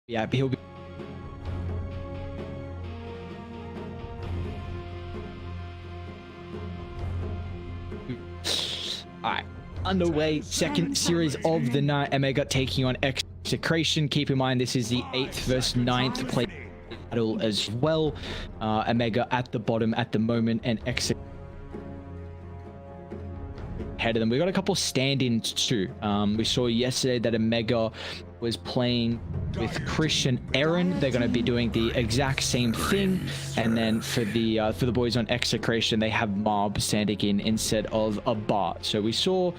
Yeah, he'll be. All right, underway. Second series of the night. Omega taking on EXECRATION. Keep in mind this is the 8th versus 9th play battle as well. Omega at the bottom at the moment, and EXECRATION ahead of them. We got a couple stand-ins too. We saw yesterday that Omega was playing with Christian Aaron. They're going to be doing the exact same thing, and then for the boys on EXECRATION, they have Mob standing in instead of a Bart. So we saw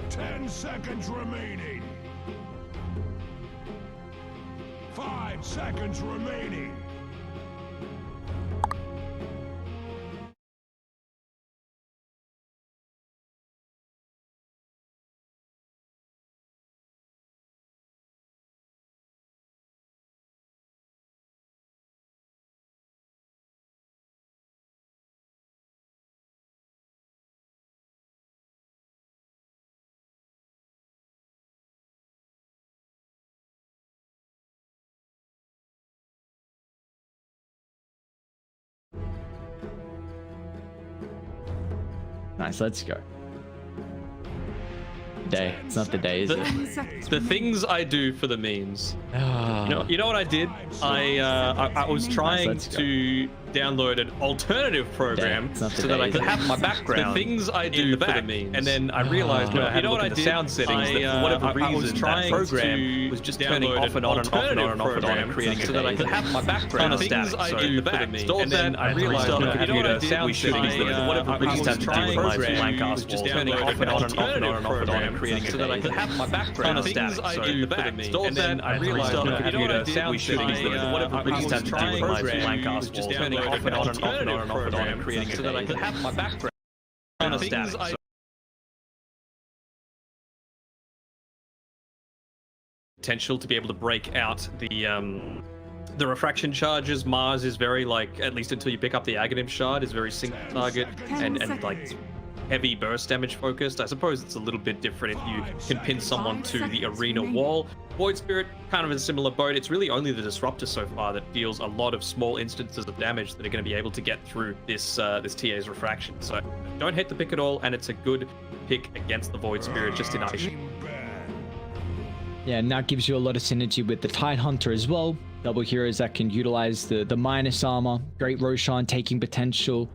10 seconds remaining. 5 seconds remaining. nice. Let's go. Day. It's not the day, is it? The things I do for the memes. You know what I did? I was trying to download an alternative program so that I could have my background. The things I do for the memes. And then I realized when I had a look at the sound settings that for whatever reason that program was just turning off and on and off and on and off and on and creating so that I could have my background on static. So I do for the memes. And then I realized when I had a sound settings that for whatever reason that program was just turning off and on and off and on and off and on, creating so that I could have my background on static. So I do for the memes. And then I realized on the computer sound settings that for whatever reason that program was just turning off and on and off and on and off and on, creating so that I could have my background on a static. Potential to be able to break out the refraction charges. Mars is very like, at least until you pick up the Aghanim shard, is very single target and like heavy burst damage focused. I suppose it's a little bit different if you can pin someone to the arena wall. Void Spirit, kind of in a similar boat. It's really only the Disruptor so far that deals a lot of small instances of damage that are going to be able to get through this TA's refraction. So don't hate the pick at all, and it's a good pick against the Void Spirit just in isolation. Yeah, and that gives you a lot of synergy with the Tidehunter as well. Double heroes that can utilize the minus armor. Great Roshan taking potential.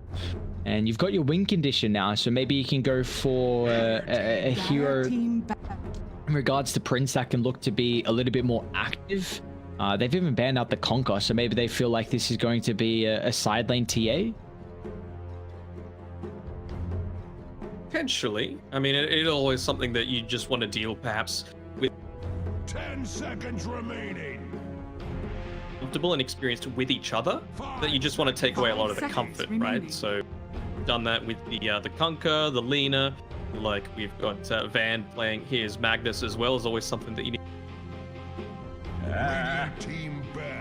And you've got your win condition now, so maybe you can go for a hero in regards to Prince that can look to be a little bit more active. They've even banned out the Conquer, so maybe they feel like this is going to be a side lane TA. Potentially. I mean, it's always something that you just want to deal perhaps with. 10 seconds remaining. Comfortable and experienced with each other, that you just want to take away a lot of the comfort, right? So done that with the Conquer, the Lena, like we've got Van playing his Magnus as well, is always something that you need.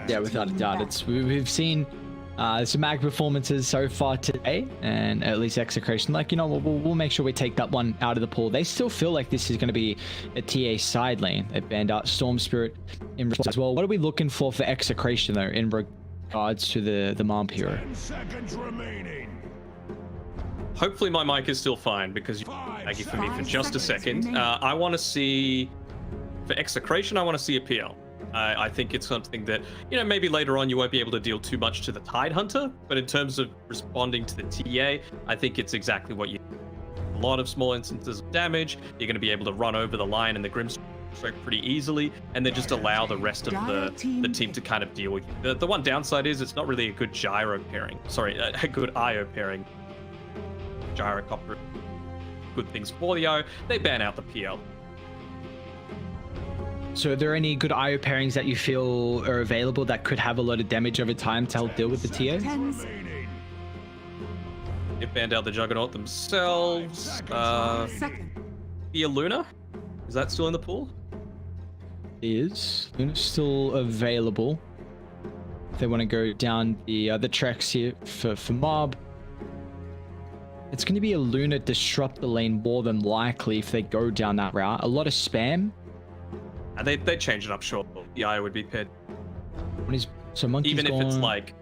Yeah, without a doubt. We've seen some mag performances so far today, and at least EXECRATION, like, you know, we'll make sure we take that one out of the pool. They still feel like this is going to be a TA side lane. They banned out Storm Spirit in response as well. What are we looking for EXECRATION though in regards to the Momp hero? 10 seconds remaining. Hopefully my mic is still fine, because you're lagging for me for just a second. I want to see, for EXECRATION, I want to see a PL. I think it's something that, you know, maybe later on you won't be able to deal too much to the Tidehunter, but in terms of responding to the TA, I think it's exactly what you need. A lot of small instances of damage, you're going to be able to run over the line and the Grimstroke pretty easily, and then just allow the rest of the team to kind of deal with you. The one downside is it's not really a good gyro pairing. Sorry, a good IO pairing. Gyrocopter, good things for the IO. They ban out the PL. So are there any good IO pairings that you feel are available that could have a lot of damage over time to help deal with the TA? They banned out the Juggernaut themselves. The Luna? Is that still in the pool? Is Luna's still available? If they want to go down the tracks here for Mob. it's going to be a Luna disrupt the lane more than likely if they go down that route. A lot of spam. And they change it up short. The IO would be paired. So Monkey's even if gone. it's like,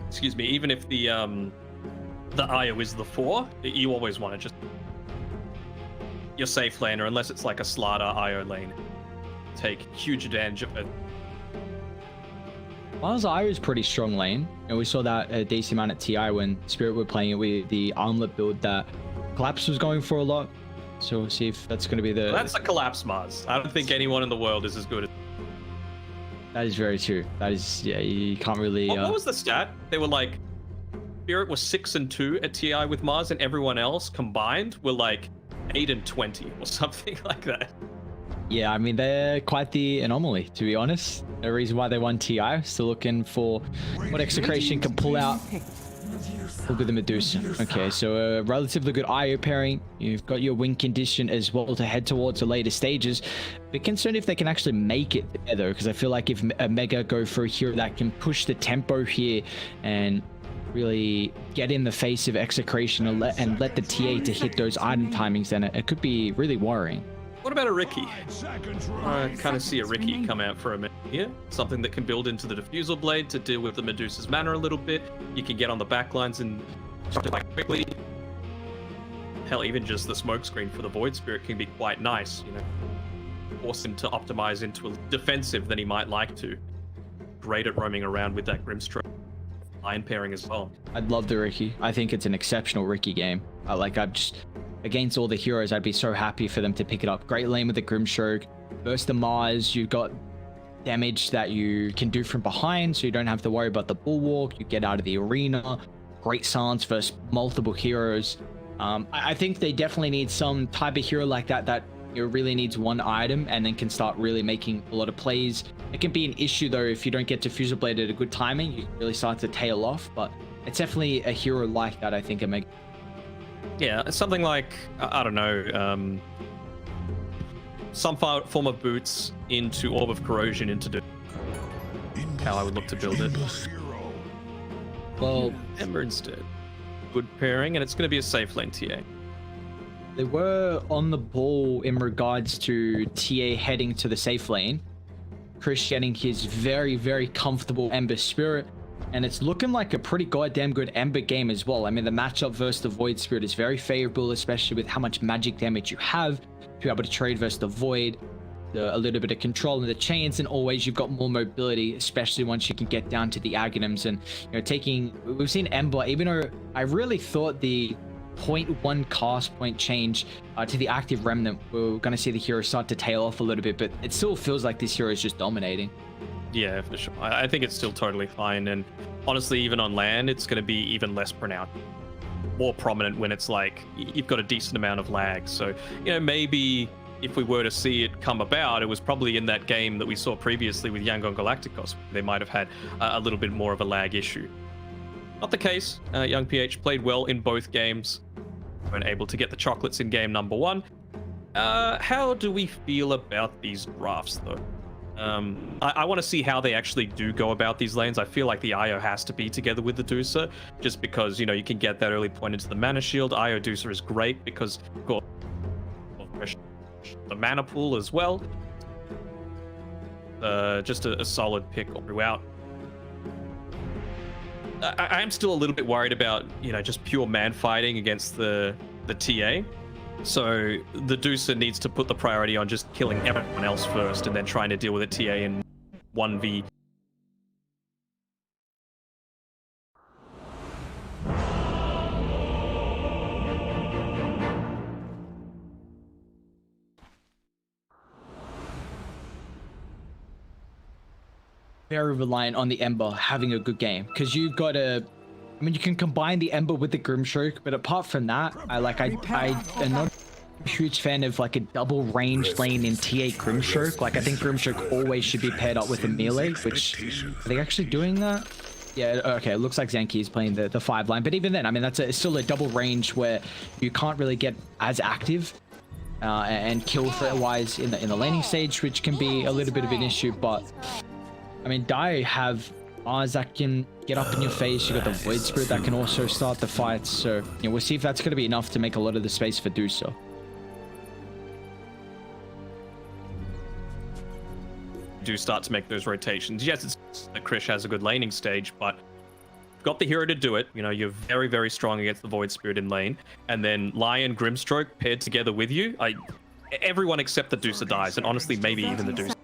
excuse me, even if the IO is the 4, you always want to just your safe laner, unless it's like a Slaughter IO lane, take huge advantage of it. Miles IO is pretty strong lane, and we saw that a decent amount at TI when Spirit were playing it with the armlet build that Collapse was going for a lot. So we'll see if that's going to be the... Well, that's a Collapse Mars. I don't think anyone in the world is as good as... That is very true. That is, yeah, you can't really... What was the stat? They were like, Spirit was 6-2 at TI with Mars, and everyone else combined were like 8-20 or something like that. Yeah, I mean, they're quite the anomaly, to be honest. The reason why they won TI, still looking for what EXECRATION can pull out. Look at the Medusa. Okay, so a relatively good IO pairing. You've got your win condition as well to head towards the later stages. Bit concerned if they can actually make it there, though, because I feel like if Omega go for a hero that can push the tempo here and really get in the face of EXECRATION and let the TA to hit those item timings, then it could be really worrying. What about a Riki? I kind of see a Riki come out for a minute here. Something that can build into the Diffusal Blade to deal with the Medusa's mana a little bit. You can get on the backlines and start it back quickly. Hell, even just the smoke screen for the Void Spirit can be quite nice, you know. Force him to optimize into a defensive than he might like to. Great at roaming around with that Grimstroke line pairing as well. I'd love the Riki. I think it's an exceptional Riki game. I've just... Against all the heroes, I'd be so happy for them to pick it up. Great lane with the Grimstroke. Versus the Mars, you've got damage that you can do from behind, so you don't have to worry about the Bulwark. You get out of the arena. Great silence versus multiple heroes. I think they definitely need some type of hero like that really needs one item and then can start really making a lot of plays. It can be an issue, though, if you don't get Diffusal Blade at a good timing. You really start to tail off, but it's definitely a hero like that, I think, it makes... Yeah, something like, I don't know, some form of boots into Orb of Corrosion into how I would look to build it. Well, Ember instead. Good pairing, and it's going to be a safe lane TA. They were on the ball in regards to TA heading to the safe lane. Chris getting his very, very comfortable Ember Spirit. And it's looking like a pretty goddamn good Ember game as well. I mean, the matchup versus the Void Spirit is very favorable, especially with how much magic damage you have to be able to trade versus the Void. A little bit of control in the chains, and always you've got more mobility, especially once you can get down to the Aghanims. And, you know, we've seen Ember, even though I really thought the 0.1 cast point change to the active Remnant, we're going to see the hero start to tail off a little bit, but it still feels like this hero is just dominating. Yeah, for sure. I think it's still totally fine, and honestly, even on land, it's going to be even less pronounced, more prominent when it's like you've got a decent amount of lag. So, you know, maybe if we were to see it come about, it was probably in that game that we saw previously with Yangon Galacticos. They might have had a little bit more of a lag issue. Not the case. Young PH played well in both games. Weren't able to get the chocolates in game number 1. How do we feel about these drafts, though? I want to see how they actually do go about these lanes. I feel like the IO has to be together with the Dusa, just because, you know, you can get that early point into the mana shield. IO Dusa is great because, of course, the mana pool as well. Just a solid pick throughout. I am still a little bit worried about, you know, just pure man fighting against the TA. So the Dusa needs to put the priority on just killing everyone else first and then trying to deal with a TA in 1v. Very reliant on the Ember having a good game, because you've got a... I mean, you can combine the Ember with the Grimstroke, but apart from that, I am not a huge fan of like a double range lane in TA Grimstroke. Like, I think Grimstroke always should be paired up with a melee, which... Are they actually doing that? Yeah, okay, it looks like Zenki is playing the 5 line, but even then, I mean, it's still a double range where you can't really get as active and kill threat-wise in the laning stage, which can be a little bit of an issue, but... I mean, Dai have Mars that can get up in your face. You got the Void Spirit that can also start the fight. So, you know, we'll see if that's going to be enough to make a lot of the space for do so. Do start to make those rotations. Yes, it's that Krish has a good laning stage, but got the hero to do it. You know, you're very, very strong against the Void Spirit in lane, and then Lion, Grimstroke paired together with you. Everyone except the Deucer dies, and honestly, maybe even the Deucer.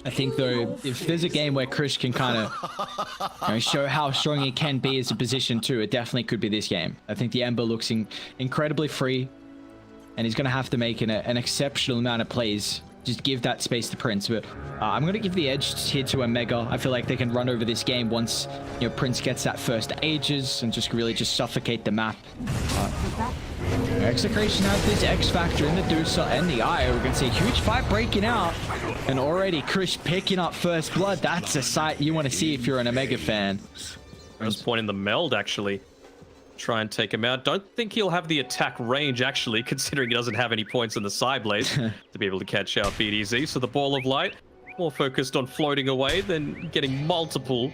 I think though, if there's a game where Krish can kind of show how strong he can be as a position too, it definitely could be this game. I think the Ember looks incredibly free, and he's going to have to make an exceptional amount of plays. Just give that space to Prince. But I'm going to give the edge here to Omega. I feel like they can run over this game once, you know, Prince gets that first Aegis and just really just suffocate the map. EXECRATION have this X Factor in the Deucer and the Eye. We're going to see a huge fight breaking out. And already Krish picking up first blood. That's a sight you want to see if you're an Omega fan. First point in the meld, actually. Try and take him out. Don't think he'll have the attack range, actually, considering he doesn't have any points in the side blade to be able to catch out BDZ. So the Ball of Light, more focused on floating away than getting multiple.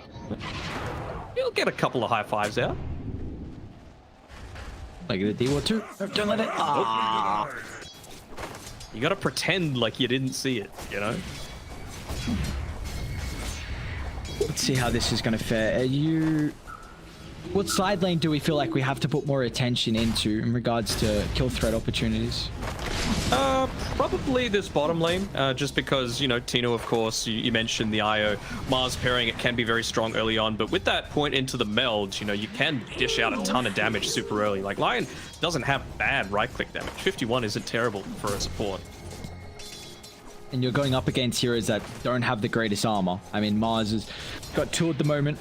He'll get a couple of high fives out. Like the D-War 2. Don't let it. Ah. You gotta pretend like you didn't see it, you know? Let's see how this is going to fare. What side lane do we feel like we have to put more attention into in regards to kill threat opportunities? Probably this bottom lane, just because, you know, Tino, of course, you mentioned the IO. Mars pairing, it can be very strong early on, but with that point into the meld, you know, you can dish out a ton of damage super early. Like, Lion doesn't have bad right-click damage. 51 isn't terrible for a support. And you're going up against heroes that don't have the greatest armor. I mean, Mars has got 2 at the moment.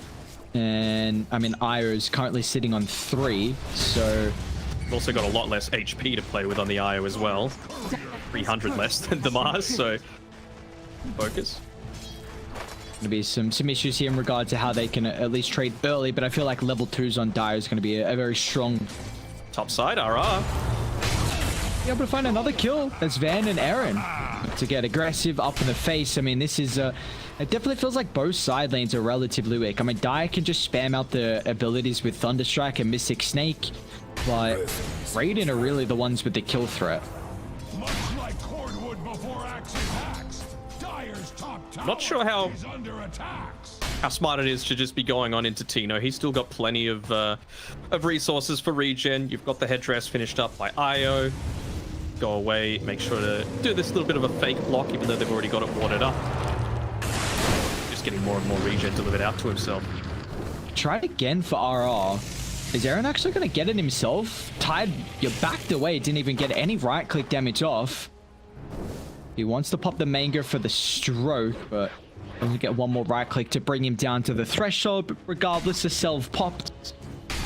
And I mean, Io is currently sitting on 3, so we've also got a lot less HP to play with on the Io as well. 300 less than the Mars, so focus. Gonna be some issues here in regard to how they can at least trade early, but I feel like level 2s on Dire is gonna be a very strong. Top side, RR. Be able to find another kill. That's Van and Aaron to get aggressive up in the face. I mean, this is it definitely feels like both side lanes are relatively weak. I mean, Dire can just spam out the abilities with Thunderstrike and Mystic Snake, but Raiden are really the ones with the kill threat. Much like cordwood before axe attacks, Dire's top tower Not sure how under attacks. How smart it is to just be going on into Tino. He's still got plenty of resources for regen. You've got the headdress finished up by Io. Go away, make sure to do this little bit of a fake block, even though they've already got it warded up. Just getting more and more regen delivered out to himself. Try it again for RR. Is Aaron actually going to get it himself? Tide, you're backed away. Didn't even get any right-click damage off. He wants to pop the mango for the stroke, but doesn't get one more right-click to bring him down to the threshold. But regardless, the self-popped.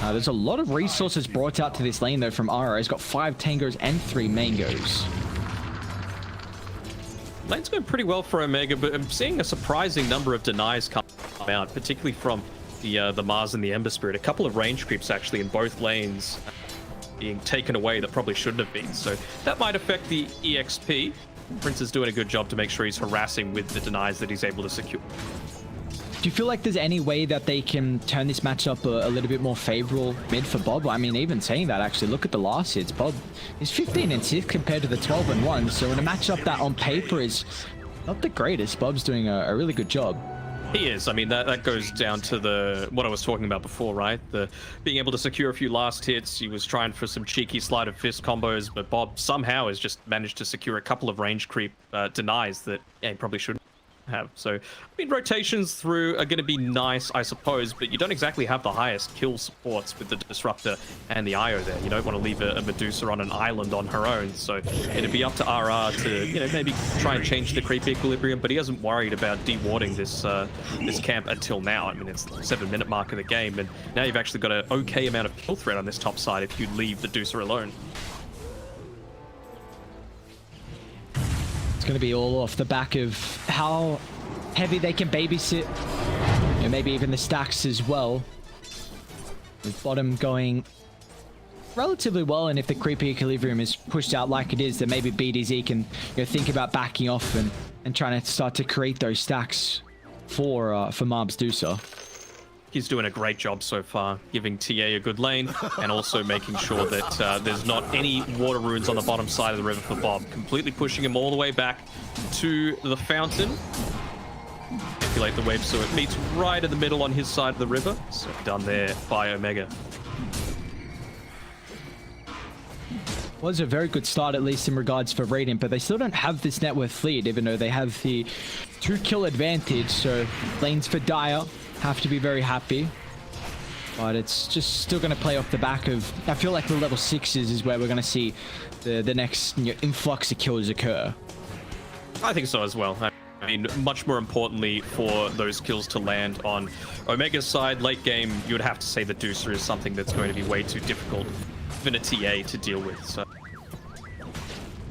There's a lot of resources brought out to this lane, though, from RR. He's got 5 tangos and 3 mangoes. Lane's going pretty well for Omega, but I'm seeing a surprising number of denies come out, particularly from the Mars and the Ember Spirit. A couple of range creeps, actually, in both lanes being taken away that probably shouldn't have been. So that might affect the EXP. Prince is doing a good job to make sure he's harassing with the denies that he's able to secure. Do you feel like there's any way that they can turn this matchup a little bit more favorable mid for Bob? I mean, even saying that, actually, look at the last hits. Bob is 15 and 6 compared to the 12 and 1. So in a matchup that on paper is not the greatest, Bob's doing a really good job. He is. I mean, that goes down to what I was talking about before, right? The being able to secure a few last hits. He was trying for some cheeky sleight of fist combos, but Bob somehow has just managed to secure a couple of range creep denies that he probably shouldn't have. So, I mean, rotations through are going to be nice, I suppose, but you don't exactly have the highest kill supports with the Disruptor and the Io there. You don't want to leave a Medusa on an island on her own, so it'd be up to RR to, you know, maybe try and change the creep equilibrium, but he hasn't worried about de-warding this camp until now. I mean, it's the 7-minute mark of the game, and now you've actually got an okay amount of kill threat on this top side if you leave the Medusa alone. It's going to be all off the back of how heavy they can babysit, and maybe even the stacks as well. With bottom going relatively well, and if the creepy equilibrium is pushed out like it is, then maybe BDZ can think about backing off and trying to start to create those stacks for Marb's Deucer. He's doing a great job so far, giving TA a good lane and also making sure that there's not any water runes on the bottom side of the river for Bob. Completely pushing him all the way back to the fountain. Manipulate the wave so it meets right in the middle on his side of the river. So done there by Omega. Was a very good start, at least in regards for Radiant, but they still don't have this net worth lead, even though they have the 2-kill advantage. So lanes for Dire have to be very happy, but it's just still going to play off the back of, I feel like the level 6s is where we're going to see the next influx of kills occur. I think so as well. I mean, much more importantly for those kills to land on Omega's side, late game, you would have to say the Deucer is something that's going to be way too difficult for a TA to deal with. So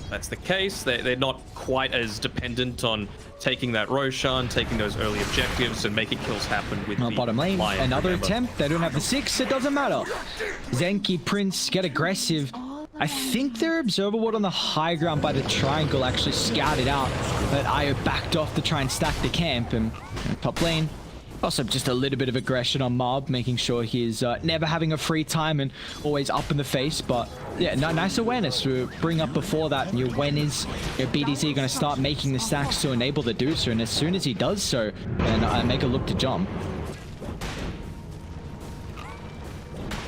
that's the case. They're not quite as dependent on taking that Roshan, taking those early objectives, and making kills happen with the bottom lane. Lion, another attempt. They don't have the 6. It doesn't matter. Zenki, Prince get aggressive. I think their observer ward on the high ground by the triangle actually scouted out, but Io backed off to try and stack the camp. And top lane, also just a little bit of aggression on Marb, making sure he's never having a free time and always up in the face. But yeah, nice awareness to bring up before that. When is BDZ going to start making the stacks to enable the Deucer? And as soon as he does so, then Mega look to jump.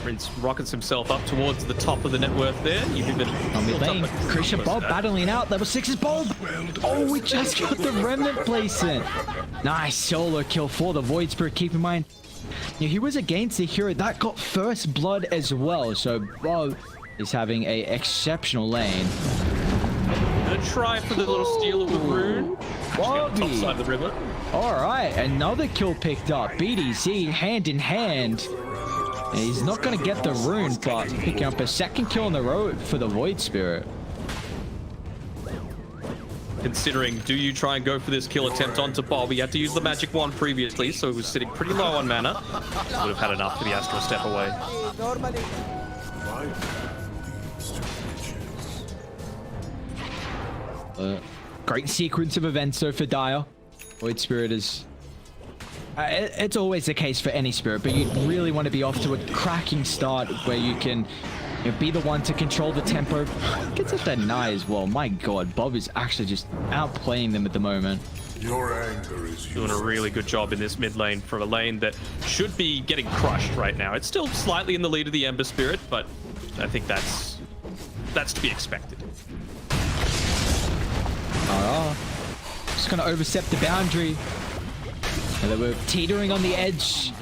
Prince rockets himself up towards the top of the net worth there. You've even Krisha Bob battling out. Level 6 is Bob. Oh, we just got the remnant placement. Nice solo kill for the Void Spirit. Keep in mind, he was against the hero that got first blood as well. So Bob is having a exceptional lane. Gonna try for the little steal of the rune. Top side of the river. All right, another kill picked up. BDZ hand in hand. He's not going to get the rune, but picking up a second kill in the row for the Void Spirit. Considering, do you try and go for this kill attempt onto Bob? He had to use the magic wand previously, so he was sitting pretty low on mana. Would have had enough for the Astral step away. Great sequence of events though for Dire. Void Spirit is... it's always the case for any spirit, but you really want to be off to a cracking start where you can be the one to control the tempo. Gets up that Nai as well. My god, Bob is actually just outplaying them at the moment. Your anger is doing a really good job in this mid lane for a lane that should be getting crushed right now. It's still slightly in the lead of the Ember Spirit, but I think that's to be expected. Just gonna overstep the boundary. And they were teetering on the edge.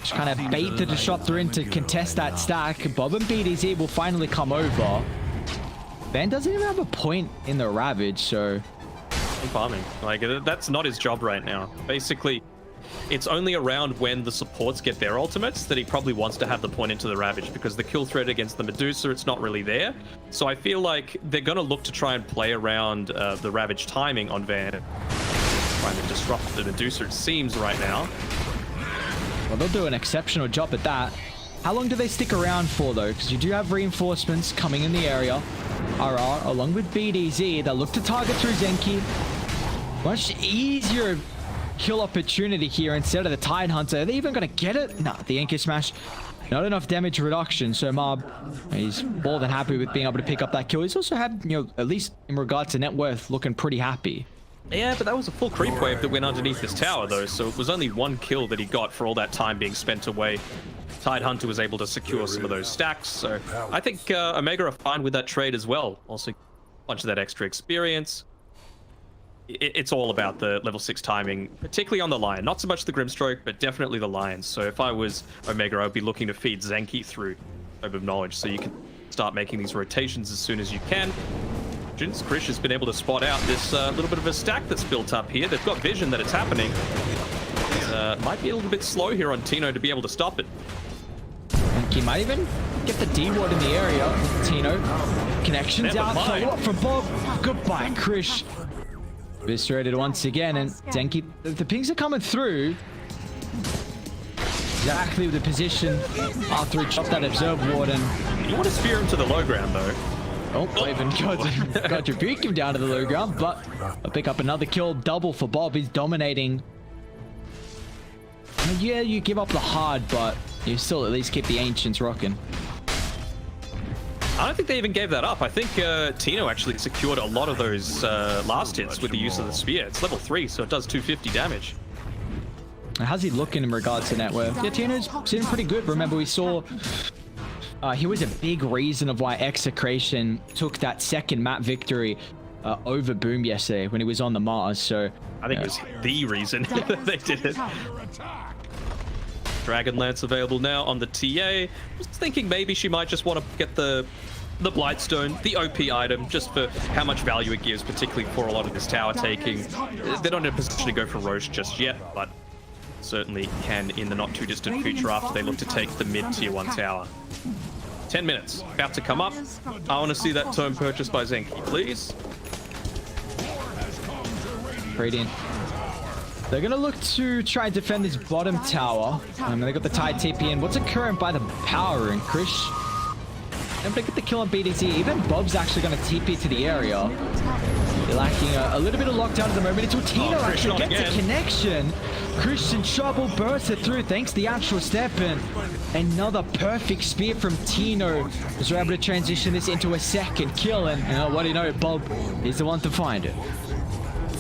Just kind of bait the disruptor in to contest that stack. Bob and BDZ will finally come over. Van doesn't even have a point in the Ravage, so... Farming. Like, that's not his job right now. Basically, it's only around when the supports get their ultimates that he probably wants to have the point into the Ravage, because the kill threat against the Medusa, it's not really there. So I feel like they're going to look to try and play around the Ravage timing on Van. Trying to disrupt the Medusa, it seems, right now. Well, they'll do an exceptional job at that. How long do they stick around for, though? Because you do have reinforcements coming in the area. RR, along with BDZ, they'll look to target through Zenki. Much easier kill opportunity here instead of the Tidehunter. Are they even going to get it? No, the Anchor Smash. Not enough damage reduction, so Marb, he's more than happy with being able to pick up that kill. He's also had, at least in regards to net worth, looking pretty happy. Yeah, but that was a full creep wave that went underneath this tower, though, so it was only one kill that he got for all that time being spent away. Tidehunter was able to secure some of those stacks, so I think Omega are fine with that trade as well. Also, a bunch of that extra experience. It's all about the level 6 timing, particularly on the Lion. Not so much the Grimstroke, but definitely the Lions. So if I was Omega, I would be looking to feed Zenki through Orb of Knowledge, so you can start making these rotations as soon as you can. Krish has been able to spot out this little bit of a stack that's built up here. They've got vision that it's happening. Might be a little bit slow here on Tino to be able to stop it. And he might even get the D-ward in the area. Tino, connections out. Follow-up from Bob. Goodbye, Krish. Eviscerated once again, and Zenki, the pings are coming through. Exactly the position after he chopped that Observe Ward, and You want to spear him to the low ground, though. Oh, even got to beat him down to the low ground, but I'll pick up another kill. Double for Bob. He's dominating. I mean, yeah, you give up the hard, but you still at least keep the Ancients rocking. I don't think they even gave that up. I think Tino actually secured a lot of those last hits with the use of the spear. It's level 3, so it does 250 damage. How's he looking in regards to net worth? Yeah, Tino's sitting pretty good. Remember, we saw he was a big reason of why EXECRATION took that second map victory over Boom yesterday when he was on the Mars. So I think it was the reason that they did it. Dragon Lance available now on the TA. Was thinking maybe she might just want to get the Blightstone, the OP item, just for how much value it gives, particularly for a lot of this tower taking. They're not in a position to go for Roche just yet, but certainly can in the not too distant future after they look to take the mid tier 1 tower. 10 minutes about to come up. I want to see that tome purchased by Zenki, please. Radiant. They're going to look to try and defend this bottom tower. They got the Tide TP in. What's occurring by the power in Krish? And they get the kill on BDZ. Even Bob's actually going to TP to the area. They're lacking a little bit of lockdown at the moment until Tino actually gets a connection. Christian trouble bursts it through thanks to the actual step, and another perfect spear from Tino as we're able to transition this into a second kill. And what do you know, Bob is the one to find it.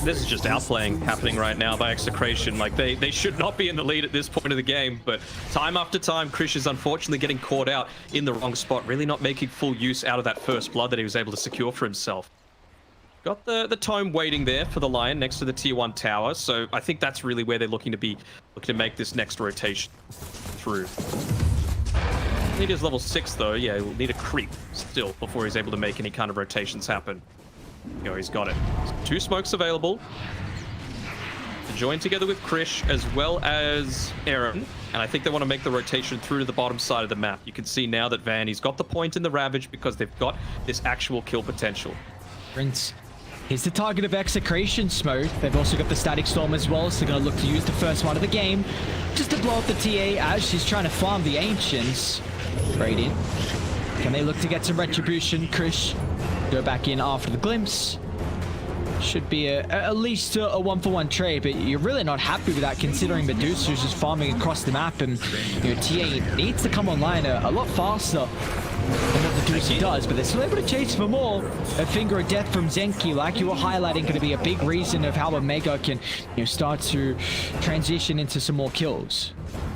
This is just outplaying happening right now by EXECRATION. Like, they should not be in the lead at this point of the game, but time after time, Krish is unfortunately getting caught out in the wrong spot, really not making full use out of that first blood that he was able to secure for himself. Got the tome waiting there for the Lion next to the tier 1 tower, so I think that's really where they're looking to make this next rotation through. Need his level 6 though. Yeah, he'll need a creep still before he's able to make any kind of rotations happen. You know, he's got it. 2 smokes available to join together with Krish as well as Aaron, and I think they want to make the rotation through to the bottom side of the map. You can see now that Vanny's got the point in the Ravage because they've got this actual kill potential. Prince. Here's the target of EXECRATION smoke. They've also got the Static Storm as well, so they're going to look to use the first one of the game just to blow up the TA as she's trying to farm the Ancients. Radiant. Can they look to get some retribution? Krish go back in after the glimpse. Should be at least a 1-for-1 trade, but you're really not happy with that considering Medusa's just farming across the map, and you know, TA needs to come online a lot faster than what Medusa does, but they're still able to chase for more. A finger of death from Zenki, like you were highlighting, going to be a big reason of how Omega can start to transition into some more kills.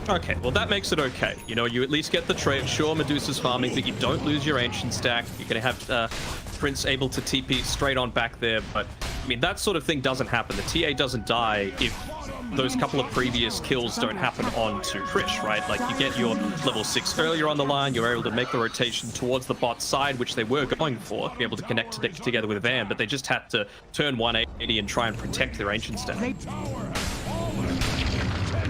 Okay, well that makes it okay. You know, you at least get the trade. Sure, Medusa's farming, but you don't lose your Ancient stack. You're going to have Prince able to TP straight on back there, but I mean, that sort of thing doesn't happen. The TA doesn't die if those couple of previous kills don't happen onto Krish, right? Like, you get your level 6 earlier on the line, you're able to make the rotation towards the bot side, which they were going for, be able to connect together with Van, but they just had to turn 180 and try and protect their Ancient stack.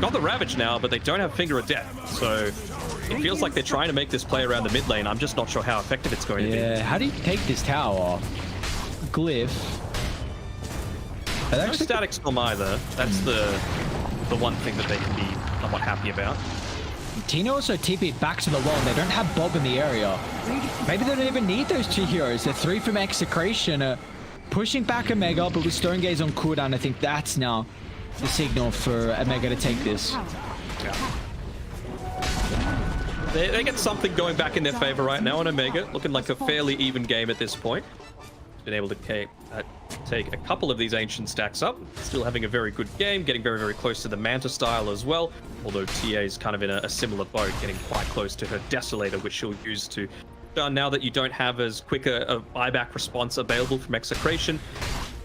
Got the Ravage now, but they don't have Finger of Death, so it feels like they're trying to make this play around the mid lane. I'm just not sure how effective it's going to be. Yeah, how do you take this tower? Glyph. No Static Storm either. That's the one thing that they can be somewhat happy about. Tino also TP'd back to the wall, and they don't have Bob in the area. Maybe they don't even need those 2 heroes. They're 3 from EXECRATION, pushing back Omega, but with Stone Gaze on cooldown, I think that's now the signal for Omega to take this. Yeah. They get something going back in their favor right now on Omega, looking like a fairly even game at this point. Been able to take a couple of these Ancient stacks up, still having a very good game, getting very, very close to the Manta style as well, although TA is kind of in a similar boat, getting quite close to her Desolator, which she'll use to now that you don't have as quick a buyback response available from EXECRATION.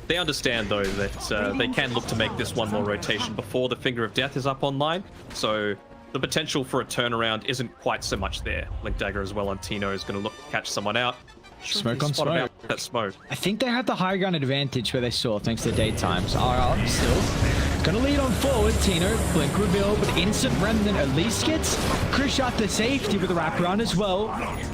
They understand, though, that they can look to make this one more rotation before the Finger of Death is up online, so the potential for a turnaround isn't quite so much there. Link Dagger as well on Tino is going to look to catch someone out. Smoke on smoke. That smoke. I think they have the high ground advantage where they saw, thanks to daytimes. RR still Gonna lead on forward. Tino, blink reveal, but instant remnant at least gets Krish out to safety with a wraparound as well.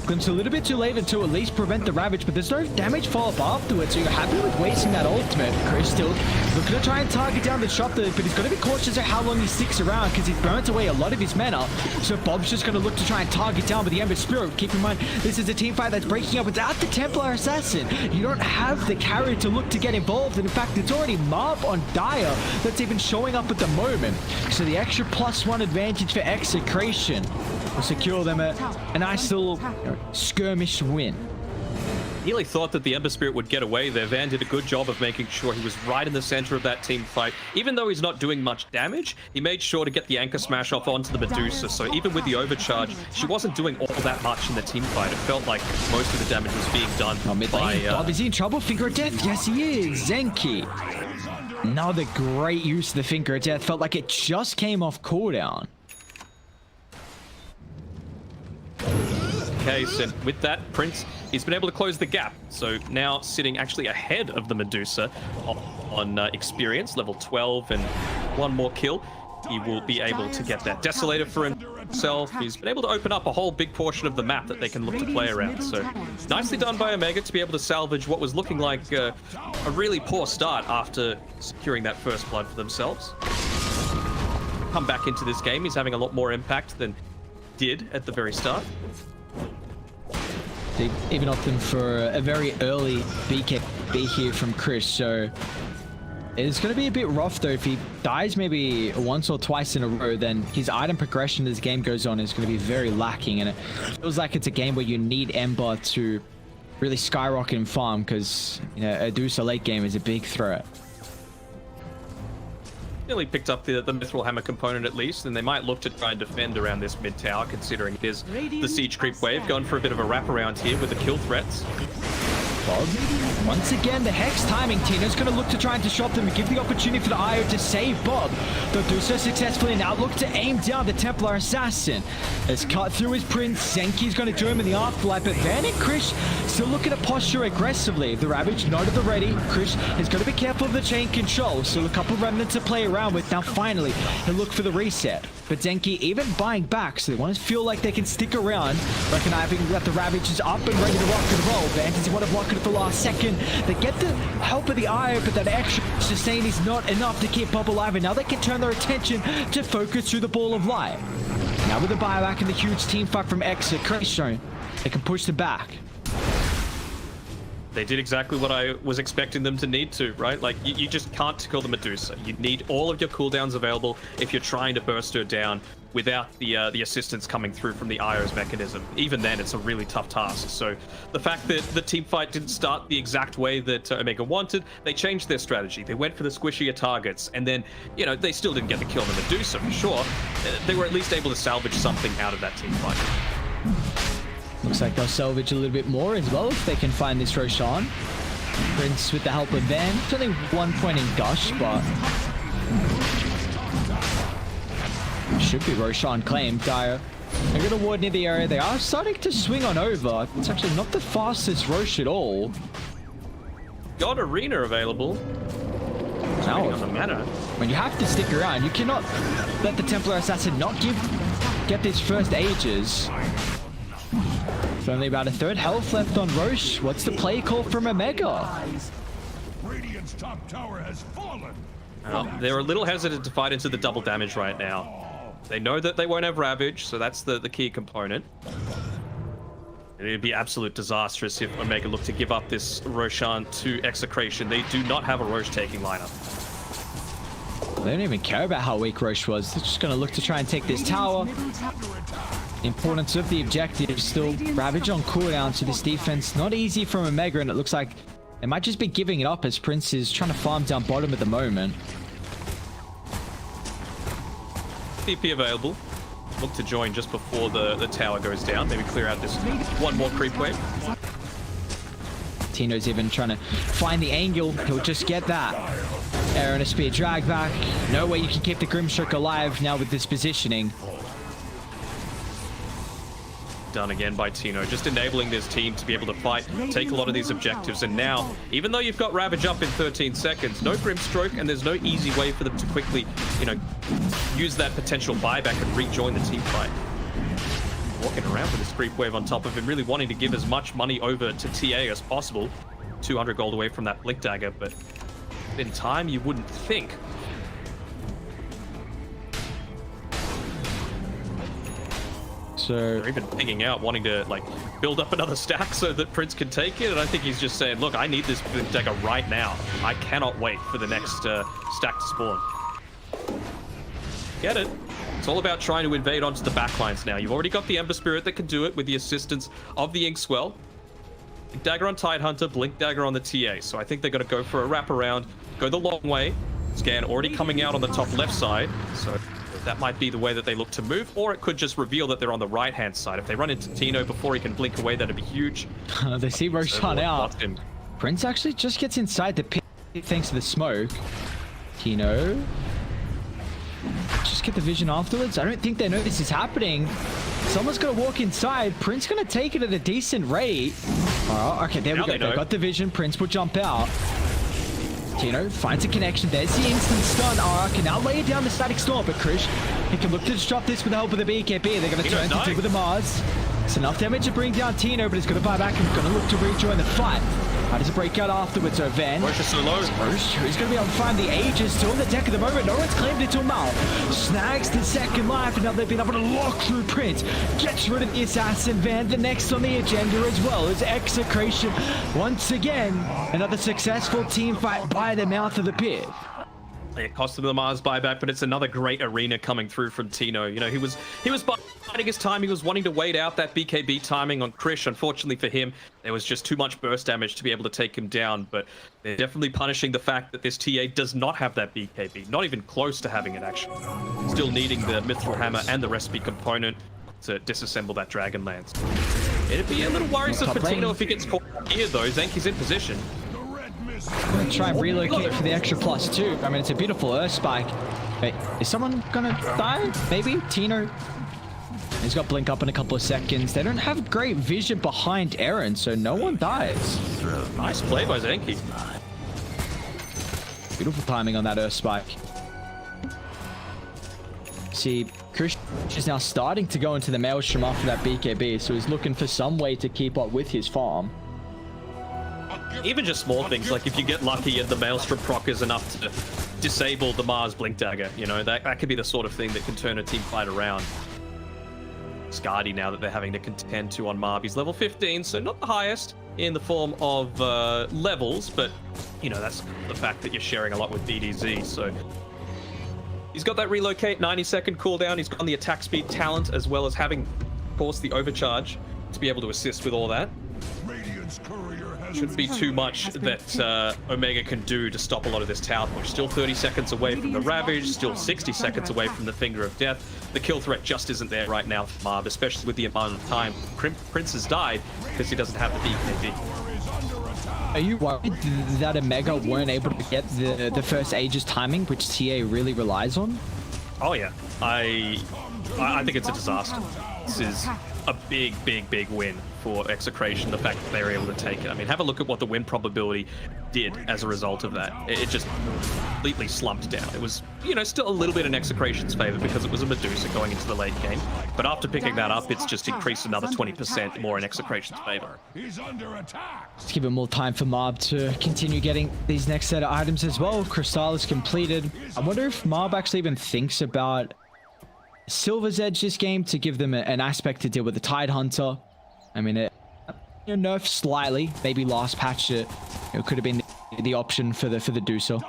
Glimpse a little bit too late to at least prevent the Ravage, but there's no damage follow-up afterwards, so you're happy with wasting that ultimate. Krish still looking to try and target down the shop, but he's got to be cautious of how long he sticks around because he's burnt away a lot of his mana. So Bob's just going to look to try and target down with the Ember Spirit. Keep in mind, this is a team fight that's breaking up without the Templar Assassin. You don't have the carry to look to get involved, and in fact, it's already Marv on Dire that's even showing up at the moment. So the extra +1 advantage for Execration will secure them a nice little skirmish win. Nearly thought that the Ember Spirit would get away there. Van did a good job of making sure he was right in the center of that team fight. Even though he's not doing much damage, he made sure to get the Anchor Smash off onto the Medusa. So even with the overcharge, she wasn't doing all that much in the team fight. It felt like most of the damage was being done by... Bob, is he in trouble? Finger of Death? Yes, he is. Zenki. Another great use of the Finger of Death. Felt like it just came off cooldown. Case, and with that, Prince, he's been able to close the gap. So now sitting actually ahead of the Medusa on experience, level 12, and one more kill. He will be able to get that Desolator for himself. He's been able to open up a whole big portion of the map that they can look to play around. So nicely done by Omega to be able to salvage what was looking like a really poor start after securing that first blood for themselves. Come back into this game, he's having a lot more impact than did at the very start. They even opting for a very early BKB here from Chris, so it's going to be a bit rough though. If he dies maybe once or twice in a row, then his item progression as the game goes on is going to be very lacking, and it feels like it's a game where you need Ember to really skyrocket in farm, because you know, a Medusa late game is a big threat. Nearly picked up the Mithril Hammer component at least, and they might look to try and defend around this mid tower, considering there's the siege creep wave. Going for a bit of a wraparound here with the kill threats. Bob, once again, the Hex timing. Tino's going to look to try and disrupt them and give the opportunity for the IO to save Bob. They'll do so successfully. Now look to aim down the Templar Assassin. Has cut through his Prince. Zenki's going to do him in the afterlife, but Van and Krish still looking to posture aggressively. The Ravage not at the ready. Krish is going to be careful of the chain control. Still a couple remnants to play around with. Now finally, he'll look for the reset. But Zenki even buying back, so they want to feel like they can stick around, recognizing that the Ravage is up and ready to rock and roll. Van does want to block it at the last second. They get the help of the IO, but that extra sustain is not enough to keep Bob alive, and now they can turn their attention to focus through the ball of light. Now with the buyback and the huge team fight from EXECRATION, they can push them back. They did exactly what I was expecting them to need to, right? Like, you just can't kill the Medusa. You need all of your cooldowns available if you're trying to burst her down without the assistance coming through from the IO's mechanism. Even then, it's a really tough task. So the fact that the team fight didn't start the exact way that Omega wanted, they changed their strategy. They went for the squishier targets, and then, you know, they still didn't get the kill on the Medusa for sure. They were at least able to salvage something out of that team fight. Looks like they'll salvage a little bit more as well if they can find this Roshan. Prince with the help of Van. It's only 1 point in Gush, but should be Roshan claimed. Dire, they're going to ward near the area. They are starting to swing on over. It's actually not the fastest Rosh at all. Got Arena available. Now, on the mana. When you have to stick around, you cannot let the Templar Assassin not get this first ages. It's only about a third health left on Rosh. What's the play call from Omega? Radiant's top tower has fallen. They're a little hesitant to fight into the double damage right now. They know that they won't have Ravage, so that's the key component. It'd be absolute disastrous if Omega looked to give up this Roshan to Execration. They do not have a Rosh taking lineup. They don't even care about how weak Rosh was. They're just going to look to try and take this tower. The importance of the objective is still Ravage on cooldown, so this defense not easy from Omega, and it looks like they might just be giving it up as Prince is trying to farm down bottom at the moment. TP available. Look to join just before the tower goes down. Maybe clear out this one more creep wave. Tino's even trying to find the angle. He'll just get that. Air and a spear drag back. No way you can keep the Grimstroke alive now with this positioning. done again by Tino, just enabling this team to be able to fight, take a lot of these objectives. And now, even though you've got Ravage up in 13 seconds, no Grimstroke, and there's no easy way for them to quickly, you know, use that potential buyback and rejoin the team fight. Walking around with this creep wave on top of him, really wanting to give as much money over to TA as possible. 200 gold away from that Blink Dagger, but in time, you wouldn't think. So they're even pinging out, wanting to like build up another stack so that Prince can take it. And I think he's just saying, look, I need this Blink Dagger right now. I cannot wait for the next stack to spawn. Get it? It's all about trying to invade onto the backlines now. You've already got the Ember Spirit that can do it with the assistance of the Inkswell. Blink Dagger on Tidehunter, Blink Dagger on the TA. So I think they're going to go for a wraparound, go the long way. Scan already coming out on the top left side. So that might be the way that they look to move, or it could just reveal that they're on the right-hand side. If they run into Tino before he can blink away, that'd be huge. They see Roshan out. Prince actually just gets inside the pit thanks to the smoke. Tino just get the vision afterwards. I don't think they know this is happening. Someone's gonna walk inside. Prince gonna take it at a decent rate. Okay, there we go. They got the vision. Prince will jump out. Tino finds a connection. There's the instant stun. Okay, now lay it down the static storm, but Krish, he can look to disrupt this with the help of the BKB. They're going to turn to two with the Mars. It's enough damage to bring down Tino, but he's going to buy back and going to look to rejoin the fight. How does it break out afterwards? So Van. Rosh so low. He's going to be able to find the Aegis still on the deck at the moment. No one's claimed it till now. Snags the second life, and now they've been able to lock through Prince. Gets rid of the assassin. Van, the next on the agenda as well is Execration. Once again, another successful team fight by the mouth of the pit. It cost them the Mars buyback, but it's another great arena coming through from Tino. You know, he was biding his time. He was wanting to wait out that BKB timing on Krish. Unfortunately for him, there was just too much burst damage to be able to take him down. But they're definitely punishing the fact that this TA does not have that BKB. Not even close to having it, actually. Still needing the Mithril Hammer and the recipe component to disassemble that Dragonlance. It'd be a little worrisome for Tino if he gets caught here, though. Zenki's in position. I'm gonna try and relocate for the extra +2. I mean, it's a beautiful Earth Spike. Wait, is someone gonna die? Maybe? Tino? He's got Blink up in a couple of seconds. They don't have great vision behind Aaron, so no one dies. Nice play by Zenki. Beautiful timing on that Earth Spike. See, Krish is now starting to go into the Maelstrom after that BKB, so he's looking for some way to keep up with his farm. Even just small things, like if you get lucky and the Maelstrom proc is enough to disable the Mars Blink Dagger, you know, that could be the sort of thing that can turn a team fight around. Scardy, now that they're having to contend to on Marv, he's level 15, so not the highest in the form of levels, but, you know, that's the fact that you're sharing a lot with BDZ, so... He's got that relocate 90-second cooldown, he's got the attack speed talent, as well as having, of course, the overcharge to be able to assist with all that. Shouldn't be too much that Omega can do to stop a lot of this tower push. Still 30 seconds away from the Ravage, still 60 seconds away from the Finger of Death. The kill threat just isn't there right now for Marv, especially with the amount of time Prince has died because he doesn't have the BKB. Are you worried that Omega weren't able to get the first Aegis timing, which TA really relies on? Oh yeah, I think it's a disaster. This is a big win for Execration, the fact that they were able to take it. I mean, have a look at what the win probability did as a result of that. It just completely slumped down. It was, you know, still a little bit in Execration's favor because it was a Medusa going into the late game. But after picking that up, it's just increased another 20% more in Execration's favor. Let's give it more time for Marb to continue getting these next set of items as well. Crystal is completed. I wonder if Marb actually even thinks about Silver's Edge this game to give them an aspect to deal with the Tidehunter. I mean, it nerfed slightly. Maybe last patch it could have been the option for the Dusa.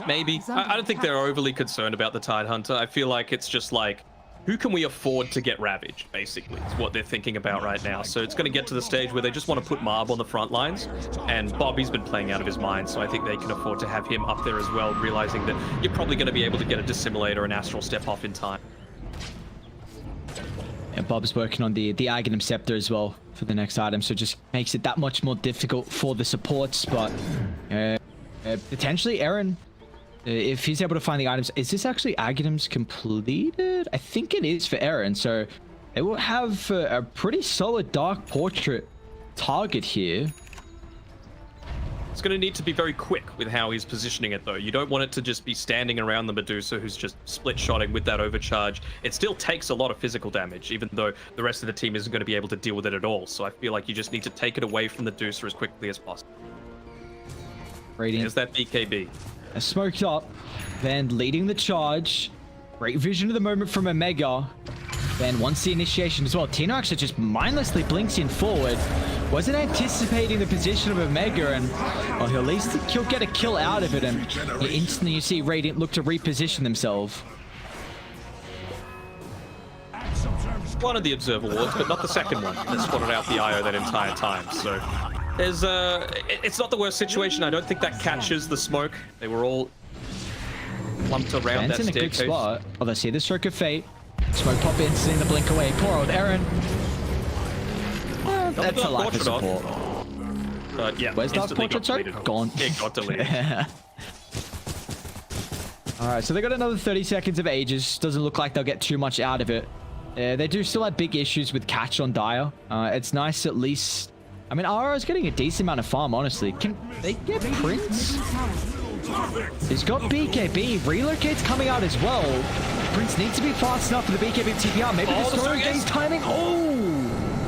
Maybe. I don't think they're overly concerned about the Tidehunter. I feel like it's just like, who can we afford to get ravaged, basically, is what they're thinking about right now. So it's going to get to the stage where they just want to put Marb on the front lines, and Bobby's been playing out of his mind, so I think they can afford to have him up there as well, realizing that you're probably going to be able to get a Dissimulator and Astral Step off in time. Yeah, Bob's working on the Aghanim Scepter as well for the next item, so it just makes it that much more difficult for the supports, but potentially Aaron, if he's able to find the items. Is this actually Aghanim's completed? I think it is for Aaron, so They will have a pretty solid Dark Portrait target here. It's going to need to be very quick with how he's positioning it, though. You don't want it to just be standing around the Medusa, who's just split-shotting with that overcharge. It still takes a lot of physical damage, even though the rest of the team isn't going to be able to deal with it at all. So I feel like you just need to take it away from the Medusa as quickly as possible. Radiant. There's that BKB. Smoked up. Van leading the charge. Great vision of the moment from Omega. Van wants the initiation as well. Tino actually just mindlessly blinks in forward. Wasn't anticipating the position of Omega, and well, at least he'll get a kill out of it, and instantly you see Radiant look to reposition themselves. One of the observer wards, but not the second one that spotted out the IO that entire time. So there's it's not the worst situation. I don't think that catches the smoke. They were all lumped around that in a good staircase. spot. Oh, they see the stroke of fate. Smoke pop in, seeing the blink away. Poor old Aaron. That's a lack of support. Yeah, where's Dark Portrait? Sorry? Gone. It got deleted. Alright, so they got another 30 seconds of Aegis. Doesn't look like they'll get too much out of it. They do still have big issues with catch on Dire. It's nice at least... I mean, Ara's getting a decent amount of farm, honestly. Can they get Prince? He's got BKB. Relocate's coming out as well. Prince needs to be fast enough for the BKB TPR. Maybe the story gains timing. Oh!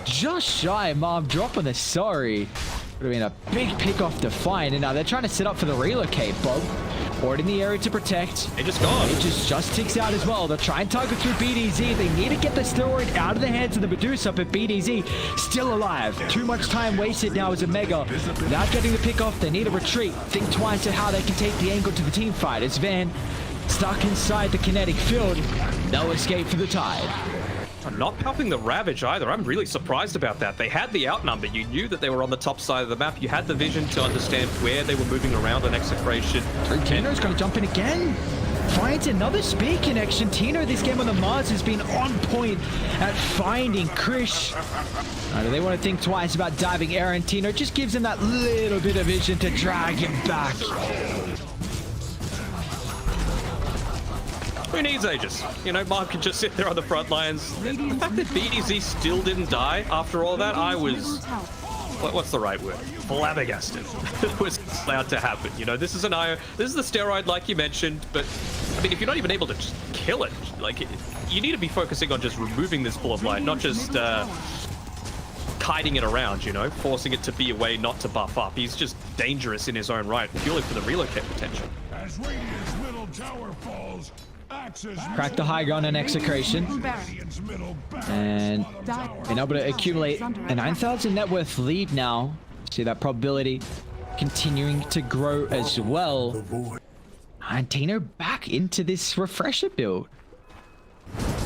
Just shy. Mom drop on the sorry. Would have been a big pick off to find. And now they're trying to set up for the relocate. Bob Ward in the area to protect. It just gone. It just ticks out as well. They'll try and target through BDZ. They need to get the steroid out of the hands of the Medusa, but BDZ still alive. Too much time wasted now as Omega. Without getting the pick off, they need a retreat. Think twice at how they can take the angle to the team fight. As Van stuck inside the kinetic field. No escape for the Tide. Not popping the Ravage either. I'm really surprised about that. They had the outnumber. You knew that they were on the top side of the map. You had the vision to understand where they were moving around on Execration. Tino's going to jump in again. Finds another speed connection. Tino this game on the Mars has been on point at finding Krish. Do they want to think twice about diving Aaron? Tino just gives him that little bit of vision to drag him back. Who needs Aegis? You know, Mark can just sit there on the front lines. The fact that BDZ still didn't die after all that, I was... What's the right word? Flabbergasted. It was allowed to happen. You know, this is an IO. This is the steroid, like you mentioned, but I mean, if you're not even able to just kill it, like, you need to be focusing on just removing this ball of light, not just kiting it around, you know, forcing it to be away, not to buff up. He's just dangerous in his own right, purely for the relocate potential. As Radiant's middle tower falls, Crack the high ground and Execration. And been able to accumulate a 9,000 net worth lead now. See that probability continuing to grow as well. And Tino back into this refresher build.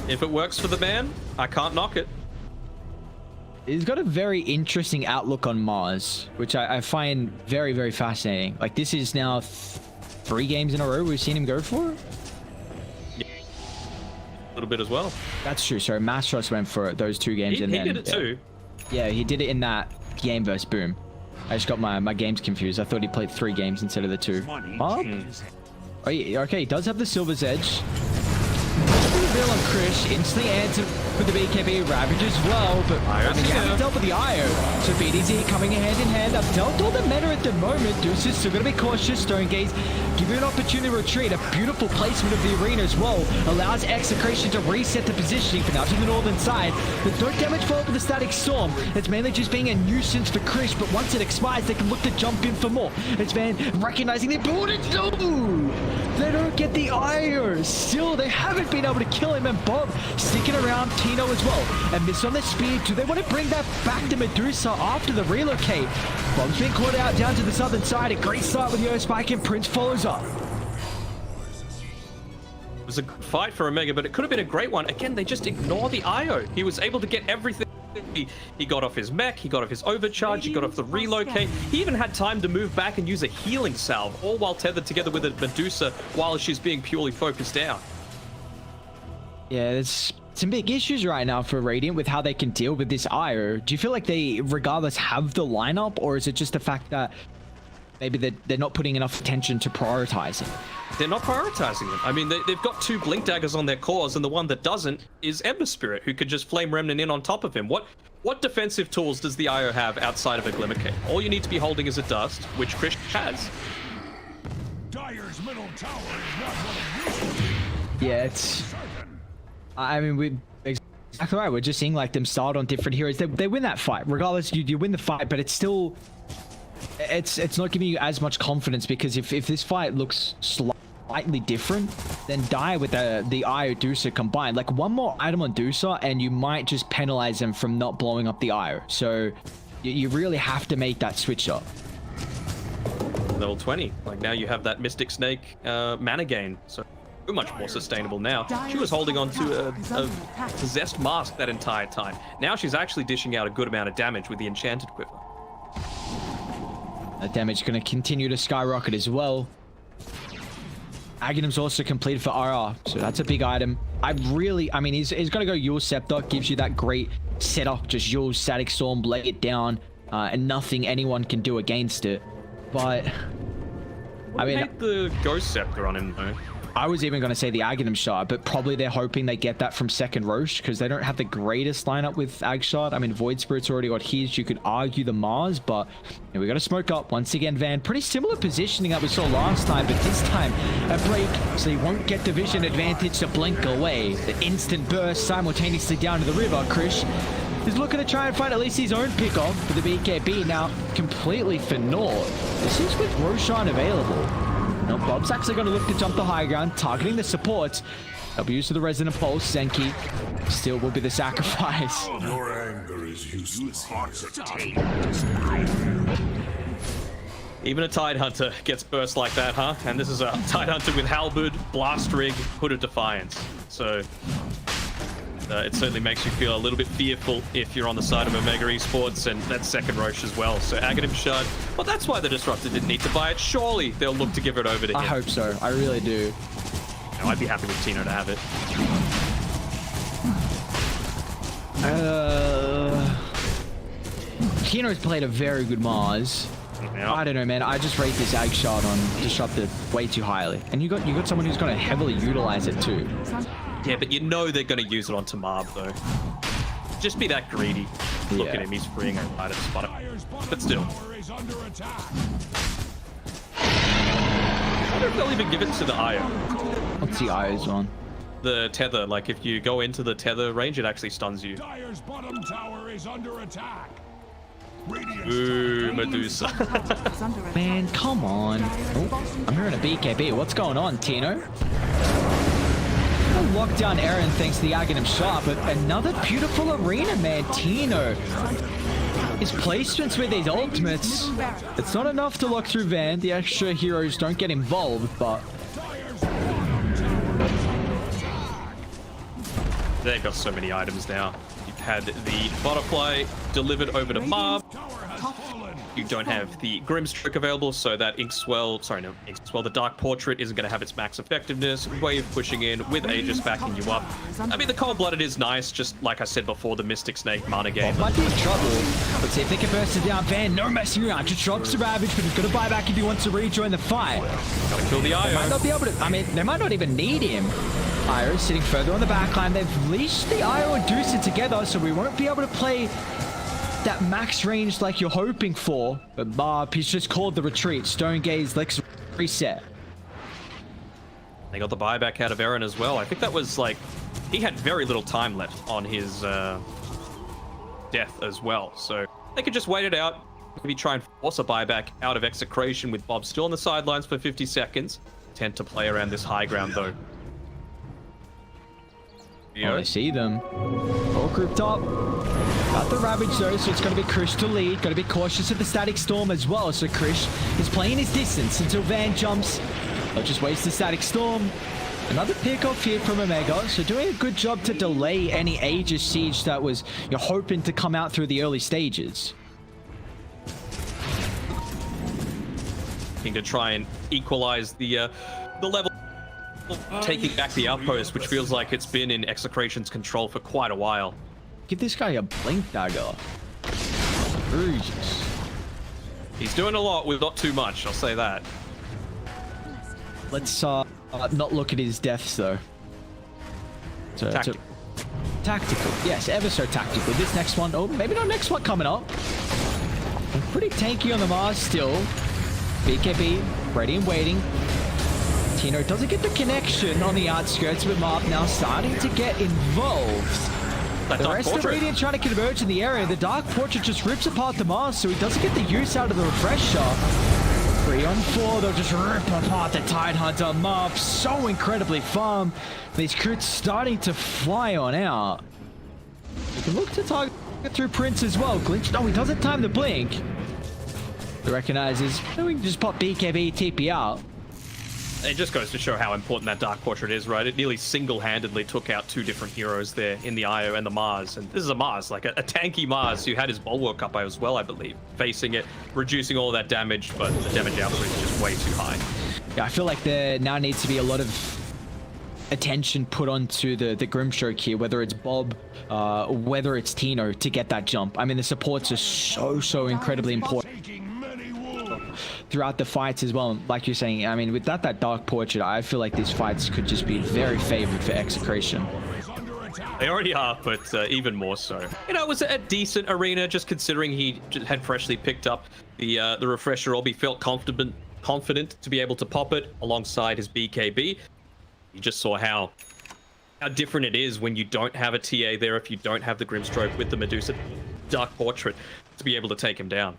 If it works for the man, I can't knock it. He's got a very interesting outlook on Mars, which I find very, very fascinating. Like, this is now 3 games in a row we've seen him go for. A little bit as well. That's true. Sorry, Mastros went for those 2 games. He did it too. Yeah, he did it in that game versus Boom. I just got my games confused. I thought he played 3 games instead of the 2. Oh, yeah, okay, he does have the Silver's Edge. Reveal on Krish, instantly answer with the BKB Ravage as well, but I mean, you haven't dealt with the IO. So BDZ coming hand in hand. I've dealt all the meta at the moment. Deuce is still going to be cautious. Stone Gaze give you an opportunity to retreat. A beautiful placement of the arena as well. Allows Execration to reset the positioning for now to the northern side. There's no damage fall with the Static Storm. It's mainly just being a nuisance for Krish, but once it expires, they can look to jump in for more. It's Van recognizing the ability. No! They don't get the IO. Still, they haven't been able to kill him, and Bob sticking around Tino as well. And miss on the speed. Do they want to bring that back to Medusa after the relocate? Bob's been caught out down to the southern side. A great start with Yo Spike, and Prince follows up. It was a good fight for Omega, but it could have been a great one. Again, they just ignore the IO. He was able to get everything. He got off his mech, he got off his overcharge, he got off the relocate. He even had time to move back and use a healing salve, all while tethered together with a Medusa while she's being purely focused down. Yeah, there's some big issues right now for Radiant with how they can deal with this IO. Do you feel like they, regardless, have the lineup, or is it just the fact that maybe they're not putting enough attention to prioritizing. They're not prioritizing them. I mean, they've got 2 Blink Daggers on their cores, and the one that doesn't is Ember Spirit, who could just Flame Remnant in on top of him. What defensive tools does the IO have outside of a Glimmer Cape? All you need to be holding is a Dust, which Krish has. Dire's middle tower is not what it used to be. Yeah, it's... I mean, exactly right. We're just seeing like them start on different heroes. They win that fight. Regardless, you win the fight, but it's still... It's not giving you as much confidence, because if this fight looks slightly different, then Dire with the IO Dusa combined, like one more item on Dusa and you might just penalize them from not blowing up the IO. So you really have to make that switch up. Level 20. Like now you have that Mystic Snake mana gain. So much more sustainable now. She was holding on to a possessed mask that entire time. Now she's actually dishing out a good amount of damage with the Enchanted Quiver. That damage going to continue to skyrocket as well. Aghanim's also completed for RR, so that's a big item. I mean, he's going to go Yule Scepter, gives you that great setup, just Yule Static Storm, lay it down, and nothing anyone can do against it. But, I mean... the Ghost Scepter on him, though. I was even going to say the Aghanim shot, but probably they're hoping they get that from second Roche, because they don't have the greatest lineup with Ag shot. I mean, Void Spirit's already got his. You could argue the Mars, but yeah, we got to smoke up once again. Van, pretty similar positioning that we saw last time, but this time a break, so he won't get the vision advantage to blink away. The instant burst simultaneously down to the river. Krish is looking to try and find at least his own pick-off for the BKB now completely for naught. This is with Roshan available. Now Bob's actually going to look to jump the high ground, targeting the supports. They'll be used to the Resonant Pulse. Zenki still will be the sacrifice. Your anger is useless. Even a Tidehunter gets burst like that, huh? And this is a Tidehunter with Halberd, Blast Rig, Hood of Defiance. So it certainly makes you feel a little bit fearful if you're on the side of Omega Esports, and that's second Roche as well. So Aghanim Shard, well, that's why the Disruptor didn't need to buy it. Surely they'll look to give it over to him. I hope so. I really do. No, I'd be happy with Tino to have it. Tino's played a very good Mars. Yeah. I don't know, man. I just rate this Ag shard on Disruptor way too highly. And you got someone who's going to heavily utilize it too. Yeah, but you know they're going to use it on Tamab, though. Just be that greedy. Look at him, he's freeing it right at the spot. But still. I wonder if they'll even give it to the IO. What's the IO's on? The tether, like if you go into the tether range, it actually stuns you. Dire's bottom tower is under attack. Ooh, Medusa. Man, come on. Oh, I'm hearing a BKB. What's going on, Tino? Lockdown Aaron thanks to the Aghanim shot, but another beautiful arena, man. Tino. His placements with these ultimates, it's not enough to lock through Van. The extra heroes don't get involved, but they've got so many items now. You've had the Butterfly delivered over to Marv. You don't have the Grimstroke available, so that Inkswell, the Dark Portrait isn't going to have its max effectiveness. Wave pushing in with Aegis backing you up. I mean, the Cold-Blooded is nice, just like I said before, the Mystic Snake mana game. Might be in trouble. Let's see if they can burst it down. Van, no messing around. Just drops the Ravage, but he's going to buy back if he wants to rejoin the fight. Gotta kill the IO. They might not be able to, I mean, they might not even need him. IO sitting further on the backline. They've leashed the IO and Deuce together, so we won't be able to play that max range like you're hoping for. But Barb, he's just called the retreat. Stone Gaze, let's reset. They got the buyback out of Aaron as well. I think that was like, he had very little time left on his death as well. So they could just wait it out. Maybe try and force a buyback out of Execration with Bob still on the sidelines for 50 seconds. Tend to play around this high ground though. Oh, I see them. All grouped up. Got the Ravage though, so it's going to be Krish to lead. Got to be cautious of the Static Storm as well. So Krish is playing his distance until Van jumps. They'll just waste the Static Storm. Another pick off here from Omega. So doing a good job to delay any Aegis siege that was you're hoping to come out through the early stages. To try and equalize the level. Taking back the outpost, which feels like it's been in Execration's control for quite a while. Give this guy a blink dagger. Jesus. He's doing a lot with not too much, I'll say that. Let's not look at his deaths though. Tactical. Tactical, yes, ever so tactical. This next one, oh, maybe not next one coming up. Pretty tanky on the Mars still. BKB, ready and waiting. Tino doesn't get the connection on the outskirts, but Marv now starting to get involved. The rest of Radiant trying to converge in the area. The Dark Portrait just rips apart the Mars, so he doesn't get the use out of the refresher. 3 on 4, they'll just rip apart the Tidehunter. Marv so incredibly farm. These crits starting to fly on out. You can look to target through Prince as well. Glitch, no, he doesn't time the blink. He recognizes, no, we can just pop BKB, TP out. It just goes to show how important that Dark Portrait is, right? It nearly single-handedly took out 2 different heroes there in the Io and the Mars. And this is a Mars, like a tanky Mars who had his Bulwark up as well, I believe. Facing it, reducing all that damage, but the damage output is just way too high. Yeah, I feel like there now needs to be a lot of attention put onto the Grimstroke here, whether it's Bob, whether it's Tino, to get that jump. I mean, the supports are so incredibly important throughout the fights as well. Like you're saying, I mean, with that Dark Portrait, I feel like these fights could just be very favored for Execration. They already are, but even more so. You know, it was a decent arena, just considering he had freshly picked up the refresher. Albie felt confident to be able to pop it alongside his BKB. You just saw how different it is when you don't have a TA there, if you don't have the Grimstroke with the Medusa Dark Portrait to be able to take him down.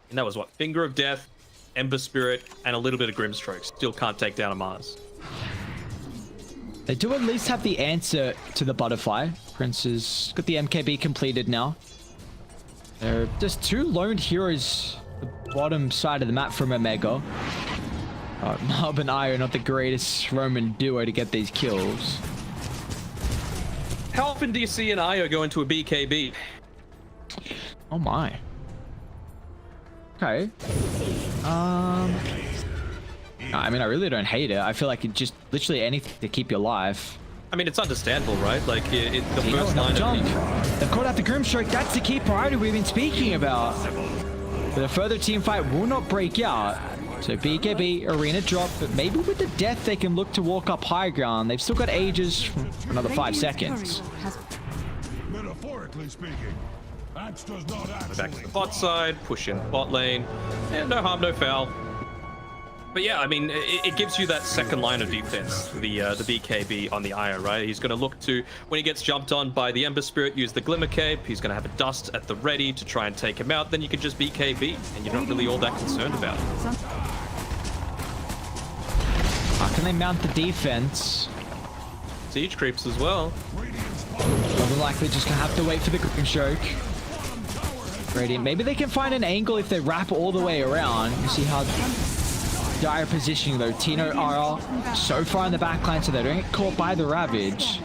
And that was what? Finger of Death, Ember Spirit, and a little bit of Grimstroke. Still can't take down a Mars. They do at least have the answer to the Butterfly. Prince has got the MKB completed now. There are just 2 lone heroes the bottom side of the map from Omega. Marv and Io, not the greatest Roman duo to get these kills. How often do you see an Io go into a BKB? Oh my. Okay. I mean, I really don't hate it. I feel like it just literally anything to keep you alive. I mean, it's understandable, right? Like, the first line jump. They've caught out the Grimstroke. That's the key priority we've been speaking about. But a further team fight will not break out. So BKB, arena drop, but maybe with the death they can look to walk up high ground. They've still got ages for another 5 seconds. Metaphorically speaking, Axe does not back to the bot side, push in bot lane, and no harm, no foul. But yeah, I mean, it gives you that second line of defense, the BKB on the Io, right? He's going to look to, when he gets jumped on by the Ember Spirit, use the Glimmer Cape. He's going to have a Dust at the ready to try and take him out. Then you can just BKB, and you're not really all that concerned about it. How can they mount the defense? Siege creeps as well. More than likely just going to have to wait for the Grimstroke. Radiant, maybe they can find an angle if they wrap all the way around. You see how dire positioning though. Tino are so far in the backline so they don't get caught by the Ravage.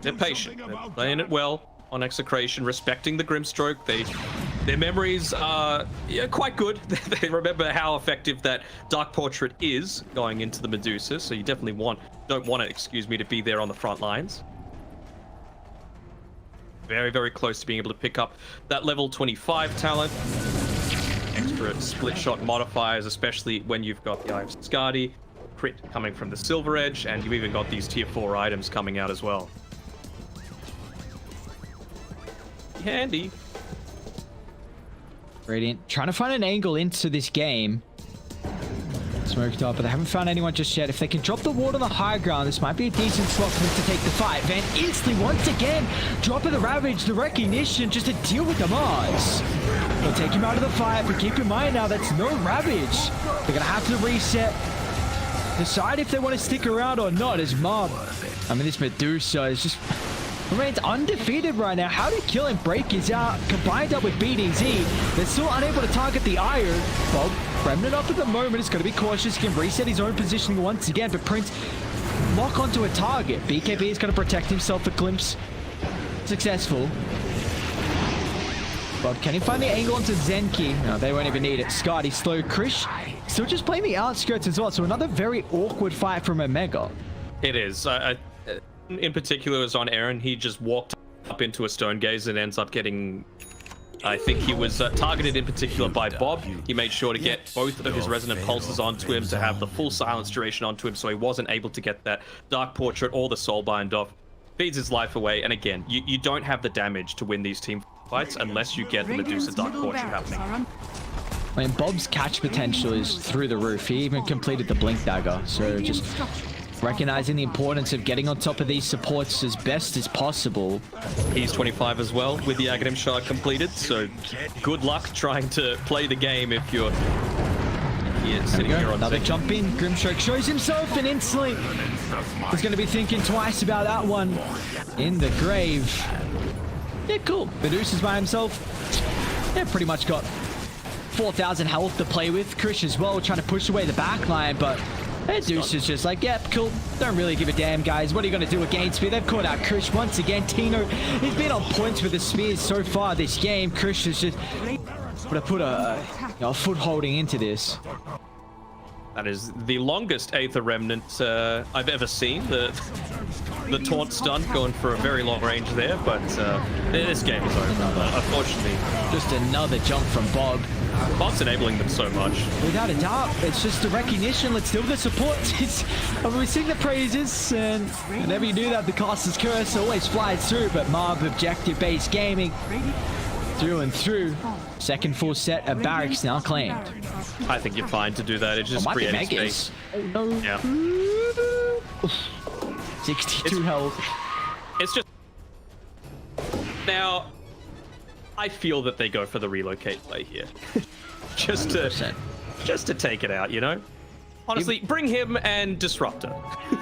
They're patient. They're playing it well on Execration, respecting the Grimstroke. Their memories are quite good. They remember how effective that Dark Portrait is going into the Medusa, so you definitely don't want it, to be there on the front lines. Very close to being able to pick up that level 25 talent. Extra split shot modifiers, especially when you've got the Eye of Skadi, crit coming from the Silver Edge, and you've even got these tier 4 items coming out as well. Handy. Radiant trying to find an angle into this game. Smoked up, but they haven't found anyone just yet. If they can drop the ward on the high ground, this might be a decent slot for them to take the fight. Van instantly, once again, dropping the Ravage, the recognition, just to deal with the Mars. They'll take him out of the fight, but keep in mind now, that's no Ravage. They're going to have to reset, decide if they want to stick around or not, as Mob. I mean, this Medusa is just remains undefeated right now. How to kill and break is out, combined up with BDZ. They're still unable to target the Iron. Bob, Remnant up at the moment is going to be cautious. He can reset his own positioning once again, but Prince lock onto a target. BKB is going to protect himself for Glimpse. Successful. Bob, can he find the angle onto Zenki? No, they won't even need it. Skadi slow. Krish still just playing the outskirts as well, so another very awkward fight from Omega. It is. In particular, it was on Aaron. He just walked up into a stone gaze and ends up getting... I think he was targeted in particular by Bob. He made sure to get both of his resonant pulses onto him to have the full silence duration onto him, so he wasn't able to get that Dark Portrait or the Soulbind off. Feeds his life away, and again, you don't have the damage to win these team fights unless you get the Medusa Dark Portrait happening. I mean, Bob's catch potential is through the roof. He even completed the Blink Dagger, so just recognizing the importance of getting on top of these supports as best as possible. He's 25 as well with the Aghanim Shard completed, so good luck trying to play the game if you're here sitting here on another jump in. Grimstroke shows himself, and instantly he's going to be thinking twice about that one in the grave. Yeah, cool. Medusa's by himself. Yeah, pretty much got 4,000 health to play with. Krish as well, trying to push away the backline, but Medusa's just like, yep, cool. Don't really give a damn, guys. What are you going to do against me? They've caught out Krish once again. Tino, he's been on points with the spears so far this game. Krish is just put a foot holding into this. That is the longest Aether Remnant I've ever seen. The taunt stun going for a very long range there, but this game is over. Unfortunately, just another jump from Bob. Bob's enabling them so much. Without a doubt, it's just the recognition. Let's do the support. We sing the praises, and whenever you do that, the caster's curse always flies through. But Mob objective-based gaming through and through. Second full set of barracks now claimed. I think you're fine to do that. It's just creating space. Oh, no. Yeah. 62 health. It's just... Now, I feel that they go for the relocate play here. just to take it out, you know? Honestly, bring him and Disruptor.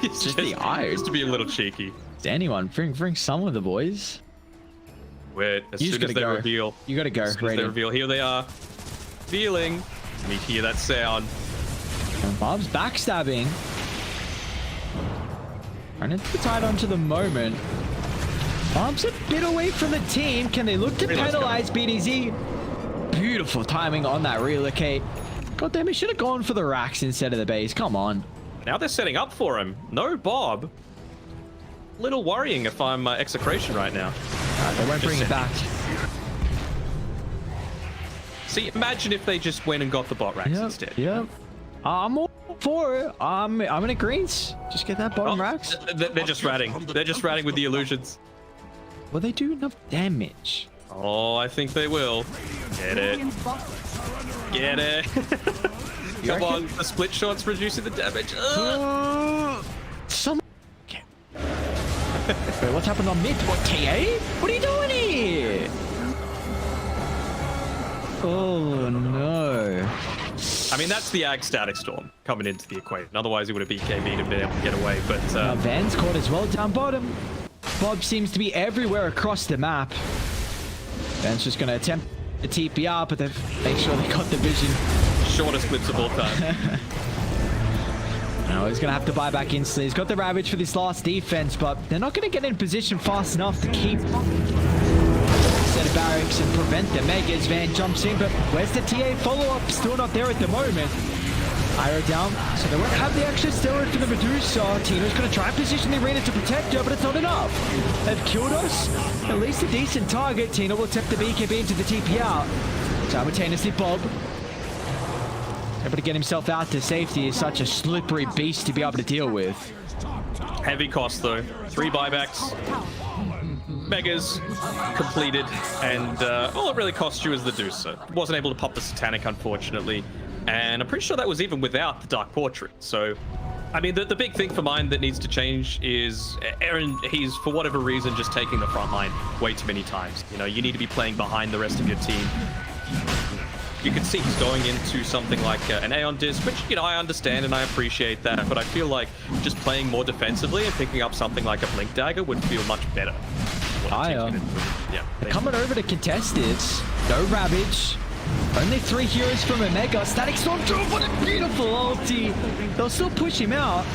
It's just the eyes. Just to be a little cheeky. Anyone, bring some of the boys. Wait, as soon as they reveal. You gotta go. As soon as they reveal, here they are. Feeling. Let me hear that sound. And Bob's backstabbing. And it's tied onto the moment. Bob's a bit away from the team. Can they look to penalize BDZ? Beautiful timing on that relocate. God damn, he should have gone for the racks instead of the base. Come on. Now they're setting up for him. No Bob. Little worrying if I'm Execration right now. They won't bring it back. See, imagine if they just went and got the bot racks instead. Yep. I'm all for it. I'm in agreement. Just get that bottom racks. They're just ratting. They're just ratting with the illusions. Will they do enough damage? Oh, I think they will. Get it. Get it. Come on, the split shot's reducing the damage. Wait, what's happened on mid? What, TA? What are you doing here? Oh, no. I mean, that's the Ag Static Storm coming into the equation. Otherwise, he would have BKB'd and been able to get away, but... Van's caught as well down bottom. Bob seems to be everywhere across the map. Van's just going to attempt a TPR, but they make sure they got the vision. Shortest clips of all time. Now he's going to have to buy back instantly. He's got the Ravage for this last defense, but they're not going to get in position fast enough to keep set of barracks and prevent the Megas. Van jumps in, but where's the TA follow-up? Still not there at the moment. Pyro down, so they won't have the extra steroid for the Medusa. Tino's going to try and position the arena to protect her, but it's not enough. They've killed us. At least a decent target. Tino will tap the BKB into the TPR. Simultaneously, Bob able to get himself out to safety. Is such a slippery beast to be able to deal with. Heavy cost though. 3 buybacks. Megas completed, and all it really cost you is the Medusa. Wasn't able to pop the Satanic, unfortunately, and I'm pretty sure that was even without the Dark Portrait. So, I mean, the big thing for mine that needs to change is Aaron. He's, for whatever reason, just taking the front line way too many times. You know, you need to be playing behind the rest of your team. You can see he's going into something like an Aeon Disc, which, you know, I understand and I appreciate that, but I feel like just playing more defensively and picking up something like a Blink Dagger would feel much better. Yeah, coming over to contest it. No Ravage. Only 3 heroes from Omega. Static Storm drove. What a beautiful ulti. They'll still push him out.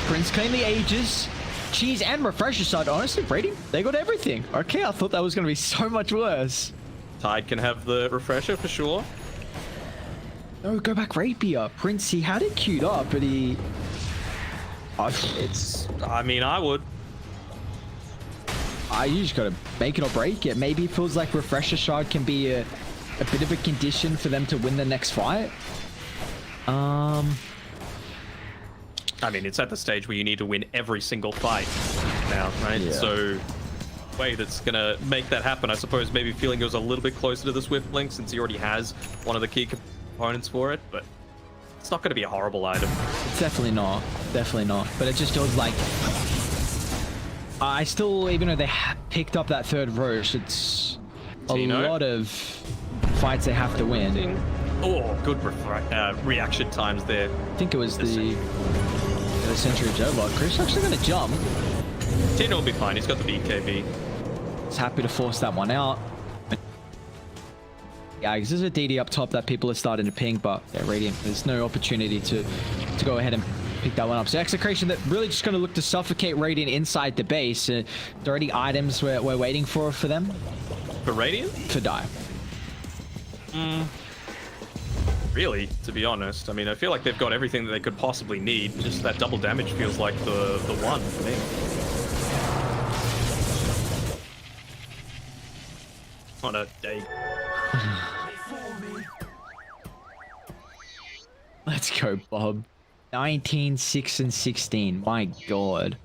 Prince claim the Aegis. Cheese and Refresher side. Honestly, rating, they got everything. Okay, I thought that was going to be so much worse. Tide can have the Refresher for sure. No, go back Rapier. Prince, he had it queued up, but he... I mean, I would. You just gotta make it or break it. Maybe it feels like Refresher Shard can be a bit of a condition for them to win the next fight. I mean, it's at the stage where you need to win every single fight now, right? Yeah. So, way that's gonna make that happen, I suppose, maybe feeling goes a little bit closer to the Swift Link since he already has one of the key components for it, but it's not gonna be a horrible item. It's definitely not. Definitely not. But it just feels like I still, even though they picked up that third Roche, it's Tino. a lot of fights they have to win. Oh, good reaction times there. I think it was the Century Joe. Chris actually going to jump. Tino will be fine. He's got the BKB. He's happy to force that one out. Yeah, because there's a DD up top that people are starting to ping, but yeah, Radiant, there's no opportunity to go ahead and pick that one up. So EXECRATION that really just going to look to suffocate Radiant inside the base. There are already items we're waiting for them. For Radiant? To die. Really, to be honest. I mean, I feel like they've got everything that they could possibly need. Just that double damage feels like the one for me. On a day. Let's go, Bob. 19, 6, and 16. My God.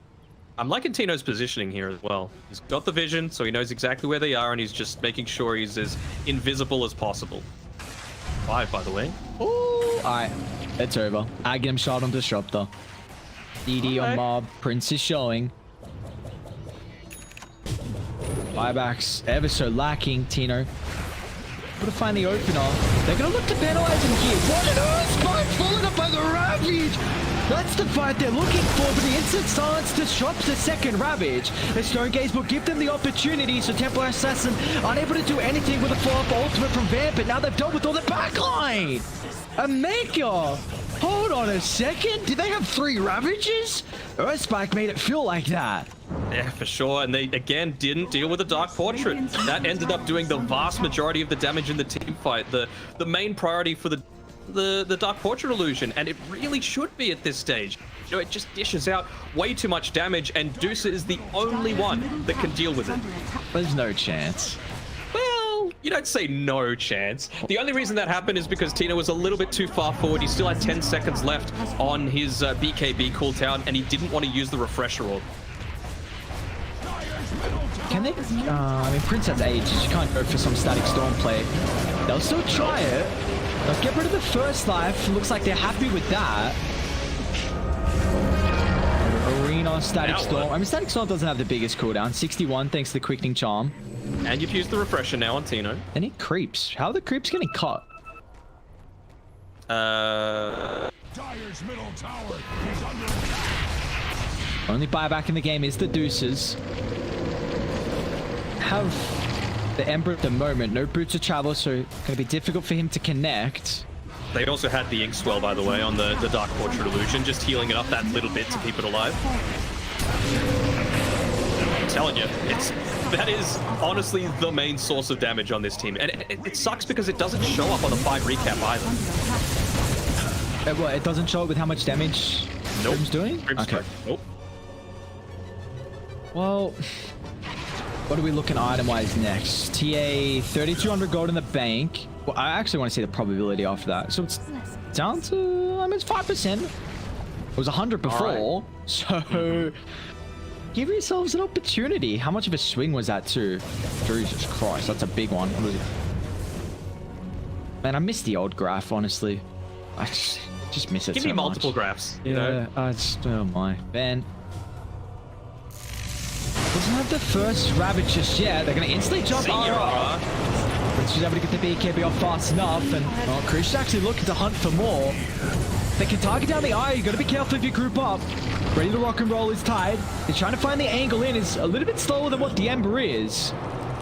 I'm liking Tino's positioning here as well. He's got the vision, so he knows exactly where they are, and he's just making sure he's as invisible as possible. 5, by the way. Ooh. Alright, it's over. Agam shot on Disruptor. DD on Mob. Prince is showing. Buybacks ever so lacking. Tino able to find the opener. They're going to look to penalize him here. What an earth spike followed up by the Ravage. That's the fight they're looking for, but the instant silence disrupts the second Ravage. The Stone Gaze will give them the opportunity, so Templar Assassin unable to do anything with a follow-up ultimate from Vamp, but now they've dealt with all the backline. Omega! Hold on a second, did they have 3 Ravages? Earthspike made it feel like that. Yeah, for sure. And they, again, didn't deal with the Dark Portrait. That ended up doing the vast majority of the damage in the team fight. The main priority for the Dark Portrait illusion, and it really should be at this stage. You know, it just dishes out way too much damage, and Deucer is the only one that can deal with it. There's no chance. Well, you don't say no chance. The only reason that happened is because Tino was a little bit too far forward. He still had 10 seconds left on his BKB cooldown, and he didn't want to use the Refresher Orb. Can they? I mean, Prince has age. You can't go for some static storm play. They'll still try it. They'll get rid of the first life. Looks like they're happy with that. Arena, static storm. I mean, static storm doesn't have the biggest cooldown. 61 thanks to the quickening charm. And you've used the Refresher now on Tino. And it creeps. How are the creeps getting cut? Dire's middle tower is under attack. Only buyback in the game is the Deuces. Have the Ember at the moment. No boots of travel, so it's going to be difficult for him to connect. They also had the Inkswell, by the way, on the Dark Portrait illusion, just healing it up that little bit to keep it alive. I'm telling you, that is honestly the main source of damage on this team. And it sucks because it doesn't show up on the fight recap either. Well, it doesn't show up with how much damage Grim's doing? Okay. Nope. Well, what are we looking item-wise next? TA 3,200 gold in the bank. Well, I actually want to see the probability after that. So it's down to, I mean, it's 5%. It was 100 before. Right. So give yourselves an opportunity. How much of a swing was that too? Jesus Christ, that's a big one. Man, I miss the old graph, honestly. I just miss it so much. Give me multiple graphs. You know? Oh my. Ben. Doesn't have the first Ravage just yet. They're going to instantly jump Aura. Prince is able to get the BKB off fast enough. And Chris is actually looking to hunt for more. They can target down the eye. You got to be careful if you group up. Ready to rock and roll is tied. They're trying to find the angle in. It's a little bit slower than what the Ember is.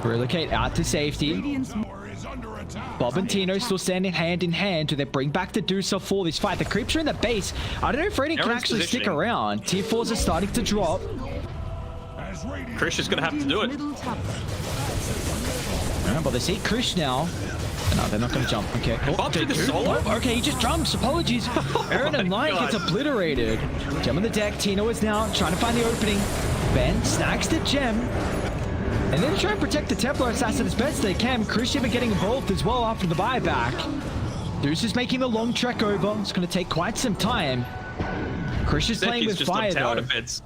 Relocate out to safety. Bob and Tino still standing hand in hand. Do they bring back the Deucer for this fight? The creeps are in the base. I don't know if Radiant can actually stick around. Tier 4s are starting to drop. Krish is going to have to do it. But they see Krish now. No, they're not going to jump. Okay. Bob took the solo? Okay, he just jumps. Apologies. Aaron and Lion gets obliterated. Gem on the deck. Tino is now trying to find the opening. Ben snags the gem. And then try and protect the Templar Assassin as best they can. Christian getting involved as well after the buyback. Deuce is making the long trek over. It's going to take quite some time. Christian's playing with fire though.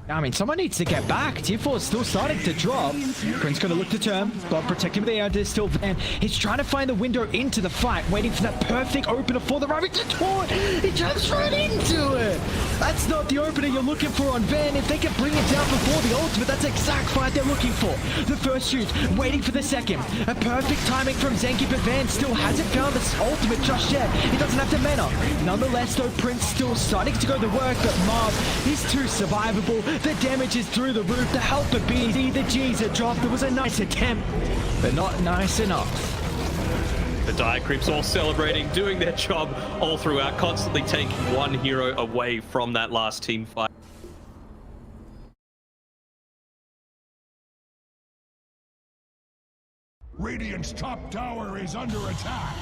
I mean, someone needs to get back. Tier 4 is still starting to drop. Prince going to look to turn. Bob protecting with the air disc still. And he's trying to find the window into the fight, waiting for that perfect opener for the Rabbit to taunt. He jumps right into it. That's not the opener you're looking for on Van. If they can bring it down before the ultimate, that's the exact fight they're looking for. The first shoot, waiting for the second. A perfect timing from Zenki, but Van still hasn't found this ultimate just yet. He doesn't have the mana. Nonetheless, though, Prince still starting to go to work, but he's too survivable. The damage is through the roof. The helper BD, the G's are dropped. It was a nice attempt, but not nice enough. The Dire Creeps all celebrating, doing their job all throughout, constantly taking one hero away from that last team fight. Radiant's top tower is under attack.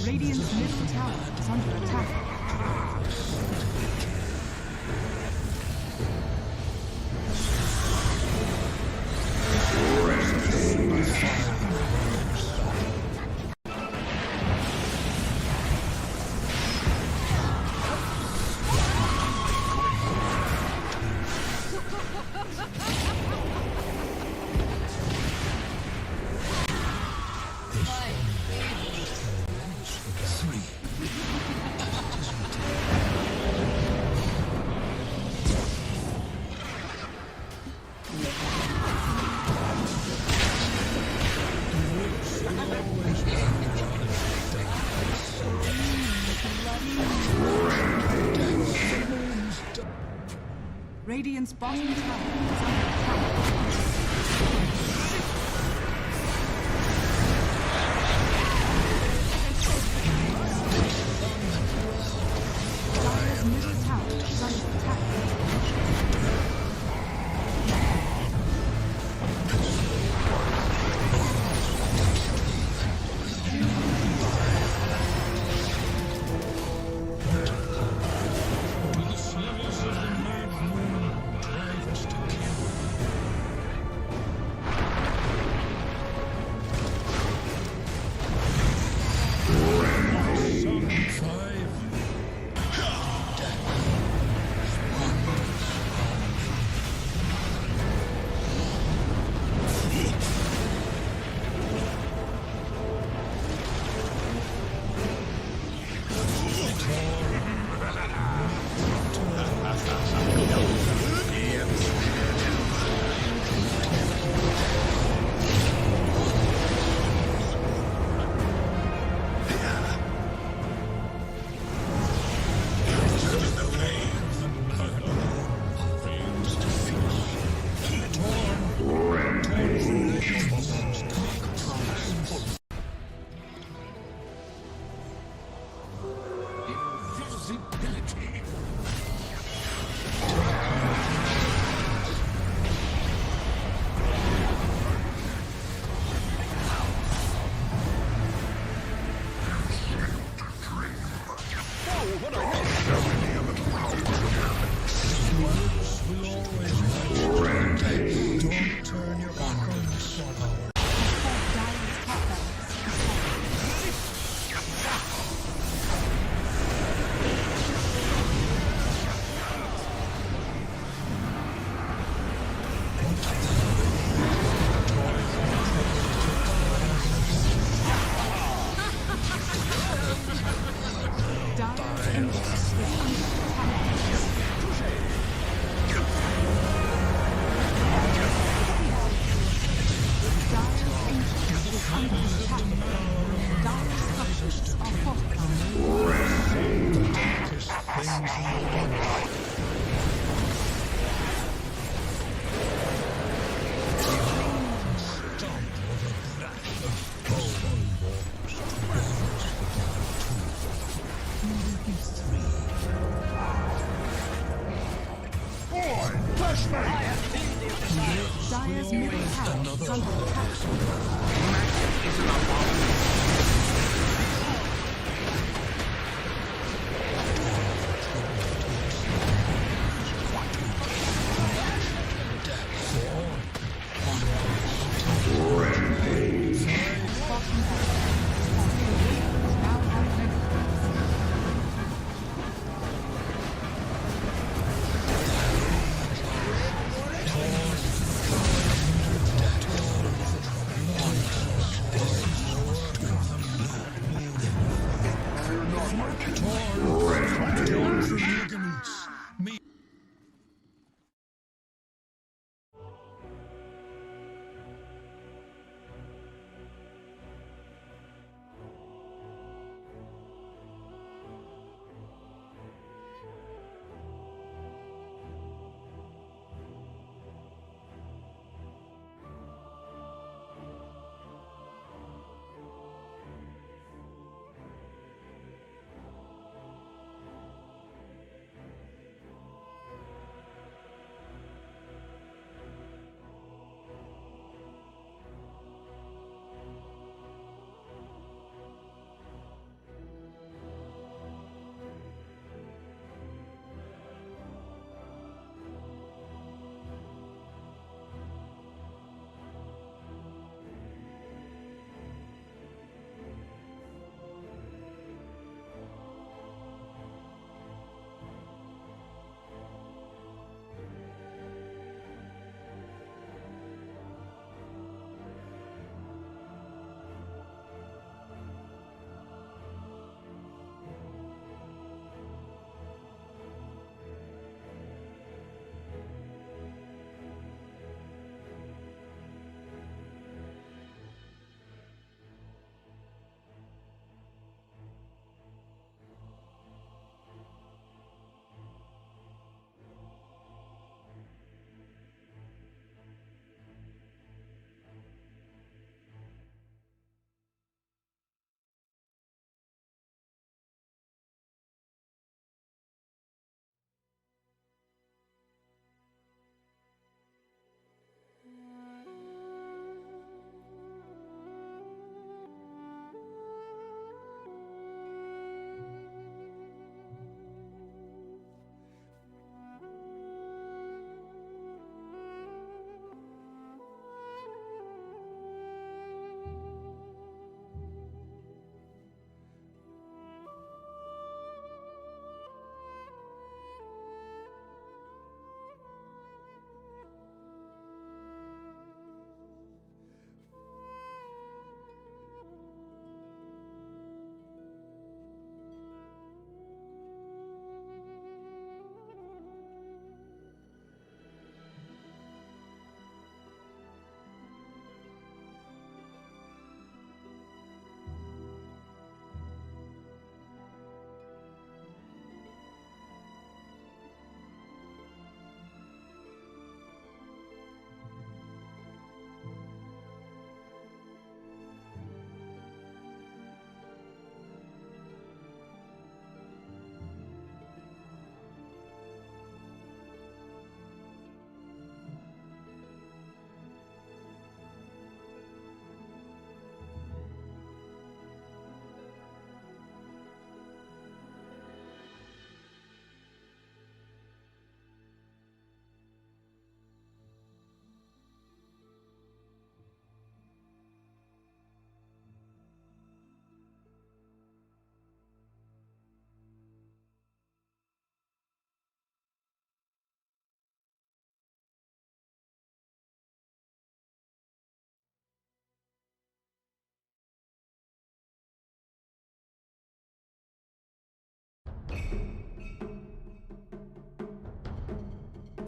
Radiant's middle tower is under attack. Radiant's bottom tower is under attack. Dire's middle tower is under attack. Dire's middle tower is under attack.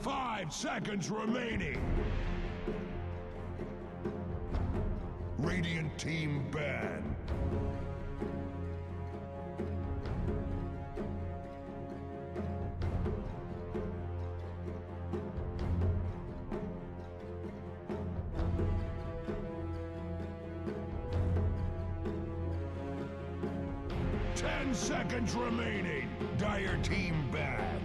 Five seconds remaining. Radiant team ban. 10 seconds remaining. Dire team bad.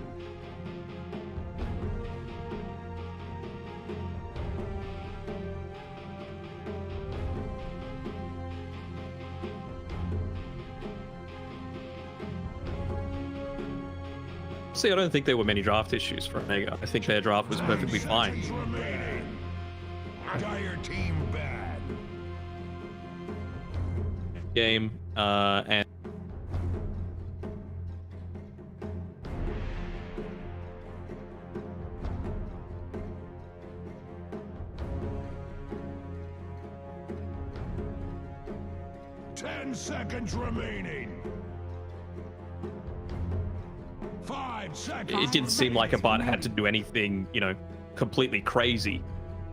See, I don't think there were many draft issues for Omega. I think their draft was perfectly fine. Dire team bad. Game, and 10 seconds remaining. 5 seconds. it didn't seem like a bot had to do anything, you know, completely crazy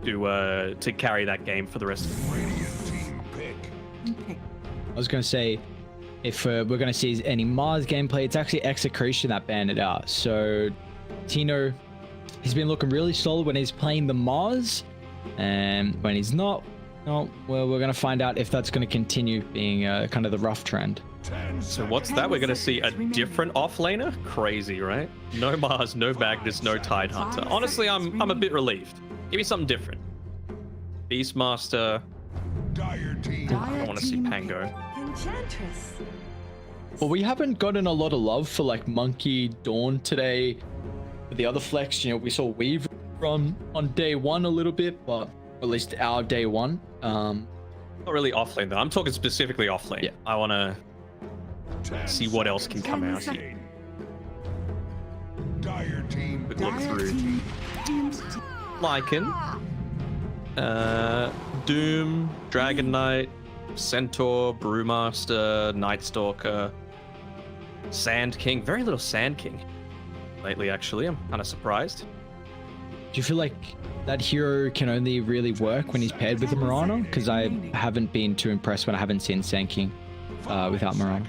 to carry that game for the rest of the Radiant team pick. I was going to say, if we're going to see any Mars gameplay, it's actually Execration that banned it out. So Tino, he's been looking really solid when he's playing the Mars, and when he's not, well, we're going to find out if that's going to continue being kind of the rough trend. So what's that? We're going to see a different offlaner? Crazy, right? No Mars, no Magnus, no Tidehunter. Honestly, I'm a bit relieved. Give me something different. Beastmaster. Dire team. I don't want to see Pango. Enchantress. Well, we haven't gotten a lot of love for like Monkey Dawn today. The other flex, you know, we saw Weave on day one a little bit, but at least our day one. Not really offlane though. I'm talking specifically offlane. Yeah. I want to see what else can come out here. Dire team. Quick look through. Lycan. Doom, Dragon Knight, Centaur, Brewmaster, Nightstalker, Sand King. Very little Sand King lately, actually. I'm kind of surprised. Do you feel like that hero can only really work when he's paired with the Mirana? Because I haven't been too impressed when I haven't seen Sand King without Mirana.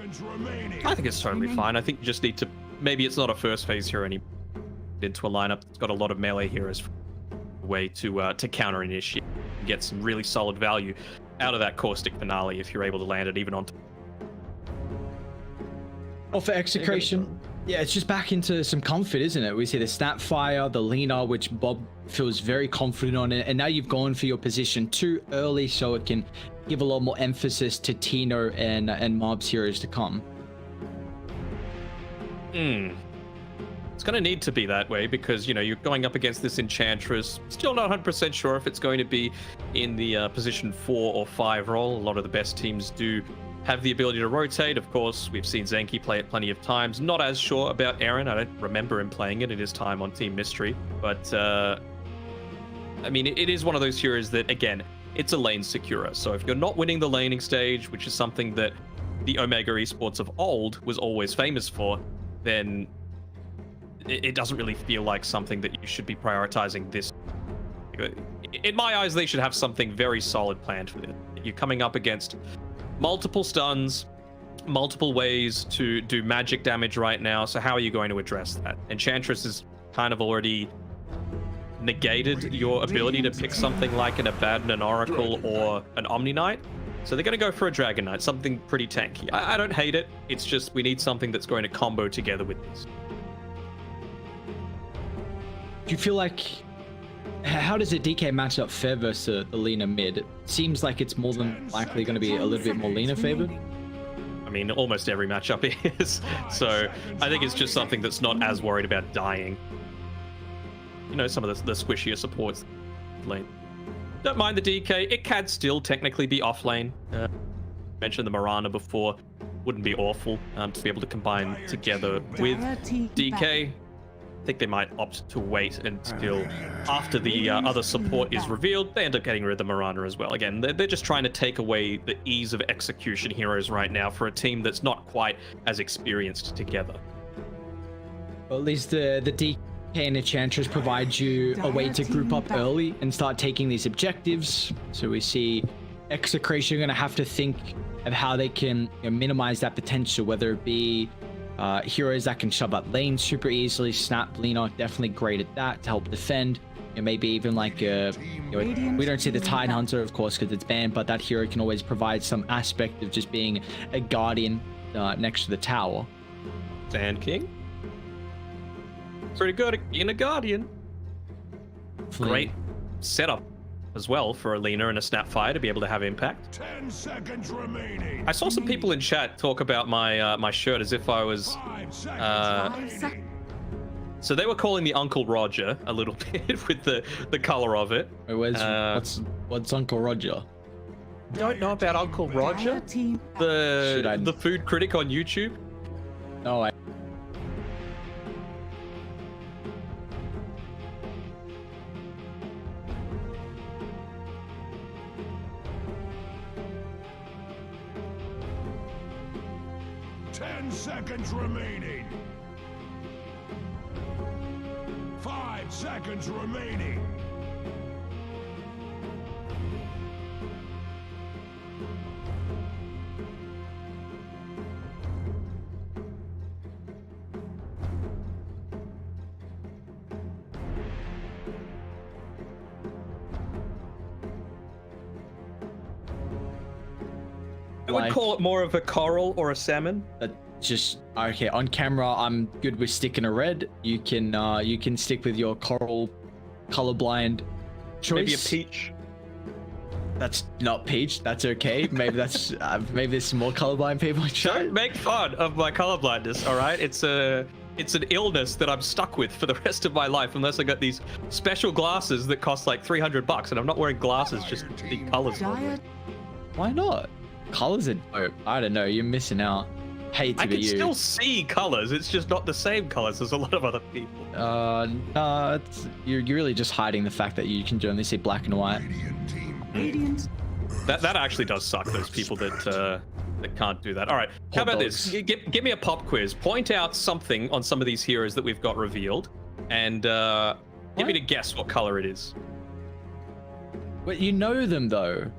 I think it's totally fine. I think you just need to... Maybe it's not a first phase hero anymore. Into a lineup that's got a lot of melee heroes. Way to counter initiate, get some really solid value out of that caustic finale if you're able to land it even on. Well, for Execration, yeah, it's just back into some comfort, isn't it? We see the Snapfire, the Lina, which Bob feels very confident on it, and now you've gone for your position too early, so it can give a lot more emphasis to Tino and Mob's heroes to come. It's going to need to be that way because, you know, you're going up against this Enchantress. Still not 100% sure if it's going to be in the position 4 or 5 role. A lot of the best teams do have the ability to rotate. Of course, we've seen Zenki play it plenty of times. Not as sure about Aaron. I don't remember him playing it in his time on Team Mystery. But, I mean, it is one of those heroes that, again, it's a lane securer. So if you're not winning the laning stage, which is something that the Omega Esports of old was always famous for, then it doesn't really feel like something that you should be prioritizing this. In my eyes, they should have something very solid planned for this. You're coming up against multiple stuns, multiple ways to do magic damage right now, so how are you going to address that? Enchantress has kind of already negated your ability to pick something like an Abaddon, an Oracle, or an Omni Knight. So they're going to go for a Dragon Knight, something pretty tanky. I don't hate it, it's just we need something that's going to combo together with this. Do you feel like, how does a DK match up fair versus the Lina mid? It seems like it's more than likely going to be a little bit more Lina favored. I mean, almost every matchup is. So I think it's just something that's not as worried about dying. You know, some of the squishier supports lane. Don't mind the DK. It can still technically be off lane. Mentioned the Mirana before. Wouldn't be awful to be able to combine together with DK. I think they might opt to wait until after the other support is revealed. They end up getting rid of the Mirana as well. Again, they're just trying to take away the ease of execution heroes right now for a team that's not quite as experienced together. Well, at least the DK and Enchantress provide you a way to group up early and start taking these objectives. So we see Execration going to have to think of how they can minimize that potential, whether it be heroes that can shove up lanes super easily. Snap, Lina, definitely great at that to help defend. And maybe even like we don't see the Tidehunter, of course, because it's banned, but that hero can always provide some aspect of just being a guardian next to the tower. Sand King. Pretty good in a Guardian. Great setup as well for a Lina and a Snapfire to be able to have impact. 10 seconds remaining. I saw some people in chat talk about my my shirt as if I was 5 seconds remaining. so they were calling me Uncle Roger a little bit with the color of it. Wait, what's Uncle Roger? Don't know about Uncle Roger? The food critic on YouTube? No, I 10 seconds remaining. 5 seconds remaining. I would call it more of a coral or a salmon. Just okay. On camera, I'm good with sticking a red. You can stick with your coral, colorblind choice. Maybe a peach. That's not peach. That's okay. Maybe that's maybe there's some more colorblind people. Don't make fun of my colorblindness. All right, it's an illness that I'm stuck with for the rest of my life unless I got these special glasses that cost like $300, and I'm not wearing glasses just to see colors. Why not? Colors are dope. I don't know. You're missing out. Hate to I be can you. still see colors. It's just not the same colors as a lot of other people. No, you're really just hiding the fact that you can only see black and white. Radiant. That actually does suck. Those people that can't do that. All right, how about this? Give me a pop quiz. Point out something on some of these heroes that we've got revealed, and get me to guess what color it is. But you know them though.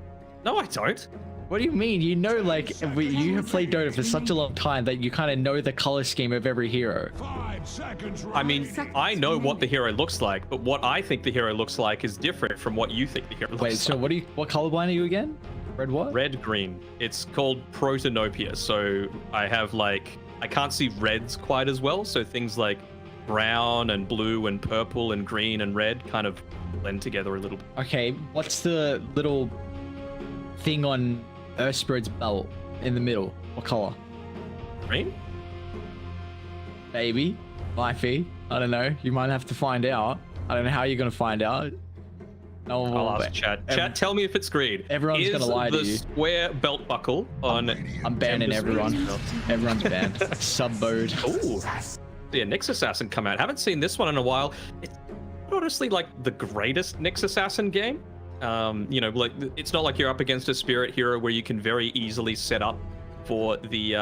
No, I don't. What do you mean? You know, like, you have played Dota for such a long time that you kind of know the color scheme of every hero. 5 seconds remaining. I mean, I know what the hero looks like, but what I think the hero looks like is different from what you think the hero looks like. Wait, so what colorblind are you again? Red what? Red green. It's called protanopia. So I have I can't see reds quite as well. So things like brown and blue and purple and green and red kind of blend together a little bit. Okay, what's the little thing on Spirit's belt in the middle? What color? Green? Maybe. Might be. I don't know. You might have to find out. I don't know how you're gonna find out. No, I'll ask chat. Chat, tell me if it's green. Everyone's gonna lie to you. The square belt buckle on. I'm banning everyone. Everyone's banned. Sub-mode. Ooh. Yeah, Nyx Assassin come out. Haven't seen this one in a while. It's honestly like the greatest Nyx Assassin game. You know, like it's not like you're up against a spirit hero where you can very easily set up for the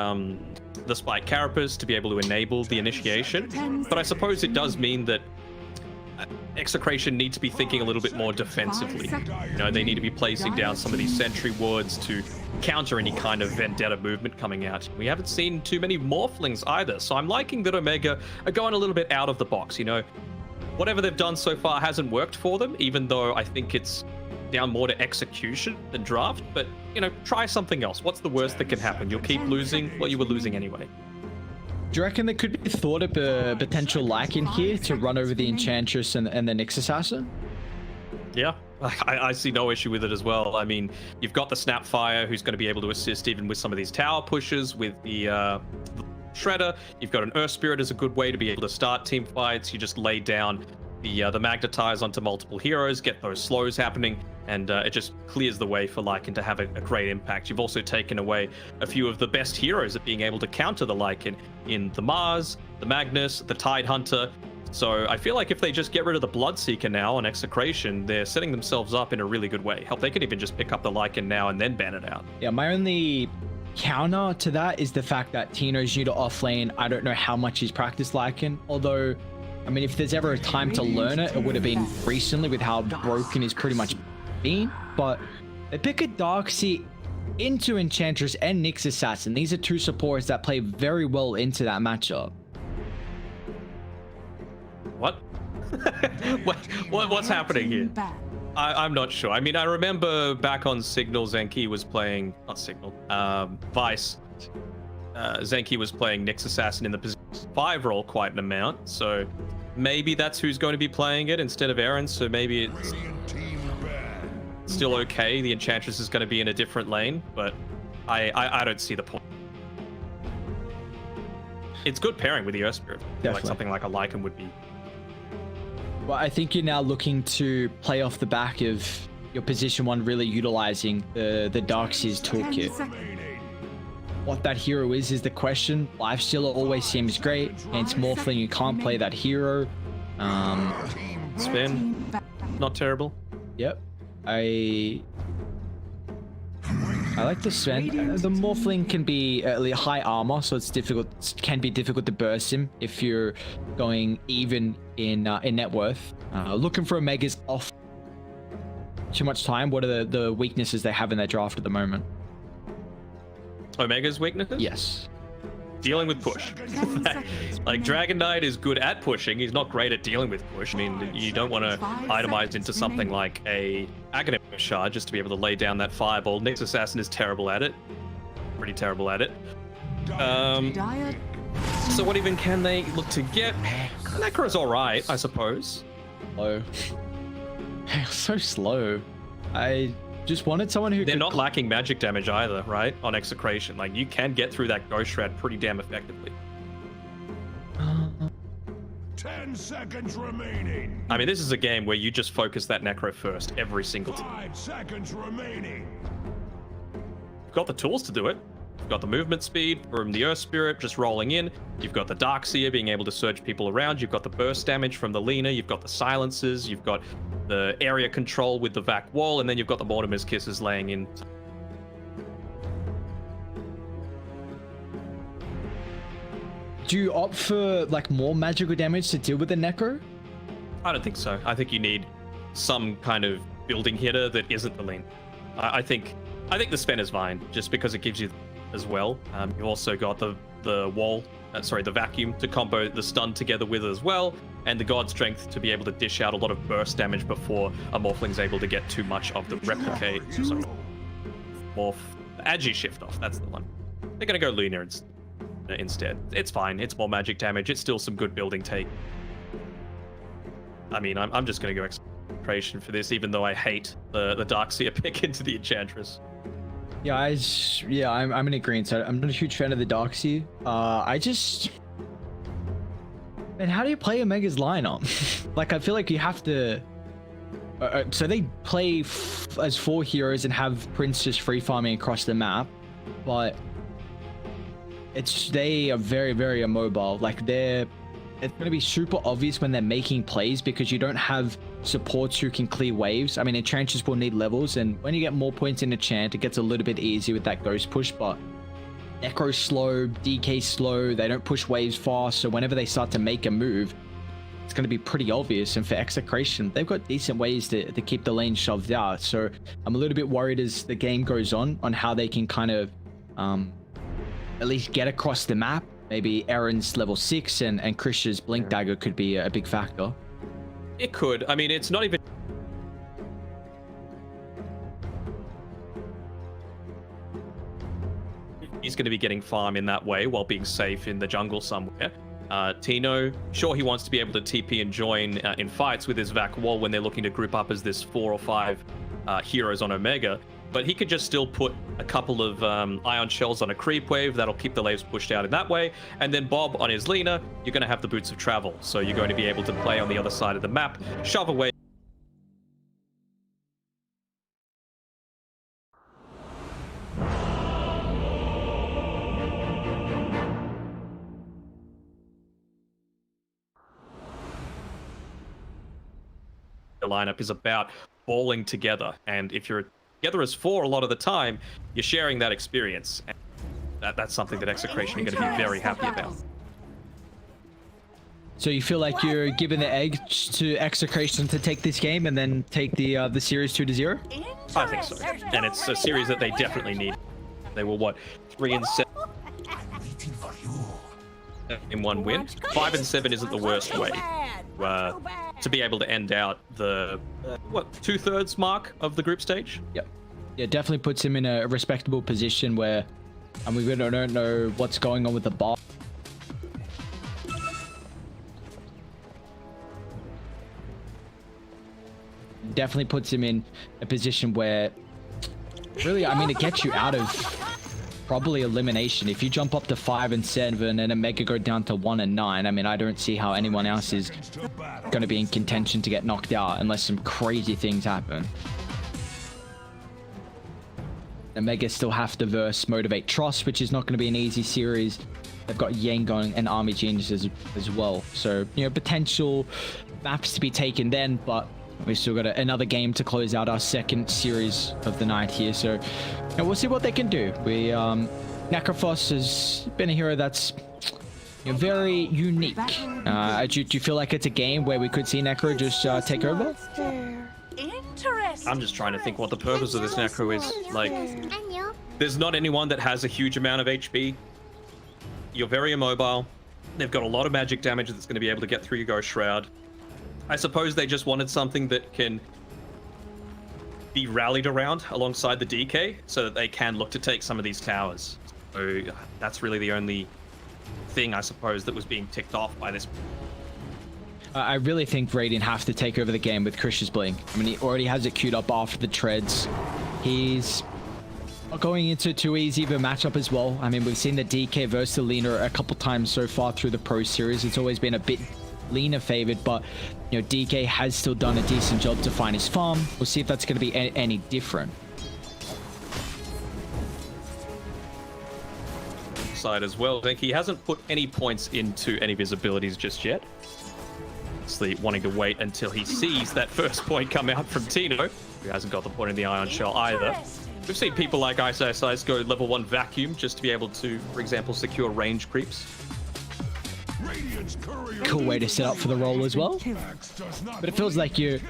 spike carapace to be able to enable the initiation. But I suppose it does mean that Execration need to be thinking a little bit more defensively. You know, they need to be placing down some of these sentry wards to counter any kind of vendetta movement coming out. We haven't seen too many morphlings either, so I'm liking that Omega are going a little bit out of the box. You know, whatever they've done so far hasn't worked for them, even though I think it's down more to execution than draft. But, you know, try something else. What's the worst that can happen? You'll keep losing what you were losing anyway. Do you reckon there could be thought of a potential like in here to run over the Enchantress and the Nyx Assassin? Yeah, I see no issue with it as well. I mean, you've got the Snapfire who's going to be able to assist even with some of these tower pushes with the Shredder. You've got an Earth Spirit as a good way to be able to start team fights. You just lay down the Magnetize onto multiple heroes, get those slows happening, and it just clears the way for Lycan to have a great impact. You've also taken away a few of the best heroes at being able to counter the Lycan in the Mars, the Magnus, the Tidehunter. So I feel like if they just get rid of the Bloodseeker now on Execration, they're setting themselves up in a really good way. Help, they could even just pick up the Lycan now and then ban it out. Yeah, my only counter to that is the fact that Tino's new to offlane. I don't know how much he's practiced Lycan, although I mean, if there's ever a time to learn it, it would have been recently with how broken he's pretty much been. But they pick a Darkseid into Enchantress and Nyx Assassin. These are two supports that play very well into that matchup. What? What's happening here? I'm not sure. I mean, I remember back on Signal, Zenki was playing, not Signal, Vice. Zenki was playing Nyx Assassin in the position 5 role quite an amount, so maybe that's who's going to be playing it instead of Aaron, so maybe it's still okay. The Enchantress is going to be in a different lane, but I don't see the point. It's good pairing with the Earth Spirit. Like something like a Lycan would be. Well, I think you're now looking to play off the back of your position 1 really utilizing the Darkseer's toolkit. What that hero is the question. Lifestealer always seems great. Against Morphling, you can't play that hero. Spin, not terrible. Yep. I like the Sven. The Morphling can be high armor, so it's difficult. Can be difficult to burst him if you're going even in net worth. Looking for Omega's off too much time. What are the weaknesses they have in their draft at the moment? Omega's weaknesses? Yes. Dealing with push. Like Dragon Knight is good at pushing. He's not great at dealing with push. I mean, you don't want to itemize into something like a Aghanim Shard just to be able to lay down that fireball. Nyx Assassin is terrible at it. Pretty terrible at it. So what even can they look to get? Necro's alright, I suppose. Slow. So slow. I just wanted someone who They're not lacking magic damage either, right? On Execration. Like, you can get through that Ghost Shroud pretty damn effectively. 10 seconds remaining. I mean, this is a game where you just focus that Necro first every single time. 5 seconds remaining. You've got the tools to do it. You've got the movement speed from the Earth Spirit just rolling in. You've got the Darkseer being able to surge people around. You've got the burst damage from the Lina. You've got the silences. You've got the area control with the Vac Wall. And then you've got the Mortimer's Kisses laying in. Do you opt for like more magical damage to deal with the Necro? I don't think so. I think you need some kind of building hitter that isn't the Lina. I think the Sven is fine just because it gives you as well. You also got the wall, the vacuum to combo the stun together with as well, and the God Strength to be able to dish out a lot of burst damage before a Morphling's able to get too much of the replicate. Sorry, Morph, Agi Shift off. That's the one. They're gonna go Luna instead. It's fine. It's more magic damage. It's still some good building take. I mean, I'm just gonna go Execration for this, even though I hate the Darkseer pick into the Enchantress. Yeah, I'm in agreement. I'm not a huge fan of the Darkseer. Man, how do you play Omega's lineup? Like, I feel like you have to. So they play as 4 heroes and have Prince just free farming across the map, but they are very, very immobile. Like it's going to be super obvious when they're making plays because you don't have supports who can clear waves. I mean, Enchantress will need levels, and when you get more points in Enchant, it gets a little bit easier with that Ghost push, but Necro's slow, DK slow, they don't push waves fast, so whenever they start to make a move, it's going to be pretty obvious. And for Execration, they've got decent ways to keep the lane shoved out, so I'm a little bit worried as the game goes on how they can kind of at least get across the map. Maybe Aaron's level 6 and Krish's Blink Dagger could be a big factor. It could. I mean, it's not even... He's going to be getting farm in that way while being safe in the jungle somewhere. Tino, sure, he wants to be able to TP and join in fights with his Vac Wall when they're looking to group up as this 4 or 5 heroes on Omega. But he could just still put a couple of ion shells on a creep wave that'll keep the waves pushed out in that way. And then Bob on his Lina, you're going to have the Boots of Travel. So you're going to be able to play on the other side of the map, shove away. The lineup is about balling together. And if you're together as 4 a lot of the time, you're sharing that experience. And that's something that Execration are going to be very happy about. So you feel like you're giving the edge to Execration to take this game and then take the series 2-0? I think so. And it's a series that they definitely need. They were, what, 3-7 in 1 win? 5-7 isn't the worst way to be able to end out the, 2/3 mark of the group stage? Yep. Yeah, definitely puts him in a respectable position where and we really don't know what's going on with the bar. Definitely puts him in a position where, really, I mean, it gets you out of probably elimination. If you jump up to 5 and 7 and Omega go down to 1 and 9, I mean, I don't see how anyone else is going to be in contention to get knocked out unless some crazy things happen. Omega still have to verse Motivate Trust, which is not going to be an easy series. They've got Yang going and Army Geniuses as well. So, you know, potential maps to be taken then, but we've still got another game to close out our second series of the night here. So, you know, we'll see what they can do. Necrophos has been a hero that's, you know, very unique. Do you feel like it's a game where we could see Necro just take over? I'm just trying to think what the purpose of this Necro is. Like, there's not anyone that has a huge amount of HP. You're very immobile. They've got a lot of magic damage that's going to be able to get through your Ghost Shroud. I suppose they just wanted something that can be rallied around alongside the DK so that they can look to take some of these towers. So that's really the only thing, I suppose, that was being ticked off by this. I really think Radiant have to take over the game with Krish's Blink. I mean, he already has it queued up after the treads. He's not going into too easy of a matchup as well. I mean, we've seen the DK versus the Lina a couple times so far through the Pro Series. It's always been a bit Lina favored, but, you know, DK has still done a decent job to find his farm. We'll see if that's going to be any different. Side as well. I think he hasn't put any points into any visibilities just yet. Obviously wanting to wait until he sees that first point come out from Tino, who hasn't got the point in the Ion Shell either. We've seen people like Ice go level 1 vacuum just to be able to, for example, secure range creeps. Cool way to set up for the roll as well. But it feels like you're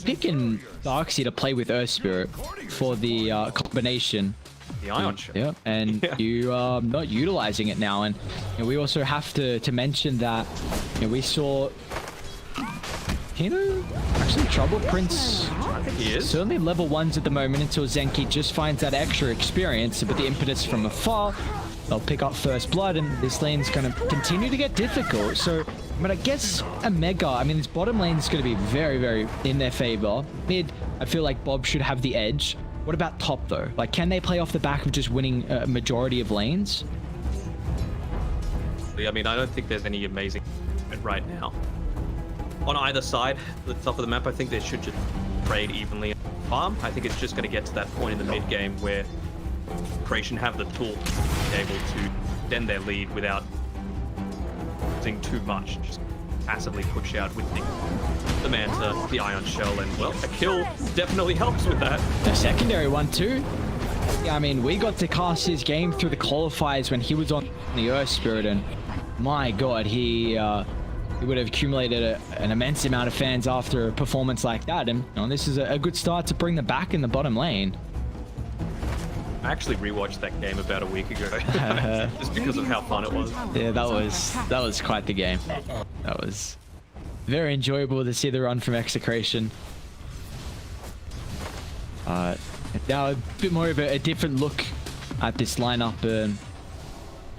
picking Darkseid to play with Earth Spirit for the combination. The Ion Shell. Yeah, and you are not utilizing it now. And, you know, we also have to mention that, you know, we saw Tino actually Trouble Prince. He is certainly level 1s at the moment until Zenki just finds that extra experience, but the impetus from afar. They'll pick up first blood, and this lane's going to continue to get difficult. So, but I guess Omega, I mean, this bottom lane is going to be very, very in their favor. Mid, I feel like Bob should have the edge. What about top, though? Like, can they play off the back of just winning a majority of lanes? I mean, I don't think there's any amazing right now. On either side, the top of the map, I think they should just trade evenly farm. I think it's just going to get to that point in the mid game where Creation have the tool to be able to extend their lead without doing too much. Just passively push out with the Manta, the Ion Shell, and, well, a kill definitely helps with that. The secondary one too. Yeah, I mean, we got to cast his game through the qualifiers when he was on the Earth Spirit, and my god, he would have accumulated an immense amount of fans after a performance like that. And, you know, this is a good start to bring them back in the bottom lane. I actually rewatched that game about a week ago, just because of how fun it was. Yeah, that was quite the game. That was very enjoyable to see the run from Execration. Now a bit more of a different look at this lineup, and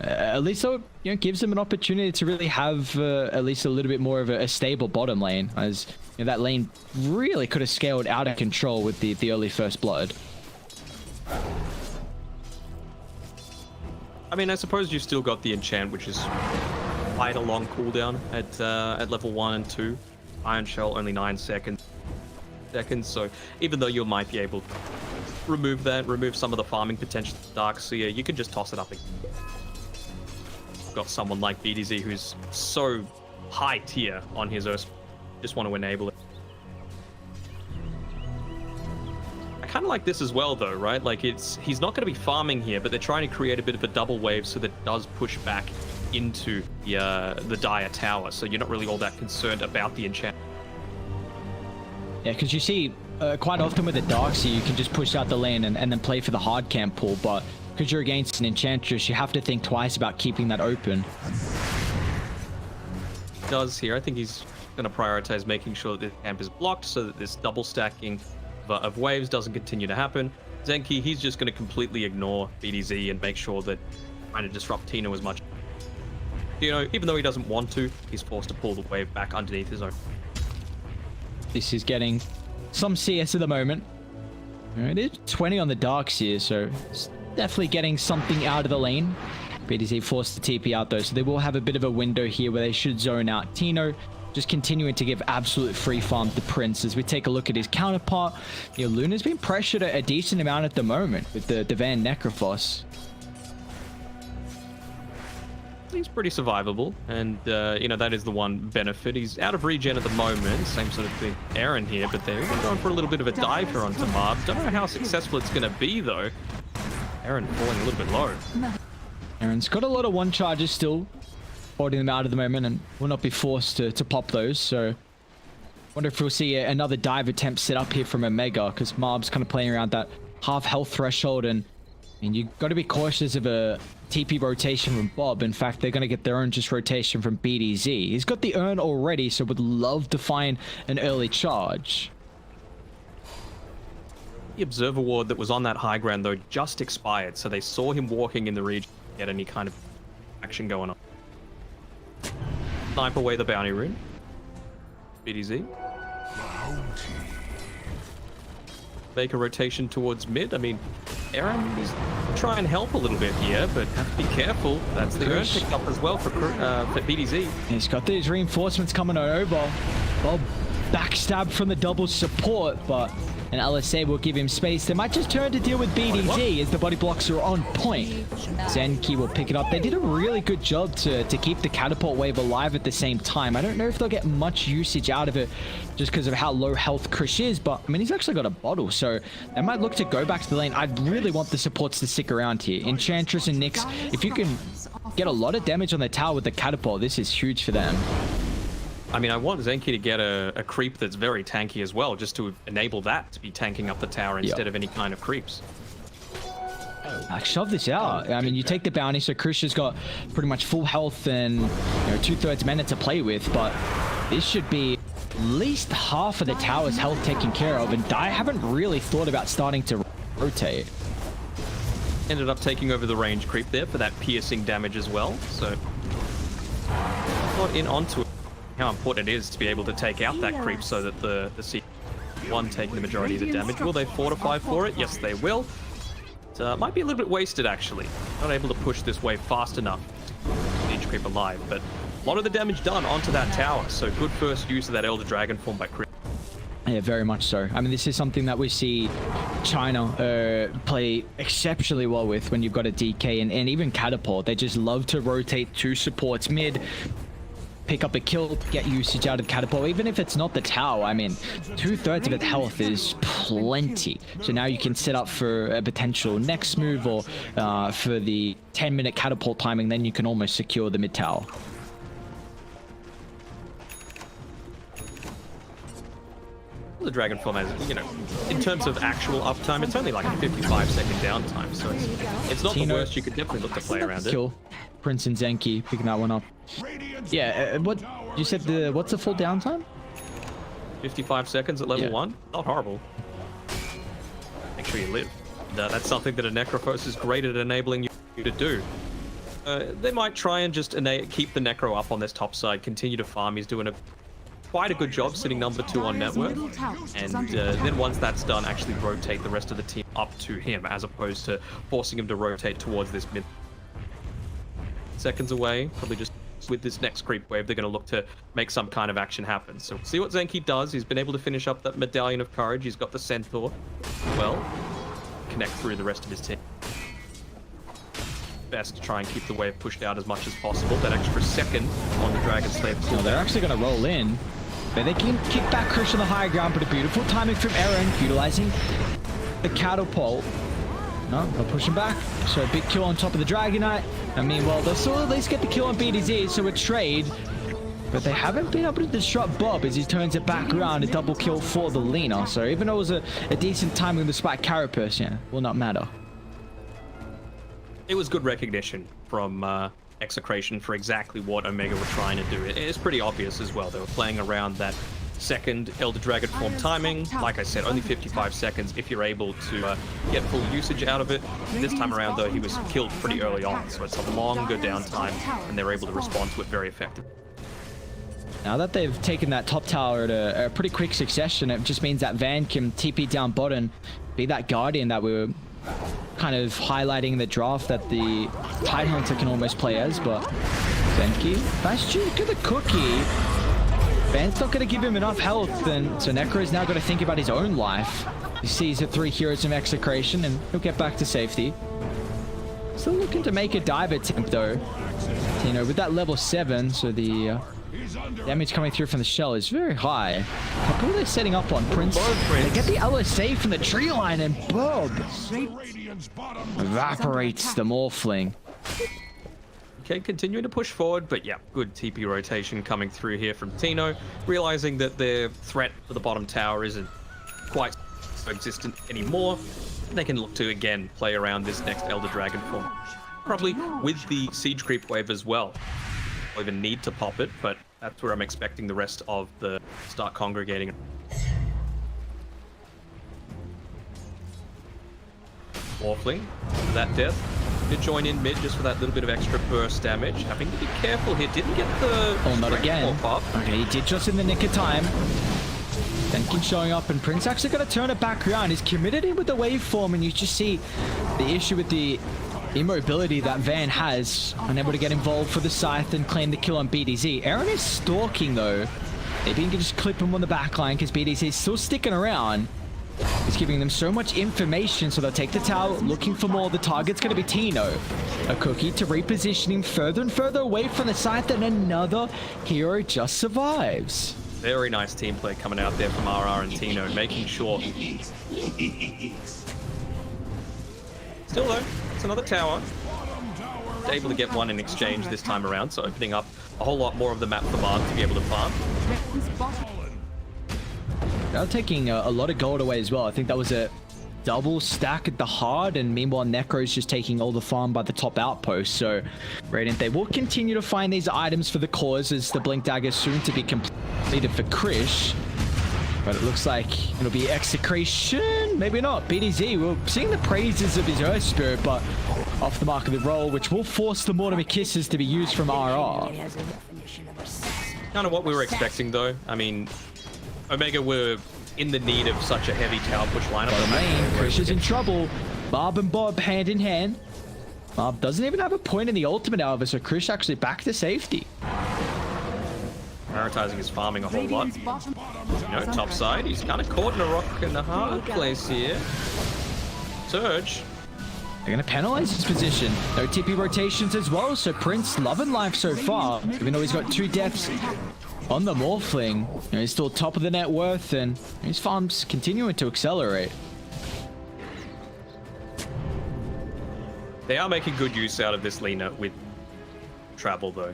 at least though, you know, gives them an opportunity to really have at least a little bit more of a stable bottom lane, as, you know, that lane really could have scaled out of control with the early first blood. I mean, I suppose you've still got the enchant, which is quite a long cooldown at level 1 and 2. Iron Shell only 9 seconds. So even though you might be able to remove some of the farming potential of Darkseer, you can just toss it up again. You've got someone like BDZ who's so high tier on his Earth, just want to enable it. I kind of like this as well, though, right? Like, he's not going to be farming here, but they're trying to create a bit of a double wave so that it does push back into the Dire Tower, so you're not really all that concerned about the enchant. Yeah, because you see quite often with the Darkseer, you can just push out the lane and then play for the hard camp pull, but because you're against an Enchantress, you have to think twice about keeping that open. He does here. I think he's going to prioritize making sure that the camp is blocked so that this double stacking of waves doesn't continue to happen. Zenki, he's just going to completely ignore BDZ and make sure that trying to disrupt Tino as much. You know, even though he doesn't want to, he's forced to pull the wave back underneath his own. This is getting some CS at the moment. It is 20 on the darks here, so it's definitely getting something out of the lane. BDZ forced the TP out though, so they will have a bit of a window here where they should zone out. Tino just continuing to give absolute free farm to Prince. As we take a look at his counterpart, you know, Luna's been pressured a decent amount at the moment with the Van Necrophos. He's pretty survivable, and you know, that is the one benefit. He's out of regen at the moment, same sort of thing Aaron here, but they're going for a little bit of a dive here onto Marb. Don't know how successful it's going to be though. Aaron falling a little bit low. Aaron's got a lot of one charges still, holding them out at the moment, and will not be forced to pop those. So wonder if we'll see another dive attempt set up here from Omega, because Marb's kind of playing around that half health threshold, and you've got to be cautious of a TP rotation from Bob. In fact, they're going to get their own just rotation from BDZ. He's got the urn already, so would love to find an early charge. The observer ward that was on that high ground though just expired, so they saw him walking in the region, get any kind of action going on. Snipe away the bounty rune. BDZ. Make a rotation towards mid. I mean, Aaron is try and help a little bit here, but have to be careful. That's the urn picked up as well for BDZ. He's got these reinforcements coming over. Bob backstab from the double support, but an LSA will give him space. They might just turn to deal with BDZ as the body blocks are on point. Zenki will pick it up. They did a really good job to keep the catapult wave alive at the same time. I don't know if they'll get much usage out of it just because of how low health Krish is, but I mean, he's actually got a bottle, so they might look to go back to the lane. I really want the supports to stick around here. Enchantress and Nyx, if you can get a lot of damage on the tower with the catapult, this is huge for them. I mean, I want Zenki to get a creep that's very tanky as well, just to enable that to be tanking up the tower instead of any kind of creeps. Shove this out. I mean, you take the bounty, so Krish has got pretty much full health and 2/3 mana to play with, but this should be at least half of the tower's health taken care of, and I haven't really thought about starting to rotate. Ended up taking over the range creep there for that piercing damage as well, so got in onto it. How important it is to be able to take out that creep so that the C1 taking the majority of the damage. Will they fortify for it? Yes, they will. It might be a little bit wasted, actually. Not able to push this wave fast enough to keep each creep alive, but a lot of the damage done onto that tower, so good first use of that Elder Dragon form by creep. Yeah, very much so. I mean, this is something that we see China play exceptionally well with when you've got a DK and even Catapult. They just love to rotate two supports mid, pick up a kill, get usage out of Catapult, even if it's not the tower. I mean, 2/3 of its health is plenty. So now you can set up for a potential next move or for the 10-minute Catapult timing, then you can almost secure the mid tower. The Dragon form has, in terms of actual uptime, it's only like a 55-second downtime, so it's not the worst. You could definitely look to play around it. Kill Prince and Zenki, picking that one up. Yeah, what you said? What's the full downtime? 55 seconds at level 1. Not horrible. Make sure you live. That's something that a Necrophos is great at enabling you to do. They might try and just keep the Necro up on this top side, continue to farm. He's doing quite a good job sitting number 2 on net worth, and then once that's done, actually rotate the rest of the team up to him, as opposed to forcing him to rotate towards this mid. Seconds away, probably just with this next creep wave, they're going to look to make some kind of action happen. So see what Zenki does. He's been able to finish up that Medallion of Courage. He's got the Centaur. Well, connect through the rest of his team. Best to try and keep the wave pushed out as much as possible. That extra second on the Dragon Slave. They're actually going to roll in. But they can kick back Krish on the high ground, but a beautiful timing from Aaron, utilizing the Catapult. No, they'll push him back. So a big kill on top of the Dragonite. I mean, well, they'll still at least get the kill on BDZ, so a trade. But they haven't been able to disrupt Bob as he turns it back around, a double kill for the Lina. So even though it was a decent timing despite Carapace, will not matter. It was good recognition from EXECRATION for exactly what Omega were trying to do. It's pretty obvious as well. They were playing around that second Elder Dragon form timing. Like I said, only 55 seconds if you're able to get full usage out of it. This time around, though, he was killed pretty early on, so it's a longer downtime, and they're able to respond to it very effectively. Now that they've taken that top tower at a pretty quick succession, it just means that Van can TP down bottom, be that guardian that we were kind of highlighting in the draft that the Tidehunter can almost play as, but Zenki, Bastion, look at the cookie. Van's not going to give him enough health, and so Necro's now got to think about his own life. He sees the 3 heroes of Execration, and he'll get back to safety. Still looking to make a dive attempt, though. You know, with that level 7, so the damage coming through from the shell is very high. Who are they setting up on? Prince? They get the LSA from the tree line, and Bob evaporates the Morphling. Okay, continuing to push forward, but yeah, good TP rotation coming through here from Tino, realizing that their threat for the bottom tower isn't quite so existent anymore. They can look to, again, play around this next Elder Dragon form. Probably with the siege creep wave as well. Don't even need to pop it, but that's where I'm expecting the rest of the start congregating. Morphling, that death. Did join in mid just for that little bit of extra burst damage. Having to be careful here. Didn't get the... Oh, not again. Up. Okay, he did just in the nick of time. Denkin showing up, and Prince actually going to turn it back around. He's committed in with the waveform, and you just see the issue with the immobility that Van has. Unable to get involved for the Scythe and claim the kill on BDZ. Aaron is stalking, though. Maybe he can just clip him on the backline, because BDZ is still sticking around. He's giving them so much information, so they'll take the tower, looking for more. The target's going to be Tino. A cookie to reposition him further and further away from the Scythe, and another hero just survives. Very nice team play coming out there from RR and Tino, making sure. Still though, it's another tower. Able to get one in exchange this time around, so opening up a whole lot more of the map for Mark to be able to farm. They're taking a lot of gold away as well. I think that was a double stack at the hard, and meanwhile Necro's just taking all the farm by the top outpost. So Radiant, they will continue to find these items for the cause as the Blink Dagger is soon to be completed for Krish. But it looks like it'll be Execration. Maybe not. BDZ, we're seeing the praises of his Earth Spirit, but off the mark of the roll, which will force the Mortimer Kisses to be used from RR. Kind of what we were expecting though. I mean, Omega were in the need of such a heavy tower push lineup. Krish is in trouble. Barb and Bob hand in hand. Barb doesn't even have a point in the ultimate, however, so Krish actually back to safety. Prioritizing his farming a whole lot. You know, top side, he's kind of caught in a rock in the hard place here. Surge. They're going to penalize his position. No TP rotations as well, so Prince loving life so far. Even though he's got 2 deaths on the Morphling, you know, he's still top of the net worth, and his farm's continuing to accelerate. They are making good use out of this Lina with travel though.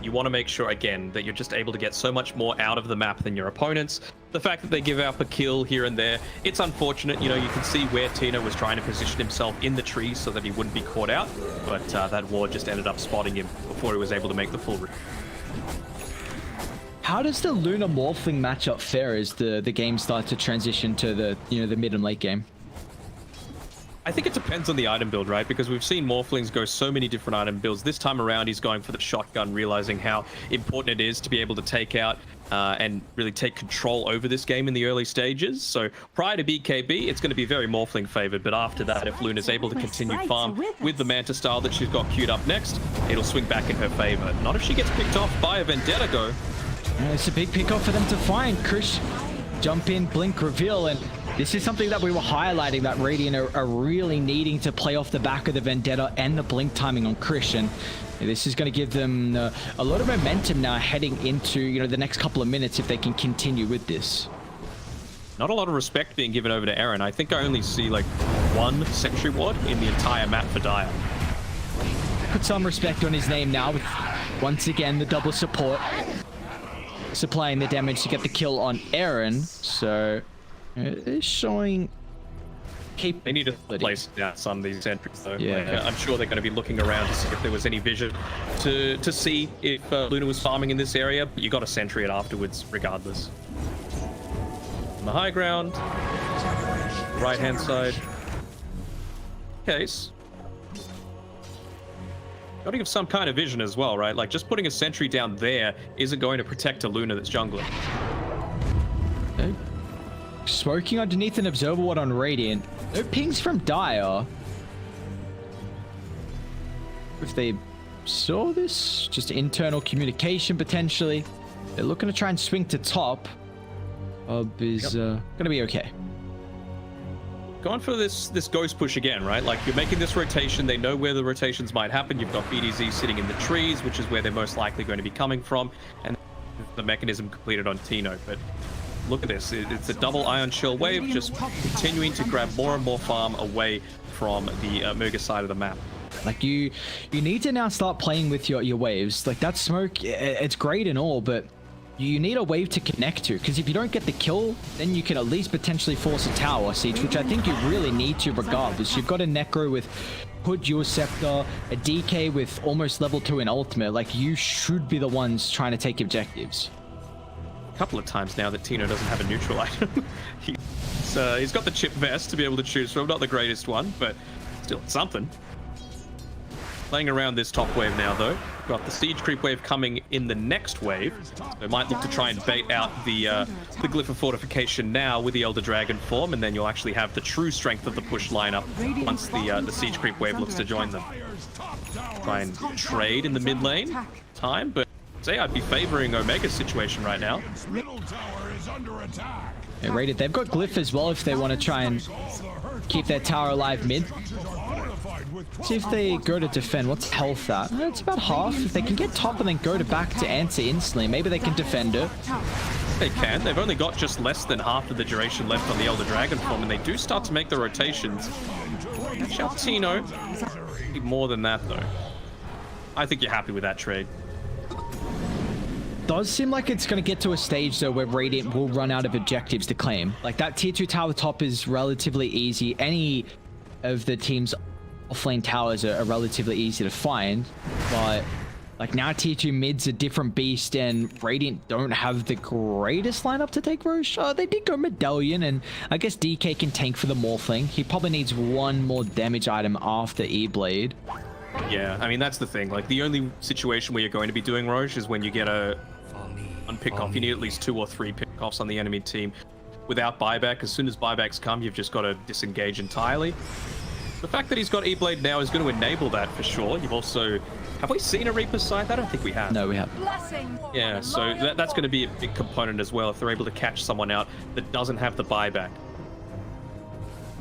You want to make sure, again, that you're just able to get so much more out of the map than your opponents. The fact that they give up a kill here and there, it's unfortunate. You know, you can see where Tino was trying to position himself in the trees so that he wouldn't be caught out, but that ward just ended up spotting him before he was able to make the full route. How does the Luna Morphling matchup fare as the game starts to transition to the, you know, the mid and late game? I think it depends on the item build, right? Because we've seen Morphlings go so many different item builds. This time around, he's going for the shotgun, realizing how important it is to be able to take out and really take control over this game in the early stages. So prior to BKB, it's going to be very Morphling favored. But after that, if Luna's able to continue farm with the Manta style that she's got queued up next, it'll swing back in her favor. Not if she gets picked off by a Vendetta go. It's a big pick off for them to find. Krish jump in, blink, reveal, and this is something that we were highlighting, that Radiant are really needing to play off the back of the Vendetta and the blink timing on Krish, and this is going to give them a lot of momentum now heading into, you know, the next couple of minutes if they can continue with this. Not a lot of respect being given over to Aaron. I think I only see like 1 Sentry Ward in the entire map for Dire. Put some respect on his name now with, once again, the double support supplying the damage to get the kill on Aaron. So it's showing They need to place down some of these sentries though. Yeah. Like, I'm sure they're going to be looking around to see if there was any vision to see if Luna was farming in this area. But you got a sentry it afterwards, regardless. On the high ground, right hand side. Case. Got to give some kind of vision as well, right? Like just putting a sentry down there isn't going to protect a Luna that's jungling. Okay. Smoking underneath an observer ward on Radiant. No pings from Dire. If they saw this, just internal communication potentially. They're looking to try and swing to top. Is gonna be okay. Going for this ghost push again, right? Like you're making this rotation. They know where the rotations might happen. You've got BDZ sitting in the trees, which is where they're most likely going to be coming from, and the mechanism completed on Tino. But look at this. It's a double Ion Shell wave, just continuing to grab more and more farm away from the Omega side of the map. Like you need to now start playing with your waves. Like that smoke, it's great and all, but you need a wave to connect to, because if you don't get the kill, then you can at least potentially force a tower siege, which I think you really need to regardless. You've got a Necro with Hood, Dual Scepter, a DK with almost level 2 in ultimate. Like you should be the ones trying to take objectives. A couple of times now that Tino doesn't have a neutral item. He's got the chip vest to be able to choose from. Not the greatest one, but still something. Playing around this top wave now, though. Got the siege creep wave coming in the next wave. So might look to try and bait out the Glyph of Fortification now with the Elder Dragon form, and then you'll actually have the true strength of the push lineup once the siege creep wave looks to join them. Try and trade in the mid lane time, but say I'd be favoring Omega's situation right now. Hey, Rated, they've got Glyph as well if they want to try and keep their tower alive mid. See if they go to defend. What's health at? It's about half. If they can get top and then go to back to answer instantly, maybe they can defend it. They can. They've only got just less than half of the duration left on the Elder Dragon form, and they do start to make the rotations. Catch out Tino. More than that, though. I think you're happy with that trade. Does seem like it's going to get to a stage, though, where Radiant will run out of objectives to claim. Like, that tier 2 tower top is relatively easy. Any of the team's offlane towers are relatively easy to find, but like now tier 2 mid's a different beast, and Radiant don't have the greatest lineup to take Roche. They did go Medallion, and I guess DK can tank for the Morphling. He probably needs one more damage item after E-Blade. Yeah, I mean, that's the thing. Like, the only situation where you're going to be doing Roche is when you get a pick-off. You need at least 2 or 3 pick-offs on the enemy team. Without buyback, as soon as buybacks come, you've just got to disengage entirely. The fact that he's got E-Blade now is going to enable that for sure. You've also... Have we seen a Reaper's Scythe? I don't think we have. No, we haven't. Yeah, so that's going to be a big component as well if they're able to catch someone out that doesn't have the buyback.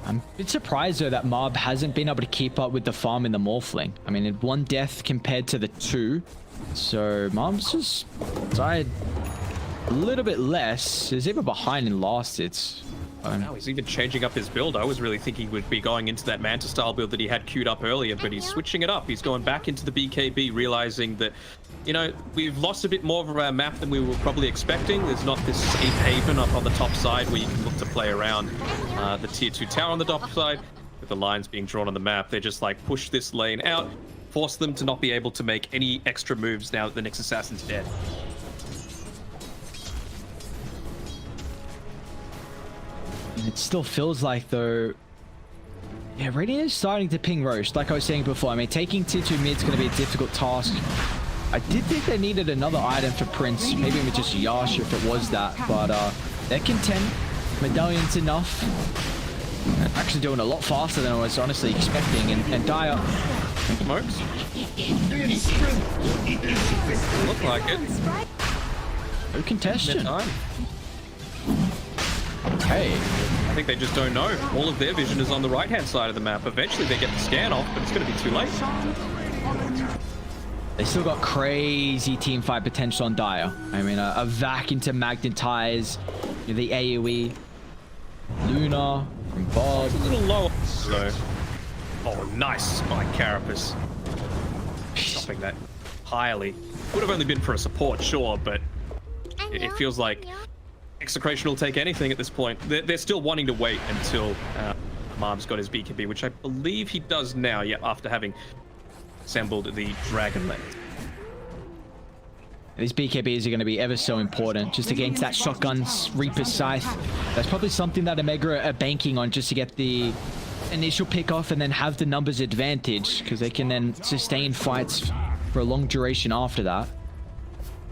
I'm a bit surprised, though, that Mob hasn't been able to keep up with the farm in the Morphling. I mean, 1 death compared to the 2. So Mob's just died a little bit less. He's even behind in last hits. Now he's even changing up his build. I was really thinking he would be going into that Manta style build that he had queued up earlier, but he's switching it up. He's going back into the BKB, realizing that, you know, we've lost a bit more of our map than we were probably expecting. There's not this safe haven up on the top side where you can look to play around the tier 2 tower on the top side. With the lines being drawn on the map, they're just like, push this lane out, force them to not be able to make any extra moves now that the next assassin's dead. And it still feels like, though, yeah, Radiant is starting to ping Roche, like I was saying before. I mean, taking tier 2 mid is going to be a difficult task. I did think they needed another item for Prince, maybe with just Yash if it was that, but they're content. Medallion's enough. Actually doing a lot faster than I was honestly expecting, and Dire... Smokes? Look like it. No contestation. Okay. I think they just don't know. All of their vision is on the right-hand side of the map. Eventually they get the scan off, but it's going to be too late. They still got crazy team fight potential on Dire. I mean, a Vac into Magnetize, the AoE, Luna from Bob. A little lower. So, oh, nice spike Carapace. Stopping that highly. Would have only been for a support, sure, but it feels like EXECRATION will take anything at this point. They're still wanting to wait until Marb's got his BKB, which I believe he does now, yeah, after having assembled the Dragon Lance. These BKBs are going to be ever so important just against that shotgun's Reaper Scythe. That's probably something that Omega are banking on just to get the initial pick off and then have the numbers advantage, because they can then sustain fights for a long duration after that.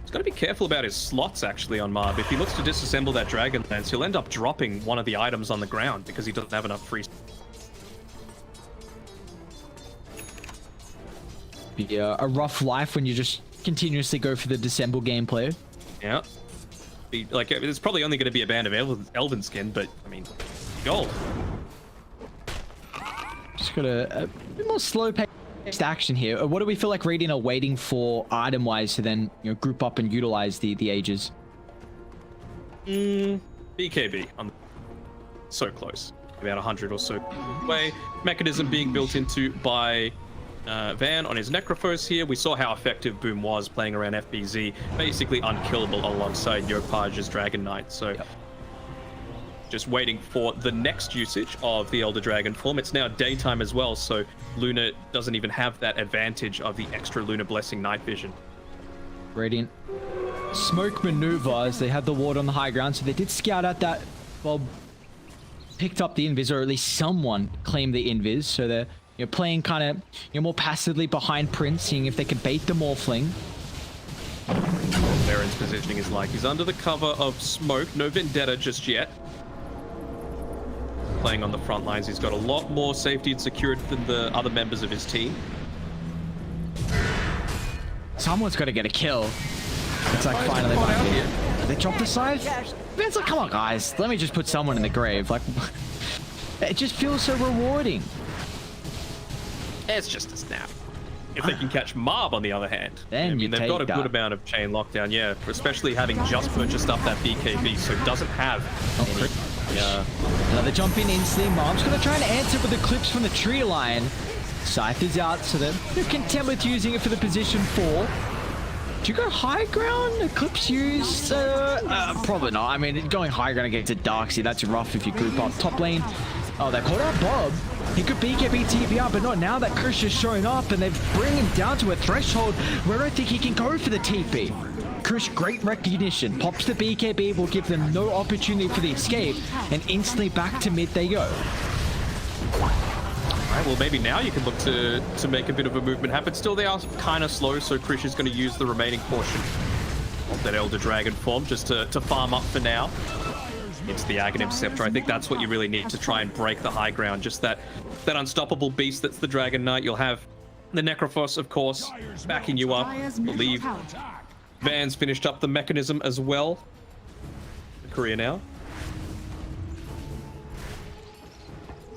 He's got to be careful about his slots actually on Marb. If he looks to disassemble that Dragon Lance, he'll end up dropping one of the items on the ground because he doesn't have enough free. Be a rough life when you just continuously go for the disassemble gameplay. Yeah. Like, it's probably only going to be a band of Elven skin, but I mean, gold. Just got a bit more slow-paced action here. What do we feel like Radiant are waiting for item-wise to then, you know, group up and utilize the ages? BKB. I'm so close. About 100 or so away. Mechanism being built into by Van on his Necrophos here. We saw how effective Boom was playing around FBZ. Basically unkillable alongside Yopaj's Dragon Knight. So just waiting for the next usage of the Elder Dragon form. It's now daytime as well, so Luna doesn't even have that advantage of the extra Lunar Blessing night vision. Radiant smoke maneuver as they had the ward on the high ground, so they did scout out that Bob picked up the invis, or at least someone claimed the invis, so they're playing kind of more passively behind Prince, seeing if they can bait the Morphling. Baron's positioning is like he's under the cover of smoke. No Vendetta just yet. Playing on the front lines, he's got a lot more safety and security than the other members of his team. Someone's got to get a kill. It's like finally back here. They dropped the scythe? It's like, come on guys, let me just put someone in the grave. Like, it just feels so rewarding. It's just a snap. If they can catch Marb, on the other hand, then I mean, they've got a good amount of chain lockdown, yeah, especially having just purchased up that BKB, so doesn't have any. Yeah. Another jump in instantly. Marb's going to try and answer with the clips from the tree line. Scythe is out, so they're content with using it for the position 4. Do you go high ground? Eclipse used? Probably not. I mean, going high ground against a Darkseid, that's rough if you group up. Top lane. Oh, they caught out Bob. He could BKB TBR, but not now that Krish is showing up and they bring him down to a threshold where I don't think he can go for the TP. Krish, great recognition. Pops the BKB, will give them no opportunity for the escape, and instantly back to mid they go. Alright, well maybe now you can look to make a bit of a movement happen. Still, they are kind of slow, so Krish is going to use the remaining portion of that Elder Dragon form just to farm up for now. It's the Aghanim Scepter. I think that's what you really need to try and break the high ground. Just that unstoppable beast that's the Dragon Knight. You'll have the Necrophos, of course, backing you up. I believe Van's finished up the mechanism as well. Korea now.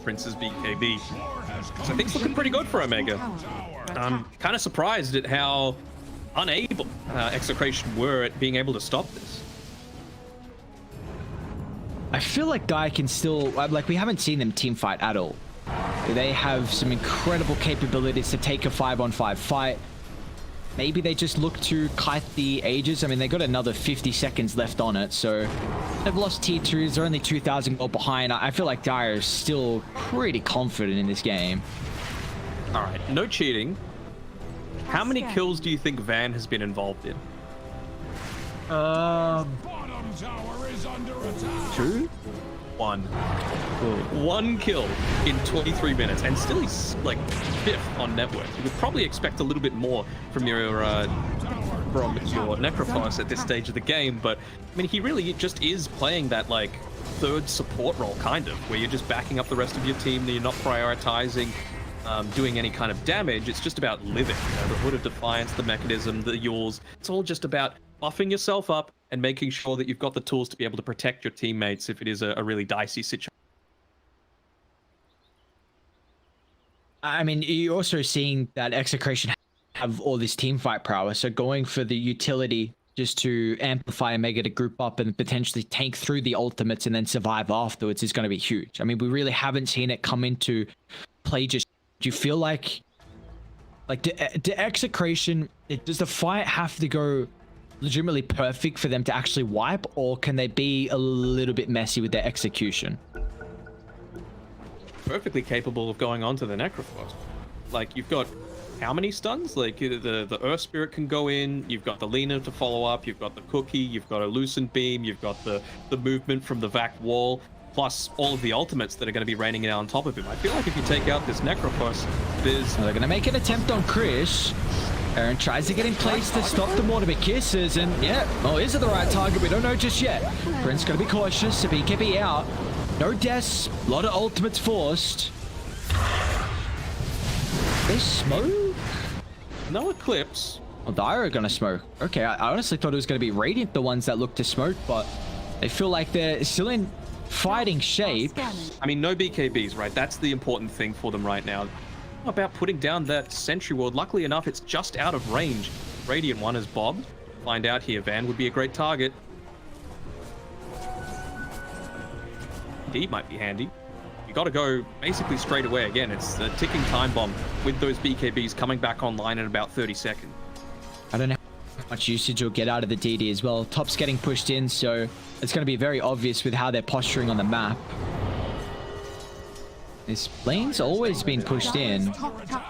Prince's BKB. So I think it's looking pretty good for Omega. I'm kind of surprised at how unable Execration were at being able to stop this. I feel like Guy can still, like, we haven't seen them team fight at all. They have some incredible capabilities to take a 5-on-5 fight. Maybe they just look to kite the ages. I mean, they got another 50 seconds left on it, so they've lost tier 2s. They're only 2,000 gold behind. I feel like Dyer is still pretty confident in this game. All right, no cheating. How many kills do you think Van has been involved in? Bottom tower is under attack. 2? 1. Cool. 1 kill in 23 minutes, and still he's like 5th on net worth. You would probably expect a little bit more from your Necrophos at this stage of the game, but I mean, he really just is playing that like 3rd support role, kind of, where you're just backing up the rest of your team, you're not prioritizing doing any kind of damage. It's just about living. You know, the Hood of Defiance, the mechanism, the Yules. It's all just about buffing yourself up and making sure that you've got the tools to be able to protect your teammates if it is a really dicey situation. I mean, you're also seeing that Execration have all this team fight prowess, so going for the utility just to amplify Omega to group up and potentially tank through the ultimates and then survive afterwards is going to be huge. I mean, we really haven't seen it come into play. Just, do you feel like the Execration, does the fight have to go legitimately perfect for them to actually wipe, or can they be a little bit messy with their execution? perfectly capable of going on to the Necrophos. Like, you've got how many stuns? Like, the Earth Spirit can go in, you've got the Lena to follow up, you've got the Cookie, you've got a Lucent Beam, you've got the movement from the Vac Wall, plus all of the ultimates that are going to be raining down on top of him. I feel like if you take out this Necrophos, there's... They're going to make an attempt on Krish. Aaron tries to get in place to stop the Mortimer Kisses, and yeah, oh, is it the right target? We don't know just yet. Prince got to be cautious. If he can be out, no deaths, a lot of ultimates forced. They smoke? No Eclipse. Well, Dire are going to smoke. Okay, I honestly thought it was going to be Radiant, the ones that look to smoke, but they feel like they're still in fighting shape. I mean, no BKBs, right? That's the important thing for them right now. About putting down that Sentry Ward. Luckily enough, it's just out of range. Radiant one is bobbed. Find out here. Van would be a great target. D might be handy. You got to go basically straight away. Again, it's a ticking time bomb with those BKBs coming back online in about 30 seconds. I don't know how much usage you'll get out of the DD as well. Top's getting pushed in, so it's going to be very obvious with how they're posturing on the map. This lane's always been pushed in.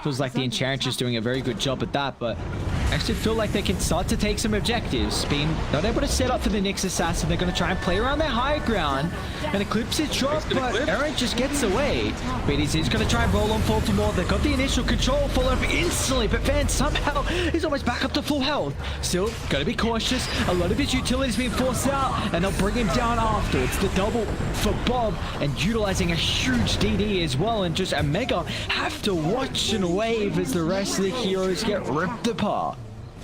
Feels like the Enchantress doing a very good job at that, but I actually feel like they can start to take some objectives. Being not able to set up for the Nyx Assassin, they're going to try and play around their high ground. And Eclipse is dropped, but Aaron just gets away. BDC's going to try and roll on Baltimore. They've got the initial control, followed up instantly, but Van somehow is almost back up to full health. Still, got to be cautious. A lot of his utility's being forced out, and they'll bring him down after. It's the double for Bob, and utilizing a huge DD as well, and just Omega have to watch and wave as the rest of the heroes get ripped apart.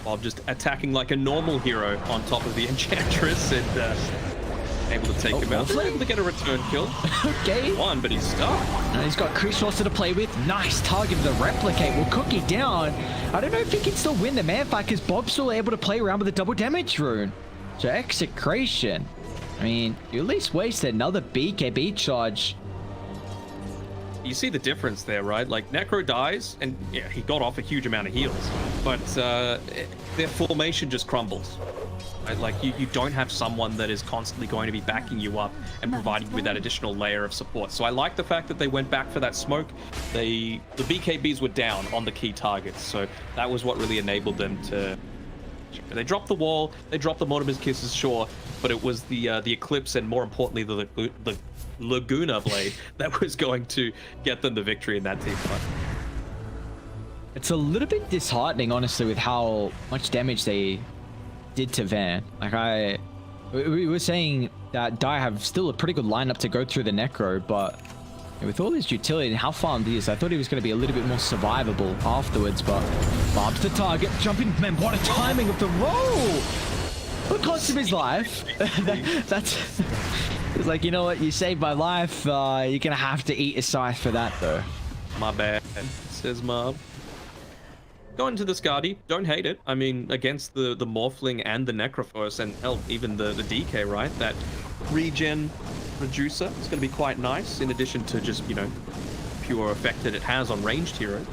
Bob just attacking like a normal hero on top of the Enchantress and able to take him out. They're able to get a return kill. Okay. One, but he's stuck. And he's got Krish also to play with. Nice target of the replicate. Will Cookie down. I don't know if he can still win the man fight because Bob's still able to play around with the double damage rune. So Execration. I mean, you at least wasted another BKB charge. You see the difference there, right? Like, Necro dies, and yeah, he got off a huge amount of heals, but their formation just crumbles. Right? Like, you don't have someone that is constantly going to be backing you up and providing you with that additional layer of support. So I like the fact that they went back for that smoke. The BKBs were down on the key targets, so that was what really enabled them to... They dropped the wall, they dropped the Mortimer's Kisses, sure, but it was the Eclipse and, more importantly, the Laguna Blade that was going to get them the victory in that team fight. It's a little bit disheartening, honestly, with how much damage they did to Van. Like, we were saying that Dire have still a pretty good lineup to go through the Necro, but with all his utility and how farmed he is, I thought he was going to be a little bit more survivable afterwards, but Bob's the target. Jumping, man, what a timing of the roll! What cost him his life? That's... It's like, you know what? You saved my life. You're going to have to eat a scythe for that, though. My bad, says Mob. Go into the Skadi. Don't hate it. I mean, against the Morphling and the Necrophos, and hell, even the DK, right? That regen reducer is going to be quite nice, in addition to just, you know, pure effect that it has on ranged heroes.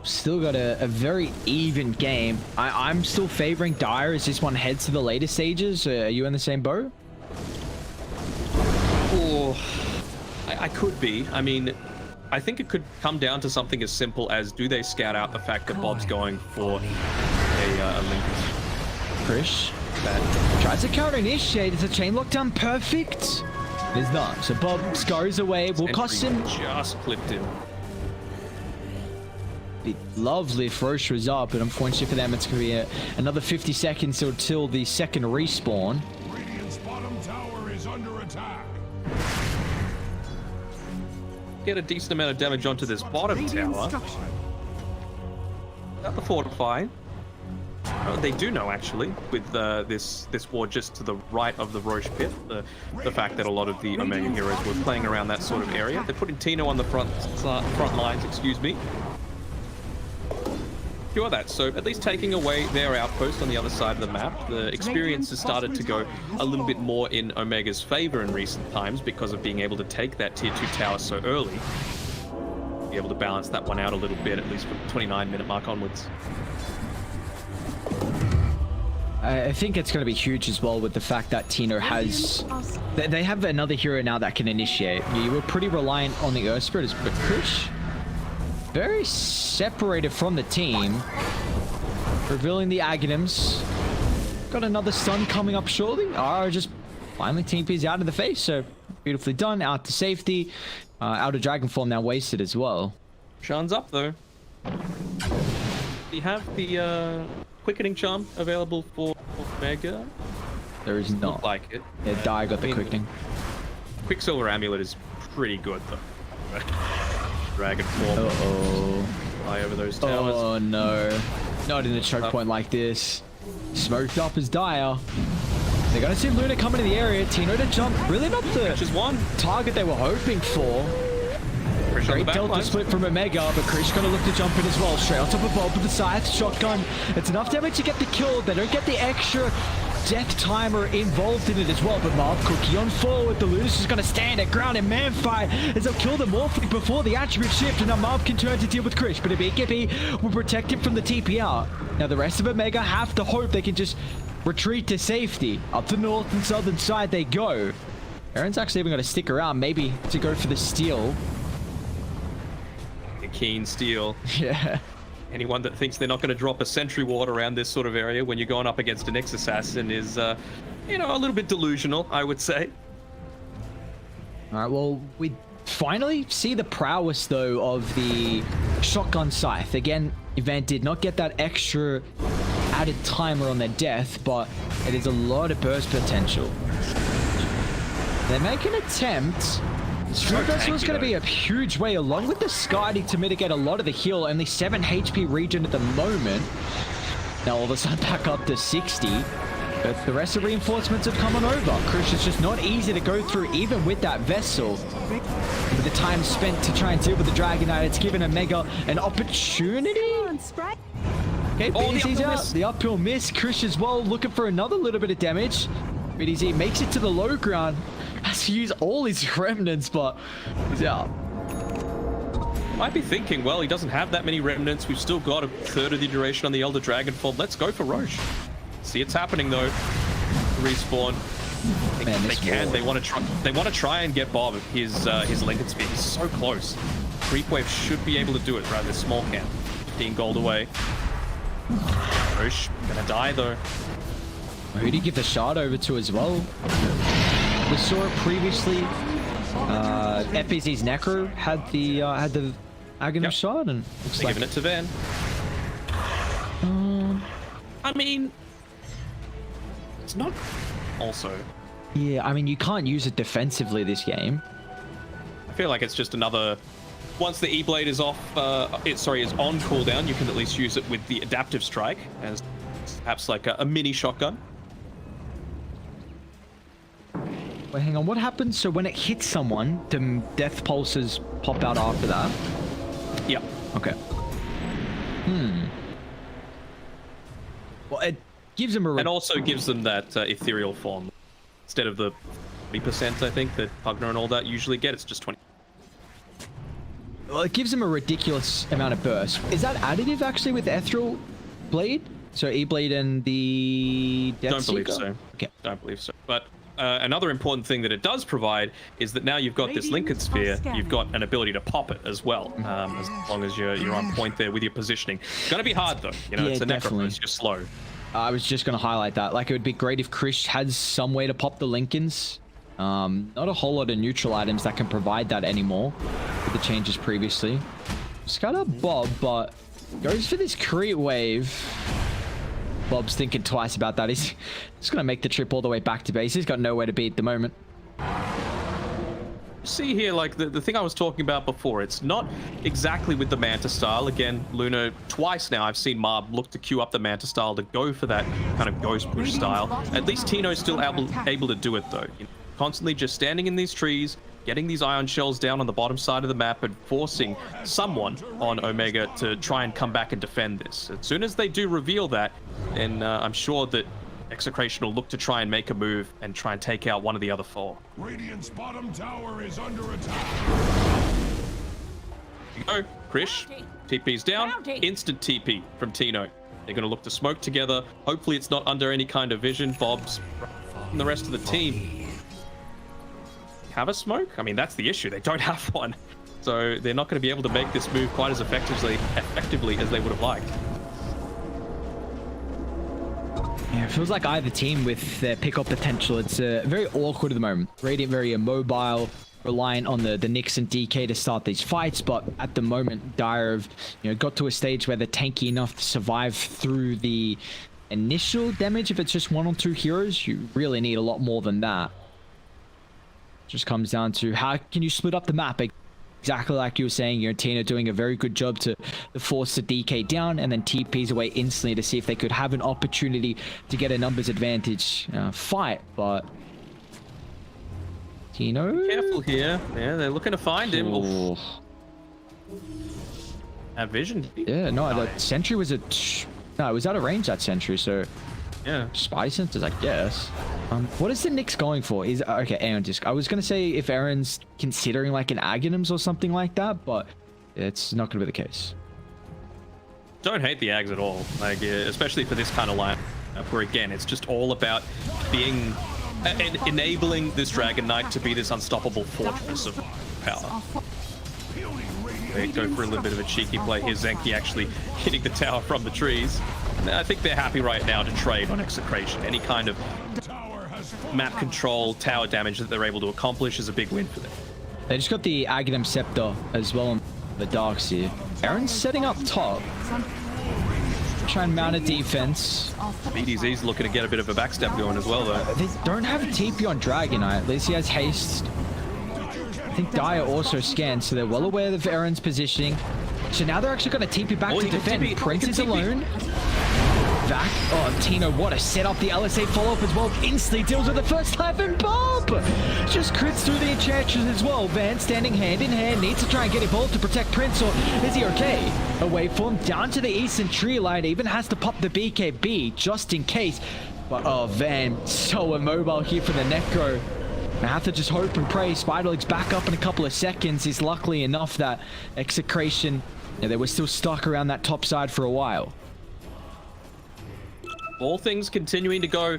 Still got a very even game. I'm still favoring Dire as this one heads to the later stages. Are you in the same boat? Oh, I could be. I mean, I think it could come down to something as simple as, do they scout out the fact that Bob's going for a link? Krish tries to counter initiate. It's a chain lockdown. Perfect. It is not. So Bob scurries away. Will cost him. Just clipped him. Be lovely if Roche was up, but unfortunately for them, it's going to be another 50 seconds until the second respawn. Radiant's bottom tower is under attack. Get a decent amount of damage onto this bottom tower. Got the fortify. They do know, actually, with this ward just to the right of the Roche pit, the fact that a lot of the Omega heroes were playing around that sort of area. They're putting Tino on the front lines, excuse me. Cure that, so at least taking away their outpost on the other side of the map. The experience has started to go a little bit more in Omega's favor in recent times because of being able to take that tier 2 tower so early. Be able to balance that one out a little bit, at least from the 29-minute mark onwards. I think it's going to be huge as well with the fact that Tino has... They have another hero now that can initiate. You were pretty reliant on the Earth Spirit, but Krish, very separated from the team. Revealing the Aghanims. Got another stun coming up shortly. Just finally TP's out of the face, so beautifully done. Out to safety. Out of Dragon Form now wasted as well. Sean's up though. Do you have the quickening charm available for Omega? There is not. Look like it. Yeah, Dai got the quickening. Quicksilver Amulet is pretty good though. Dragon Form. Uh-oh. Fly over those towers. Oh no. Not in a choke point like this. Smoked up as Dire. They're gonna see Luna coming in the area. Tino to jump. Really not the target they were hoping for. Great delta split from Omega, but Krish gonna look to jump in as well. Straight on top of Bob with the scythe shotgun. It's enough damage to get the kill. They don't get the extra death timer involved in it as well. But Marv Cookie on forward. The Luna's just gonna stand at ground and man fight as they'll kill the Morphling before the attribute shift. And now Marv can turn to deal with Krish, but a BKB will protect him from the TP out. Now the rest of Omega have to hope they can just retreat to safety. Up the north and southern side they go. Aaron's actually even gonna stick around, maybe to go for the steal. A keen steal. Yeah. Anyone that thinks they're not going to drop a sentry ward around this sort of area when you're going up against an ex-assassin is, you know, a little bit delusional, I would say. All right, well, we finally see the prowess, though, of the shotgun scythe. Again, Event did not get that extra added timer on their death, but it is a lot of burst potential. They make an attempt. Street Vessel is going to be a huge way along with the Skadi to mitigate a lot of the heal. Only 7 HP regen at the moment. Now all of a sudden back up to 60. But the rest of reinforcements have come on over. Krish is just not easy to go through even with that vessel. With the time spent to try and deal with the Dragon Knight, it's given Omega an opportunity. Okay, BDZ's out. The uphill miss. Krish as well looking for another little bit of damage. BDZ makes it to the low ground. Has to use all his remnants, but he's out. Might be thinking, well, he doesn't have that many remnants. We've still got a third of the duration on the Elder Dragonfall. Let's go for Roche. See, it's happening though. Respawn. Man, they can. They want to try. They want to try and get Bob his Lincoln Spear. He's so close. Creep Wave should be able to do it. Right, this small camp. 15 gold away. Roche gonna die though. Who did he give the shard over to as well? We saw it previously. FPZ's Necro had the Aghanim shard, and looks like giving it to Van. I mean, it's not. Also, yeah, I mean you can't use it defensively this game. I feel like it's just another. Once the E-Blade is off, is on cooldown, you can at least use it with the adaptive strike as perhaps like a mini shotgun. Wait, hang on. What happens? So when it hits someone, the death pulses pop out after that? Yep. Okay. Well, it gives them a... And also gives them that ethereal form. Instead of the 20%, I think, that Pugner and all that usually get, it's just 20. Well, it gives them a ridiculous amount of burst. Is that additive, actually, with Ethereal Blade? So E-Blade and the Death Don't believe Seeker? so. Okay. Don't believe so. But another important thing that it does provide is that now you've got this Lincoln Sphere, you've got an ability to pop it as well, as long as you're on point there with your positioning. It's going to be hard though, you know, Yeah, it's a definitely. Necrophos, you're slow. I was just going to highlight that. Like, it would be great if Krish has some way to pop the Lincolns. Not a whole lot of neutral items that can provide that anymore with the changes previously. Just got a Bob, but goes for this Creep Wave. Bob's thinking twice about that. He's just going to make the trip all the way back to base. He's got nowhere to be at the moment. See here, like the thing I was talking about before, it's not exactly with the Manta style. Again, Luna, twice now I've seen Marb look to queue up the Manta style to go for that kind of ghost push style. At least Tino's still able to do it though. You know, constantly just standing in these trees, getting these ion shells down on the bottom side of the map and forcing someone on Omega to try and come back and defend this. As soon as they do reveal that, then I'm sure that Execration will look to try and make a move and try and take out one of the other four. Radiant's bottom tower is under attack. Here you go, Krish. TP's down. Instant TP from Tino. They're going to look to smoke together. Hopefully it's not under any kind of vision. Bob's and the rest of the team have a smoke? I mean, that's the issue. They don't have one. So they're not going to be able to make this move quite as effectively as they would have liked. Yeah, it feels like either team with their pickup potential, it's very awkward at the moment. Radiant very immobile, reliant on the Nyx and DK to start these fights, but at the moment, Dire have got to a stage where they're tanky enough to survive through the initial damage. If it's just 1 or 2 heroes, you really need a lot more than that. Just comes down to how can you split up the map. Exactly like you were saying, Tina doing a very good job to force the DK down and then TPs away instantly to see if they could have an opportunity to get a numbers advantage fight, but Tino? Careful here. Yeah, they're looking to find him. Oh. Have vision. Yeah, no, that sentry was no, it was out of range, that sentry, so yeah. Spy sensors, I guess. What is the Nyx going for? Is okay, Aeon Disc. I was gonna say if Aaron's considering like an Aghanims or something like that, but it's not gonna be the case. Don't hate the Ags at all, like especially for this kind of line, where again it's just all about being enabling this Dragon Knight to be this unstoppable fortress of power. They go for a little bit of a cheeky play here. Zenki actually hitting the tower from the trees. I think they're happy right now to trade on Execration. Any kind of map control, tower damage that they're able to accomplish is a big win for them. They just got the Aghanim Scepter as well on the Darks here. Aaron's setting up top. Try and mount a defense. BDZ's looking to get a bit of a backstab going as well, though. They don't have a TP on Dragon Knight. At least he has haste. I think Dire also scans, so they're well aware of Aaron's positioning. So now they're actually going to TP back to defend. Prince is alone. Back. Oh, Tino, what a setup. The LSA follow-up as well. Instantly deals with the first life, and Bob just crits through the Enchantress as well. Van standing hand in hand, needs to try and get involved to protect Prince, or is he okay? Away from down to the eastern tree line, even has to pop the BKB just in case. But oh, Van, so immobile here for the Necro. I have to just hope and pray Spiderleg's back up in a couple of seconds. Is luckily enough that Execration, they were still stuck around that top side for a while. All things continuing to go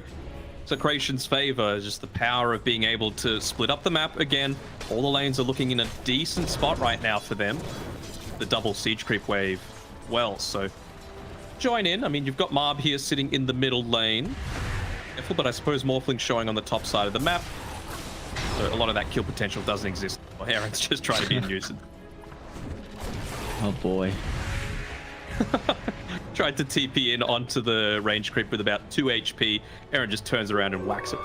Execration's favor, just the power of being able to split up the map again. All the lanes are looking in a decent spot right now for them. The double siege creep wave, well, so join in. I mean, you've got Marb here sitting in the middle lane. Careful, but I suppose Morphling's showing on the top side of the map. So a lot of that kill potential doesn't exist. Well, Aaron's just trying to be a nuisance. Oh boy. Tried to TP in onto the range creep with about 2 HP. Aaron just turns around and whacks it.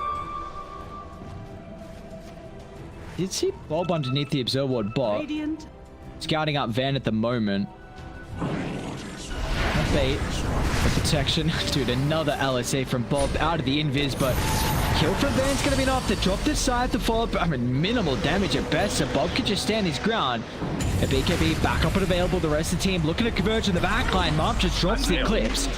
Did see Bob underneath the observer ward bot. Scouting up Van at the moment. Bait. The protection. Dude, another LSA from Bob out of the invis, but kill from Van's going to be enough to drop this side to follow up. I mean, minimal damage at best, so Bob could just stand his ground. A BKB back up and available. The rest of the team looking to converge in the backline. Mark just drops the Eclipse.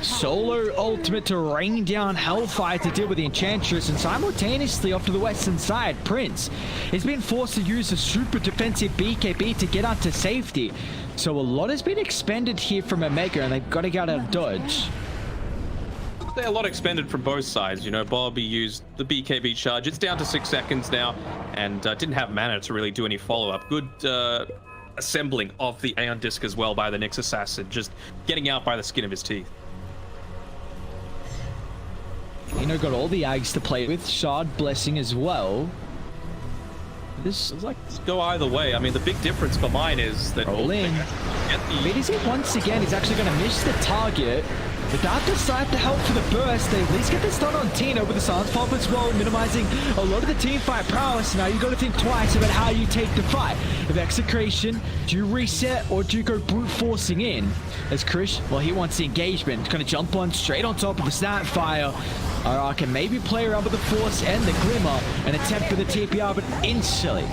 Solo ultimate to rain down Hellfire to deal with the Enchantress, and simultaneously off to the western side, Prince has been forced to use a super defensive BKB to get out to safety. So a lot has been expended here from Omega, and they've got to get out of dodge. A lot expended from both sides. Bobby used the BKB charge. It's down to 6 seconds now, and didn't have mana to really do any follow-up. Good assembling of the Aeon Disc as well by the Nyx Assassin, just getting out by the skin of his teeth. Got all the Ags to play with. Shard Blessing as well. This is like go either way. I mean, the big difference for mine is that roll in. BDZ once again is actually going to miss the target. Without the side to help for the burst, they at least get the stun on Tino with the silence pop as well, minimizing a lot of the team fight prowess. Now you got to think twice about how you take the fight. If Execration, do you reset or do you go brute forcing in? As Krish, well, he wants the engagement. He's going to jump on straight on top of the Snapfire. I can maybe play around with the Force and the Glimmer and attempt for the TPR, but instantly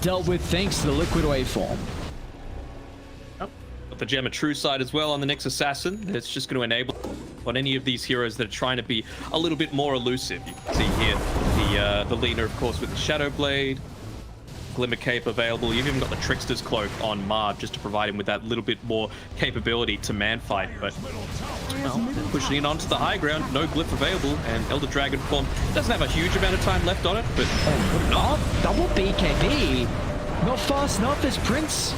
dealt with thanks to the Liquid Waveform. Got the Gem of True side as well on the Nyx Assassin. It's just going to enable on any of these heroes that are trying to be a little bit more elusive. You can see here the leader, of course, with the Shadow Blade. Glimmer Cape available. You've even got the Trickster's Cloak on Marv just to provide him with that little bit more capability to man fight. But well, they're pushing in onto the high ground, no glyph available, and Elder Dragon form doesn't have a huge amount of time left on it, but double BKB. Not fast enough as Prince.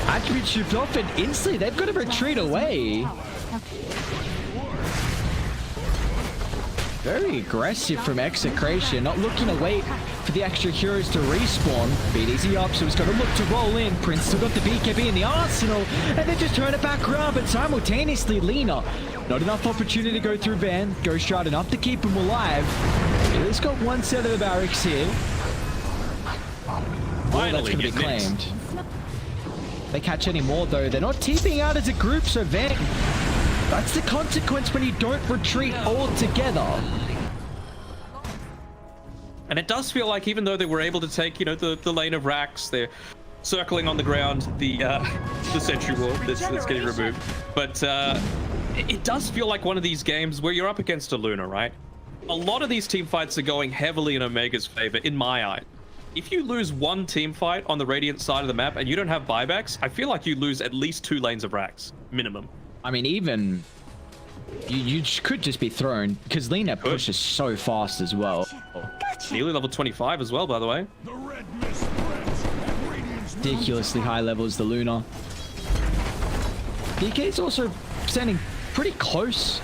Attribute shift off and instantly they've got to retreat away. Very aggressive from EXECRATION, not looking to wait for the extra heroes to respawn. BDZ up, so he's got to look to roll in. Prince still got the BKB in the arsenal, and then just turn it back around, but simultaneously Lena, not enough opportunity to go through Van. Ghost Shroud enough to keep him alive. He's got one set of the barracks here. Oh, that's going to be claimed. They catch any more though. They're not TPing out as a group, so Van, that's the consequence when you don't retreat all together. And it does feel like even though they were able to take, you know, the lane of racks, they're circling on the ground, the sentry wall that's getting removed. But it does feel like one of these games where you're up against a Luna, right? A lot of these team fights are going heavily in Omega's favor, in my eye. If you lose one team fight on the Radiant side of the map and you don't have buybacks, I feel like you lose at least 2 lanes of racks, minimum. I mean, even you could just be thrown because Lena pushes so fast as well. Nearly level 25 as well, by the way. Ridiculously high levels, the Luna. DK is also standing pretty close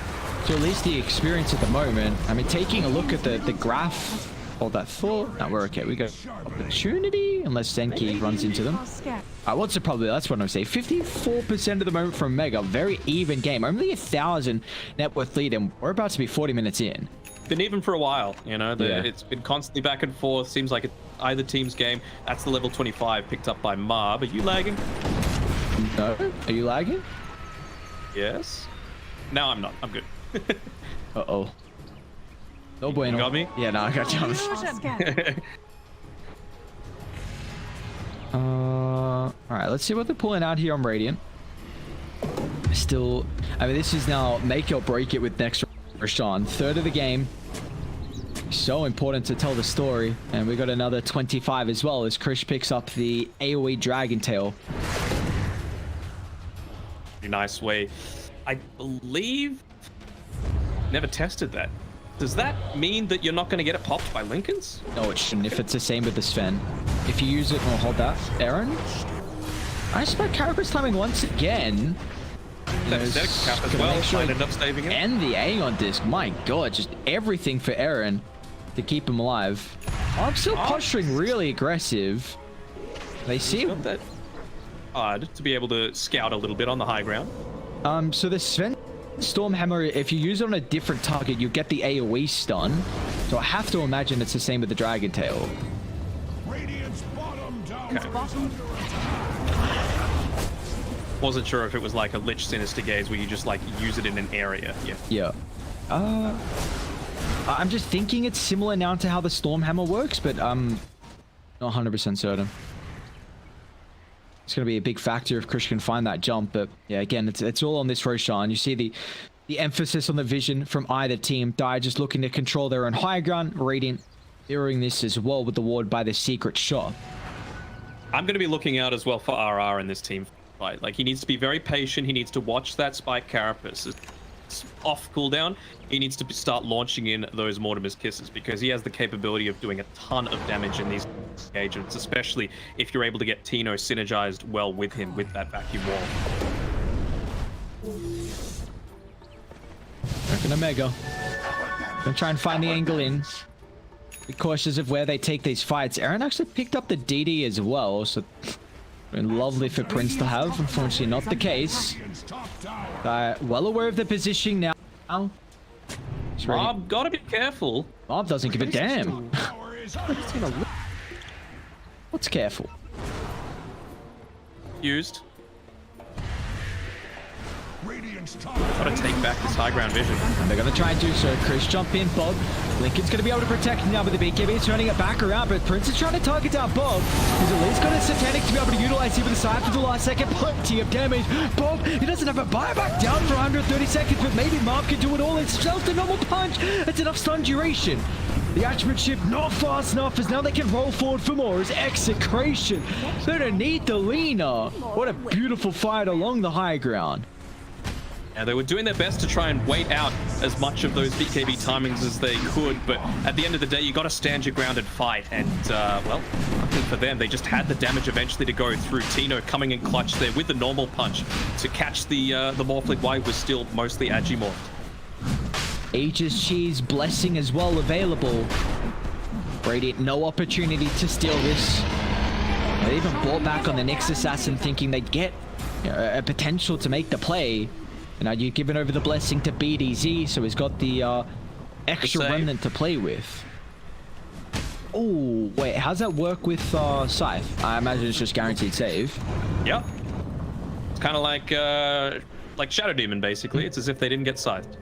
to at least the experience at the moment. I mean, taking a look at the graph. Hold that thought. Now we're okay. We got opportunity unless Zenki runs into them. What's the probability? That's what I'm saying. 54% at the moment from Mega. Very even game. Only 1,000 net worth lead, and we're about to be 40 minutes in. Been even for a while, you know. It's been constantly back and forth. Seems like it's either team's game. That's the level 25 picked up by Marb. Are you lagging? No. Are you lagging? Yes. No, I'm not. I'm good. Uh-oh. No bueno. You got me? Yeah, no, I got you. All right, let's see what they're pulling out here on Radiant. Still, I mean, this is now make or break it with next Rashawn. Third of the game. So important to tell the story. And we got another 25 as well as Krish picks up the AoE Dragon Tail. Nice way. I believe... Never tested that. Does that mean that you're not going to get it popped by Lincolns? No, it shouldn't. If it's the same with the Sven. If you use it, hold that. Aaron? I spent Carapace timing once again. That aesthetic cap as well. Sure ended up saving it. And the Aeon disc. My god, just everything for Aaron to keep him alive. I'm still posturing really aggressive. They see that odd to be able to scout a little bit on the high ground. So the Sven Stormhammer, if you use it on a different target, you get the AoE stun. So I have to imagine it's the same with the Dragon Tail. Wasn't sure if it was like a Lich Sinister Gaze where you just like use it in an area. Yeah. I'm just thinking it's similar now to how the Stormhammer works, but I'm not 100% certain. It's going to be a big factor if Krish can find that jump, but yeah, again, it's all on this Roshan. You see the emphasis on the vision from either team. Dire just looking to control their own high ground. Radiant mirroring this as well with the ward by the secret shot. I'm going to be looking out as well for RR in this team fight. Like, he needs to be very patient. He needs to watch that Spike Carapace. It's off cooldown. He needs to start launching in those Mortimer's Kisses because he has the capability of doing a ton of damage in these agents, especially if you're able to get Tino synergized well with him with that vacuum wall. Reckon Omega. Gonna try and find the angle in. Be cautious of where they take these fights. Aaron actually picked up the DD as well, so lovely for Prince to have. Unfortunately, not the case. Well aware of the positioning now. Mob, gotta be careful. Mob doesn't give a damn. What's careful? Used. Gotta take back this high ground vision. And they're gonna try and do so. Chris jump in, Bob. Lincoln's gonna be able to protect him now with the BKB. He's turning it back around, but Prince is trying to target down Bob. He's at least got a Satanic to be able to utilize him with the side for the last second. Plenty of damage. Bob, he doesn't have a buyback down for 130 seconds, but maybe Marv can do it all himself. The normal punch. It's enough stun duration. The Archmanship not fast enough as now they can roll forward for more as Execration. They don't need the Lina. What a beautiful fight along the high ground. Yeah, they were doing their best to try and wait out as much of those BKB timings as they could, but at the end of the day, you got to stand your ground and fight. And, well, luckily for them, they just had the damage eventually to go through. Tino coming in clutch there with the normal punch to catch the Morphling while he was still mostly Agimorphed. Aegis Cheese Blessing as well available. Radiant, no opportunity to steal this. They even bought back on the Nyx Assassin thinking they'd get a potential to make the play. And now you've given over the blessing to BDZ, so he's got the extra remnant to play with. Oh, wait, how's that work with Scythe? I imagine it's just guaranteed save. Yep. It's kind of like Shadow Demon, basically. It's as if they didn't get Scythed.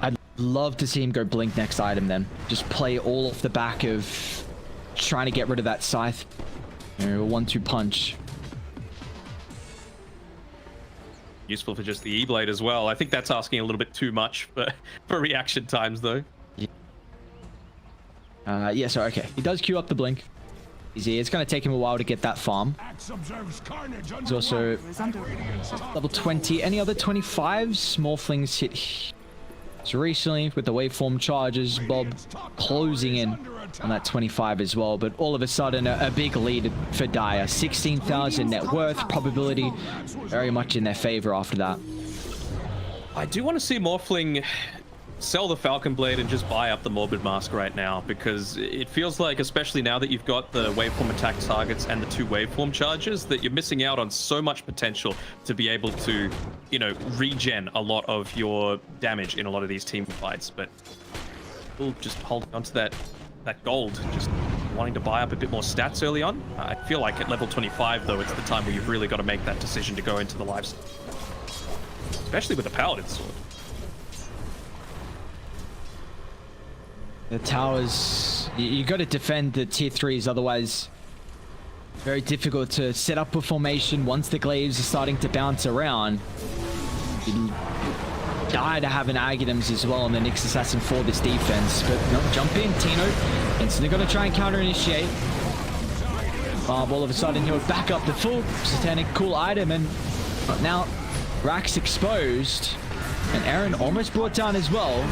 I'd love to see him go blink next item then. Just play all off the back of trying to get rid of that Scythe. A 1-2 punch. Useful for just the E-Blade as well. I think that's asking a little bit too much for reaction times, though. Yeah, so okay. He does queue up the blink. Easy. It's going to take him a while to get that farm. He's also level 20. Any other 25s? Morphlings hit so recently with the waveform charges. Bob closing in on that 25 as well, but all of a sudden a big lead for Dire. 16,000 net worth, probability very much in their favor after that. I do want to see Morphling sell the Falcon Blade and just buy up the Morbid Mask right now, because it feels like, especially now that you've got the waveform attack targets and the 2 waveform charges, that you're missing out on so much potential to be able to, you know, regen a lot of your damage in a lot of these team fights. But we'll just hold on to that gold, just wanting to buy up a bit more stats early on. I feel like at level 25, though, it's the time where you've really got to make that decision to go into the lives, especially with the Paladin sword. The towers, you got to defend the tier 3s, otherwise very difficult to set up a formation once the glaives are starting to bounce around. You die to have an Aghanim's as well on the Nyx Assassin for this defense, but no, jump in, Tino. Instantly going to try and counter initiate. All of a sudden he'll back up the full satanic cool item, and now Rack's exposed, and Aaron almost brought down as well.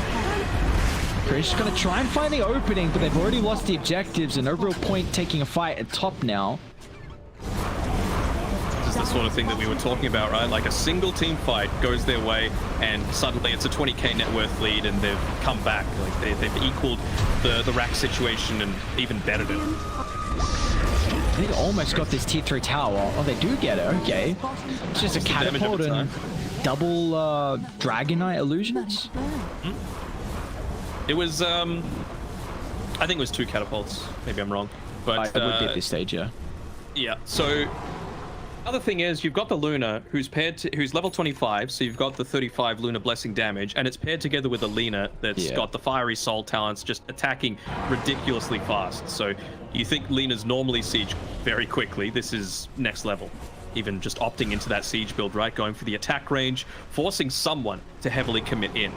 Krish going to try and find the opening, but they've already lost the objectives, and no real point taking a fight at top now. This is the sort of thing that we were talking about, right? Like a single team fight goes their way, and suddenly it's a 20k net worth lead, and they've come back. Like they've equaled the rack situation and even bettered it. They almost got this tier 3 tower. Oh, they do get it. Okay. It's just a catapult and double Dragon Knight illusions. It was, I think it was 2 catapults. Maybe I'm wrong, but it would be at this stage, yeah. Yeah. So, other thing is, you've got the Luna, who's level 25. So you've got the 35 Luna Blessing damage, and it's paired together with a Lina that's got the Fiery Soul talents, just attacking ridiculously fast. So you think Lina's normally siege very quickly. This is next level. Even just opting into that siege build, right? Going for the attack range, forcing someone to heavily commit in.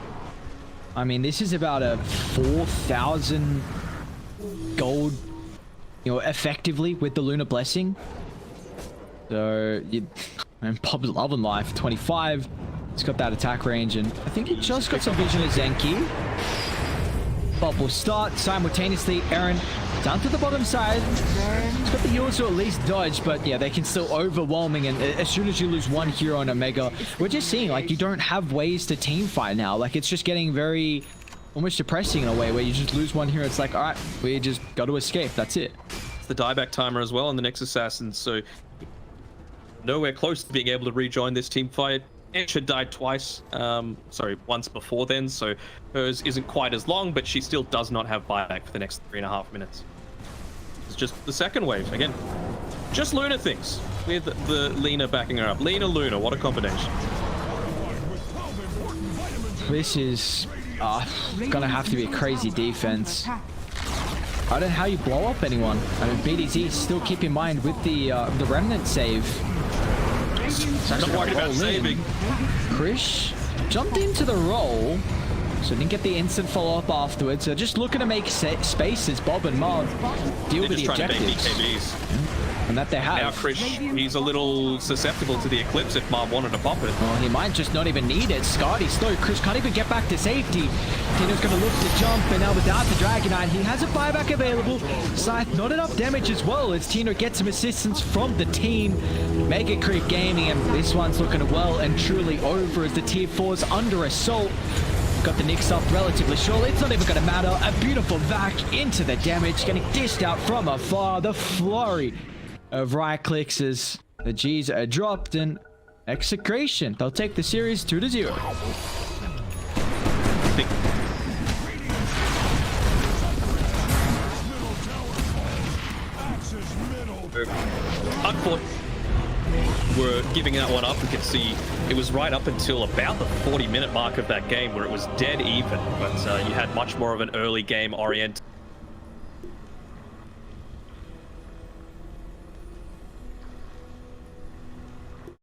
I mean, this is about a 4,000 gold, you know, effectively with the Lunar Blessing. So, and Pub Love and Life, 25. It's got that attack range, and I think he just got some vision of Zenki. Bob will start simultaneously. Aaron down to the bottom side. He's got the heals to at least dodge, but yeah, they can still overwhelming. And as soon as you lose one hero on Omega, we're just seeing like you don't have ways to team fight now. Like it's just getting very almost depressing in a way where you just lose one hero. It's like, all right, we just got to escape. That's it. It's the dieback timer as well on the Nyx Assassin, so nowhere close to being able to rejoin this team fight. Esha died twice, once before then, so hers isn't quite as long, but she still does not have buyback for the next 3.5 minutes. It's just the second wave. Again, just Luna things with the Lina backing her up. Luna, what a combination. This is gonna have to be a crazy defense. I don't know how you blow up anyone. I mean, BDZ still keep in mind with the remnant save. Not worried about saving. Krish jumped into the roll. So didn't get the instant follow-up afterwards. So just looking to make spaces, Bob and Marv deal with the objectives. And that they have. Now Krish, he's a little susceptible to the Eclipse if Marv wanted to pop it. Well, he might just not even need it. Scotty slow. Krish can't even get back to safety. Tino's going to look to jump, and now without the Dragonite, he has a buyback available. Scythe, not enough damage as well as Tino gets some assistance from the team. Mega Creep Gaming, and this one's looking well and truly over as the tier 4's under assault. Got the Nyx up relatively short. It's not even going to matter. A beautiful vac into the damage, getting dished out from afar. The flurry of right clicks as the G's are dropped, and Execration, they'll take the series 2-0. Unfortunately, we're giving that one up. We can see it was right up until about the 40-minute mark of that game where it was dead even, but you had much more of an early game oriented